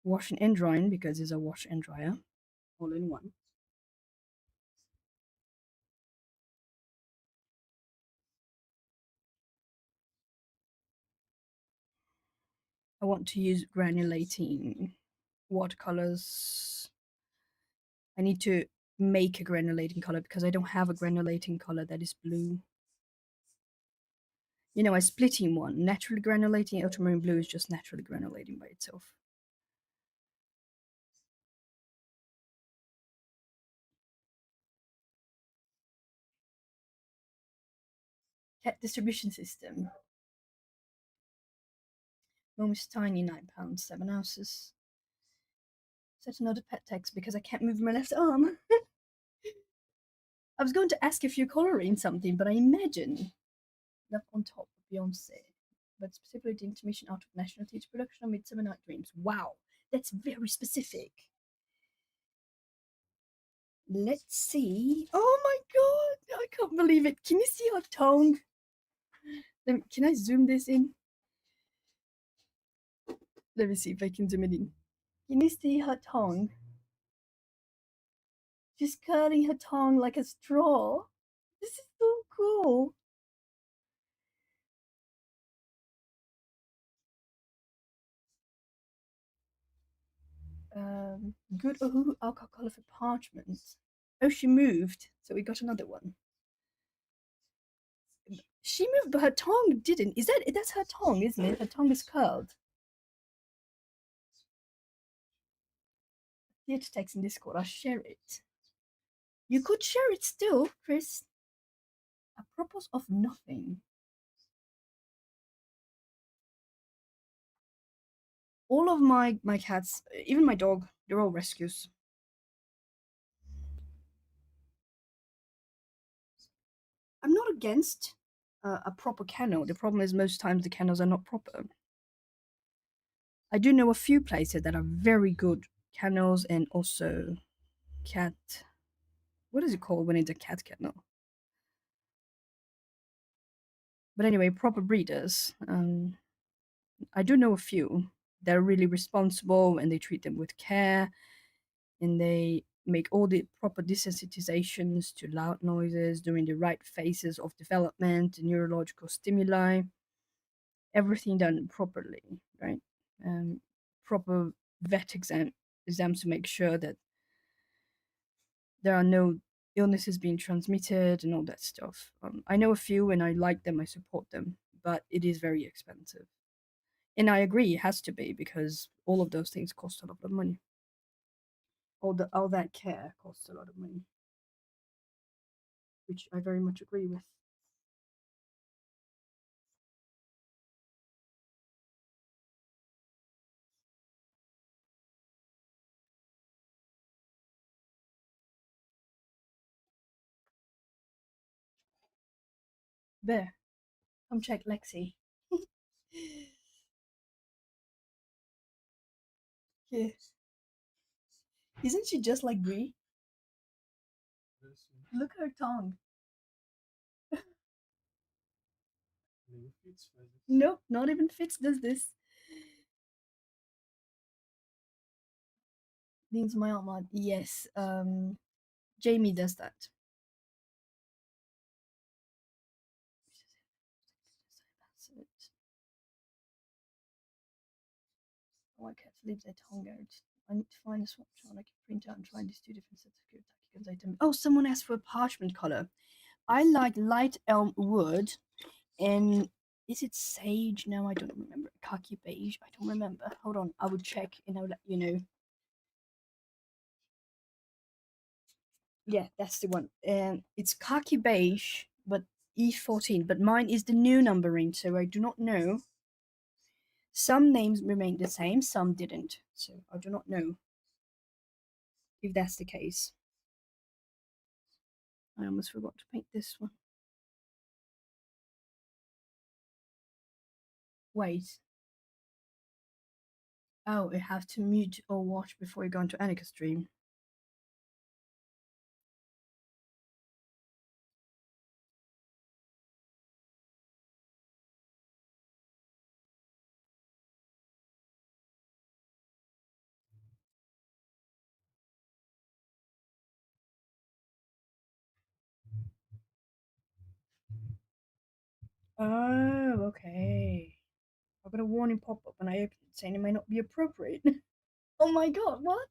Washing and drying, because it's a wash and dryer all in one. I want to use granulating watercolors. I need to make a granulating color because I don't have a granulating color that is blue. You know, a splitting one. Naturally granulating ultramarine blue is just naturally granulating by itself. Cat distribution system. Mom is tiny, 9 pounds, 7 ounces. Set another pet text because I can't move my left arm. I was going to ask if you're coloring something, but I imagine Love on Top of Beyonce, but specifically the intermission out of National Theatre production of Midsummer Night Dreams. Wow, that's very specific. Let's see. Oh my god, I can't believe it. Can you see her tongue? Can I zoom this in? Let me see if I can zoom it in. Can you see her tongue? She's curling her tongue like a straw. This is so cool. Good alcohol color for parchment. Oh, she moved, so we got another one. She moved, but her tongue didn't. That's her tongue, isn't it? Her tongue is curled. Theatre text in Discord. I'll share it. You could share it still, Chris. Apropos of nothing. All of my cats, even my dog, they're all rescues. I'm not against a proper kennel. The problem is most times the kennels are not proper. I do know a few places that are very good kennels and also cat. What is it called when it's a cat kennel? But anyway, proper breeders. I do know a few. They're really responsible and they treat them with care, and they make all the proper desensitizations to loud noises during the right phases of development, neurological stimuli, everything done properly, right? Proper vet exams to make sure that there are no illnesses being transmitted and all that stuff. I know a few and I like them, I support them, but it is very expensive. And I agree, it has to be because all of those things cost a lot of money. All that care costs a lot of money, which I very much agree with. Bear, come check Lexi. Yes. Isn't she just like Brie? Look at her tongue. Nope, not even Fitz does this. Leans my arm. Yes, Jamie does that. Why cats leave their tongue out? I need to find a swatch chart I can print out and try these two different sets of good items. Oh, someone asked for a parchment color. I like light elm wood, and is it sage? No, I don't remember. Khaki beige. I don't remember. Hold on, I will check and I'll let you know. Yeah, that's the one. And it's khaki beige, but E14. But mine is the new numbering, so I do not know. Some names remained the same, some didn't. So I do not know if that's the case. I almost forgot to paint this one. Wait. Oh, you have to mute or watch before you go into Annika stream. Oh, okay. I got a warning pop up and I opened it saying it may not be appropriate. Oh my god, what?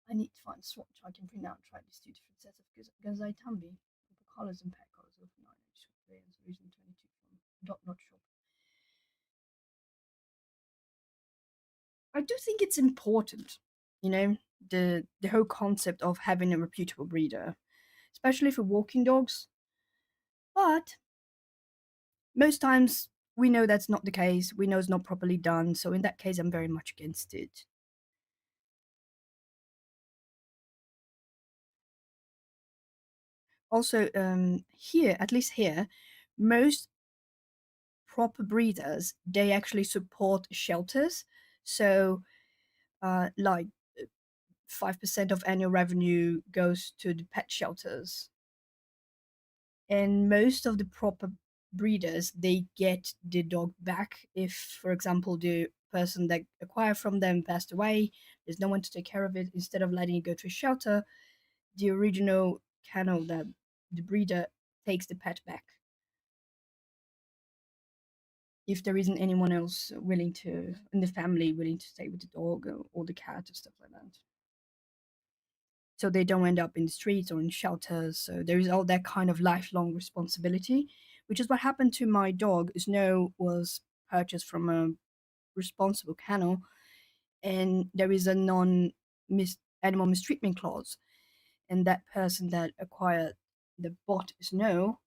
I need to find a swatch I can print out and try these two different sets of Gazai Tambi. Colors and pack colors of 9 reason 22 from Dot Not Shop. I do think it's important, you know, the whole concept of having a reputable breeder, especially for walking dogs. But most times we know that's not the case. We know it's not properly done. So in that case, I'm very much against it. Also, here, at least here, most proper breeders they actually support shelters. So, like 5% of annual revenue goes to the pet shelters, and most of the proper breeders they get the dog back if, for example, the person that acquired from them passed away. There's no one to take care of it. Instead of letting it go to a shelter, the original kennel that the breeder takes the pet back if there isn't anyone else willing to in the family willing to stay with the dog or the cat or stuff like that, so they don't end up in the streets or in shelters. So there is all that kind of lifelong responsibility, which is what happened to my dog. Snow was purchased from a responsible kennel, and there is a non animal mistreatment clause, and that person that acquired the bot Snow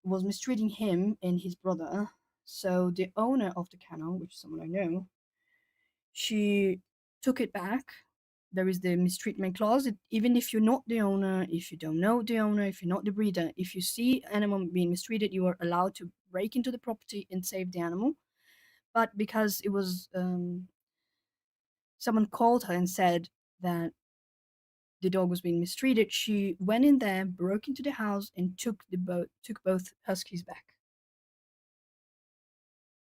was mistreating him and his brother. So the owner of the kennel, which is someone I know, she took it back. There is the mistreatment clause. Even if you're not the owner, if you don't know the owner, if you're not the breeder, if you see animal being mistreated, you are allowed to break into the property and save the animal. But because it was someone called her and said that the dog was being mistreated, she went in there, broke into the house, and took both huskies back.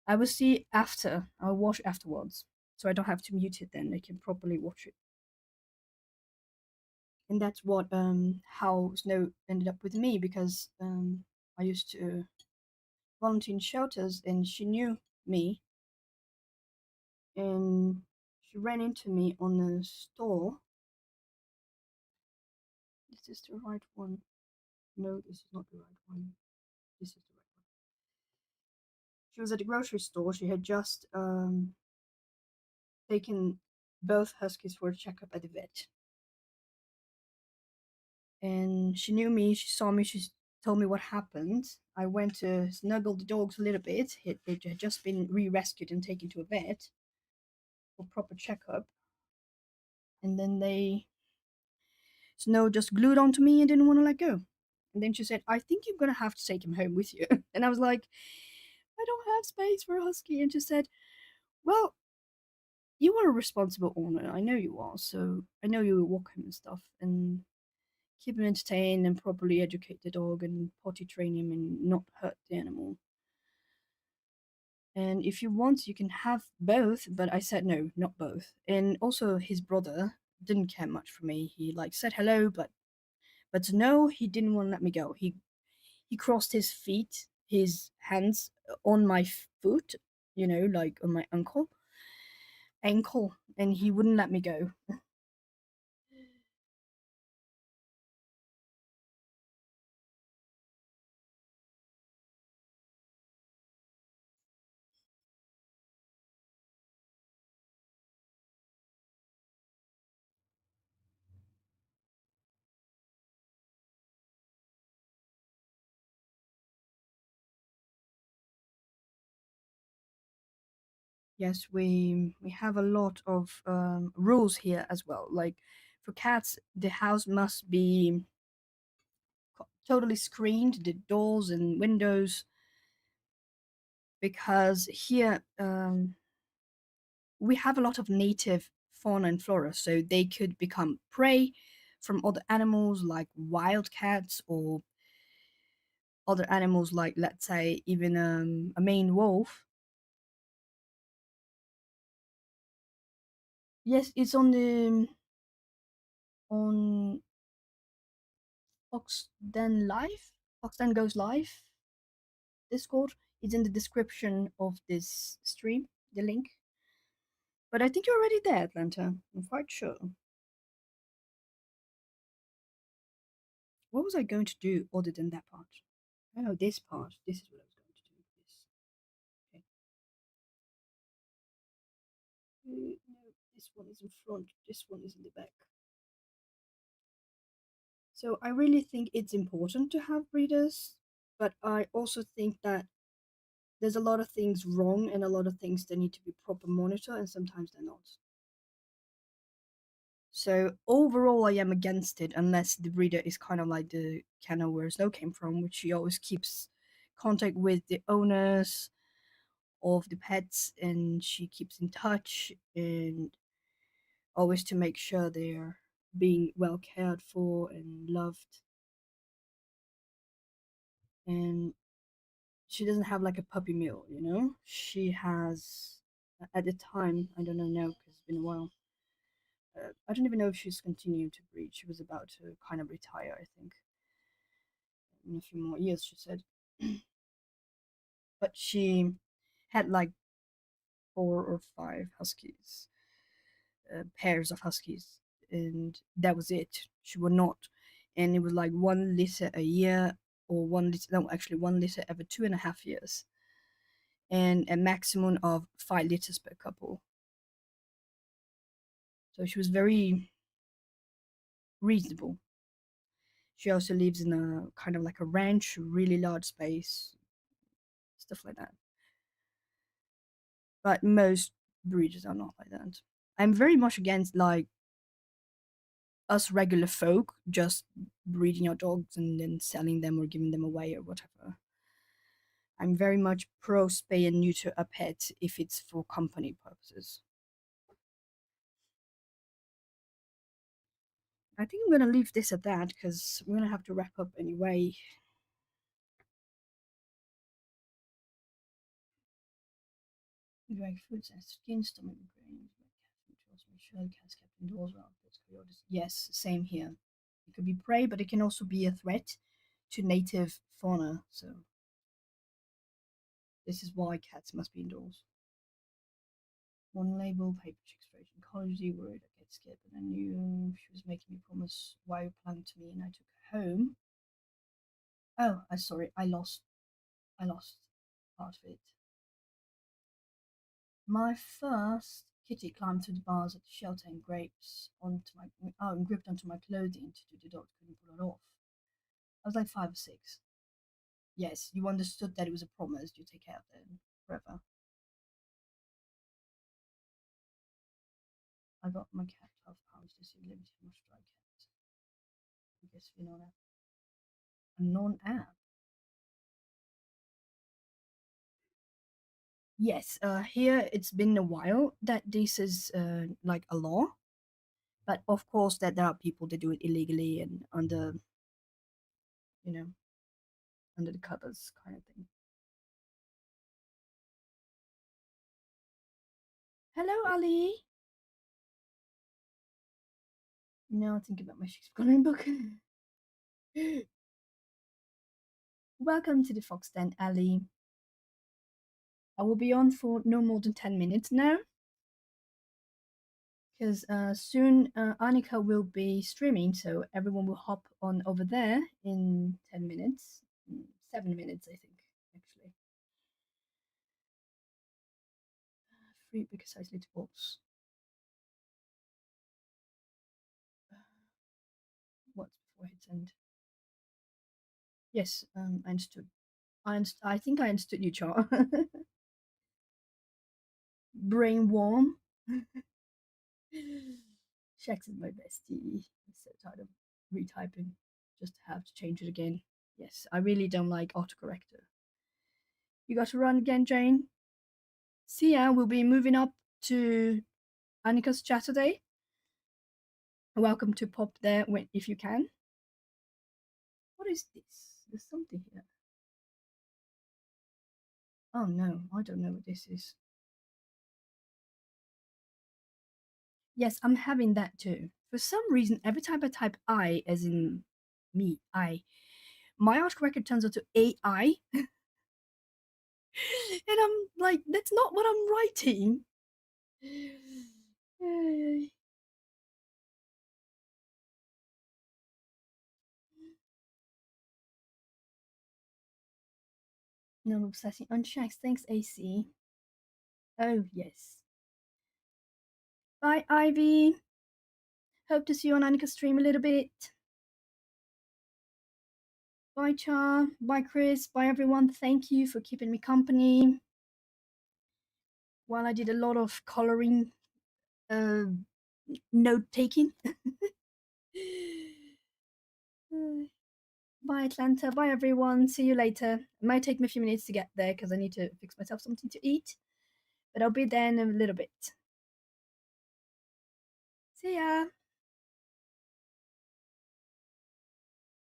I will see after. I'll watch afterwards, so I don't have to mute it. Then I can properly watch it. And that's what how Snow ended up with me, because I used to volunteer in shelters, and she knew me, and she ran into me on the store. Is this the right one? No, this is not the right one. This is the right one. She was at the grocery store. She had just taken both huskies for a checkup at the vet, and she knew me. She saw me. She told me what happened. I went to snuggle the dogs a little bit. They had just been re-rescued and taken to a vet for proper checkup, and then they Snow just glued onto me and didn't want to let go. And then she said, "I think you're gonna have to take him home with you." And I was like, "I don't have space for a husky." And she said, "Well, you are a responsible owner. I know you are. So I know you will walk him and stuff, and keep him entertained and properly educate the dog and potty train him and not hurt the animal. And if you want, you can have both." But I said no, not both. And also, his brother didn't care much for me. He like said hello, but no, he didn't want to let me go. He crossed his feet, his hands on my foot, like on my ankle, and he wouldn't let me go. Yes, we have a lot of rules here as well. Like for cats, the house must be totally screened, the doors and windows, because here we have a lot of native fauna and flora, so they could become prey from other animals like wild cats or other animals like, let's say, even a Maine wolf. Yes, it's on Foxden Live, Foxden Goes Live Discord is in the description of this stream, the link. But I think you're already there, Atlanta. I'm quite sure. What was I going to do other than that part? Oh, this part. This is what I was going to do. This. Okay. No, this one is in front. This one is in the back. So I really think it's important to have breeders, but I also think that there's a lot of things wrong and a lot of things that need to be proper monitored, and sometimes they're not. So overall, I am against it unless the breeder is kind of like the kennel where Snow came from, which she always keeps contact with the owners of the pets and she keeps in touch and always to make sure they're being well cared for and loved. And she doesn't have like a puppy mill, you know? She has, at the time, I don't know now because it's been a while. I don't even know if she's continuing to breed. She was about to kind of retire, I think, in a few more years, she said. But she had like 4 or 5 huskies, pairs of huskies, and that was it. She would not, and it was like 1 litter a year, or 1 liter. No, actually 1 liter every 2.5 years, and a maximum of 5 liters per couple. So she was very reasonable. She also lives in a kind of like a ranch, really large space, stuff like that. But most breeders are not like that. I'm very much against like us regular folk just breeding our dogs and then selling them or giving them away or whatever. I'm very much pro spay and neuter a pet if it's for company purposes. I think I'm gonna leave this at that because we're gonna have to wrap up anyway. Dry foods and skin, stomach grains, make sure the cat's kept indoors around coyotes. Yes, same here. It could be prey, but it can also be a threat to native fauna. So this is why cats must be indoors. One label, paper chick straight in college, worried I get scared, but I knew she was making me promise why you clung to me, and I took her home. Oh, I sorry, I lost part of it. My first kitty climbed through the bars at the shelter and gripped onto my clothing to do the dog couldn't pull it off. I was like 5 or 6. Yes, you understood that it was a promise. You take care of them forever. I got my cat 12 pounds this year, limited much dry cat. I guess you know that. A non-app. Yes, here it's been a while that this is like a law, but of course that there are people that do it illegally and under, you know, under the covers kind of thing. Hello, Ali. Now I think about my Shakespearean book. Welcome to the Fox Den, Ali. I will be on for no more than 10 minutes now. Because soon Annika will be streaming, so everyone will hop on over there in 10 minutes. 7 minutes, I think, actually. 3 big size little balls. What's before hits end? Yes, I understood. I think I understood you, Char. Brain warm. Shax is my bestie. I'm so tired of retyping. Just have to change it again. Yes, I really don't like autocorrector. You got to run again, Jane? See ya, we'll be moving up to Annika's Chaturday. Welcome to pop there if you can. What is this? There's something here. Oh no, I don't know what this is. Yes, I'm having that too. For some reason, every time I type I, as in my autocorrect turns into AI. And I'm like, that's not what I'm writing. No obsessing on checks. Thanks, AC. Oh, yes. Bye, Ivy. Hope to see you on Annika's stream a little bit. Bye, Char. Bye, Chris. Bye, everyone. Thank you for keeping me company while I did a lot of coloring, note taking. Bye, Atlanta. Bye, everyone. See you later. It might take me a few minutes to get there because I need to fix myself something to eat, but I'll be there in a little bit. See ya.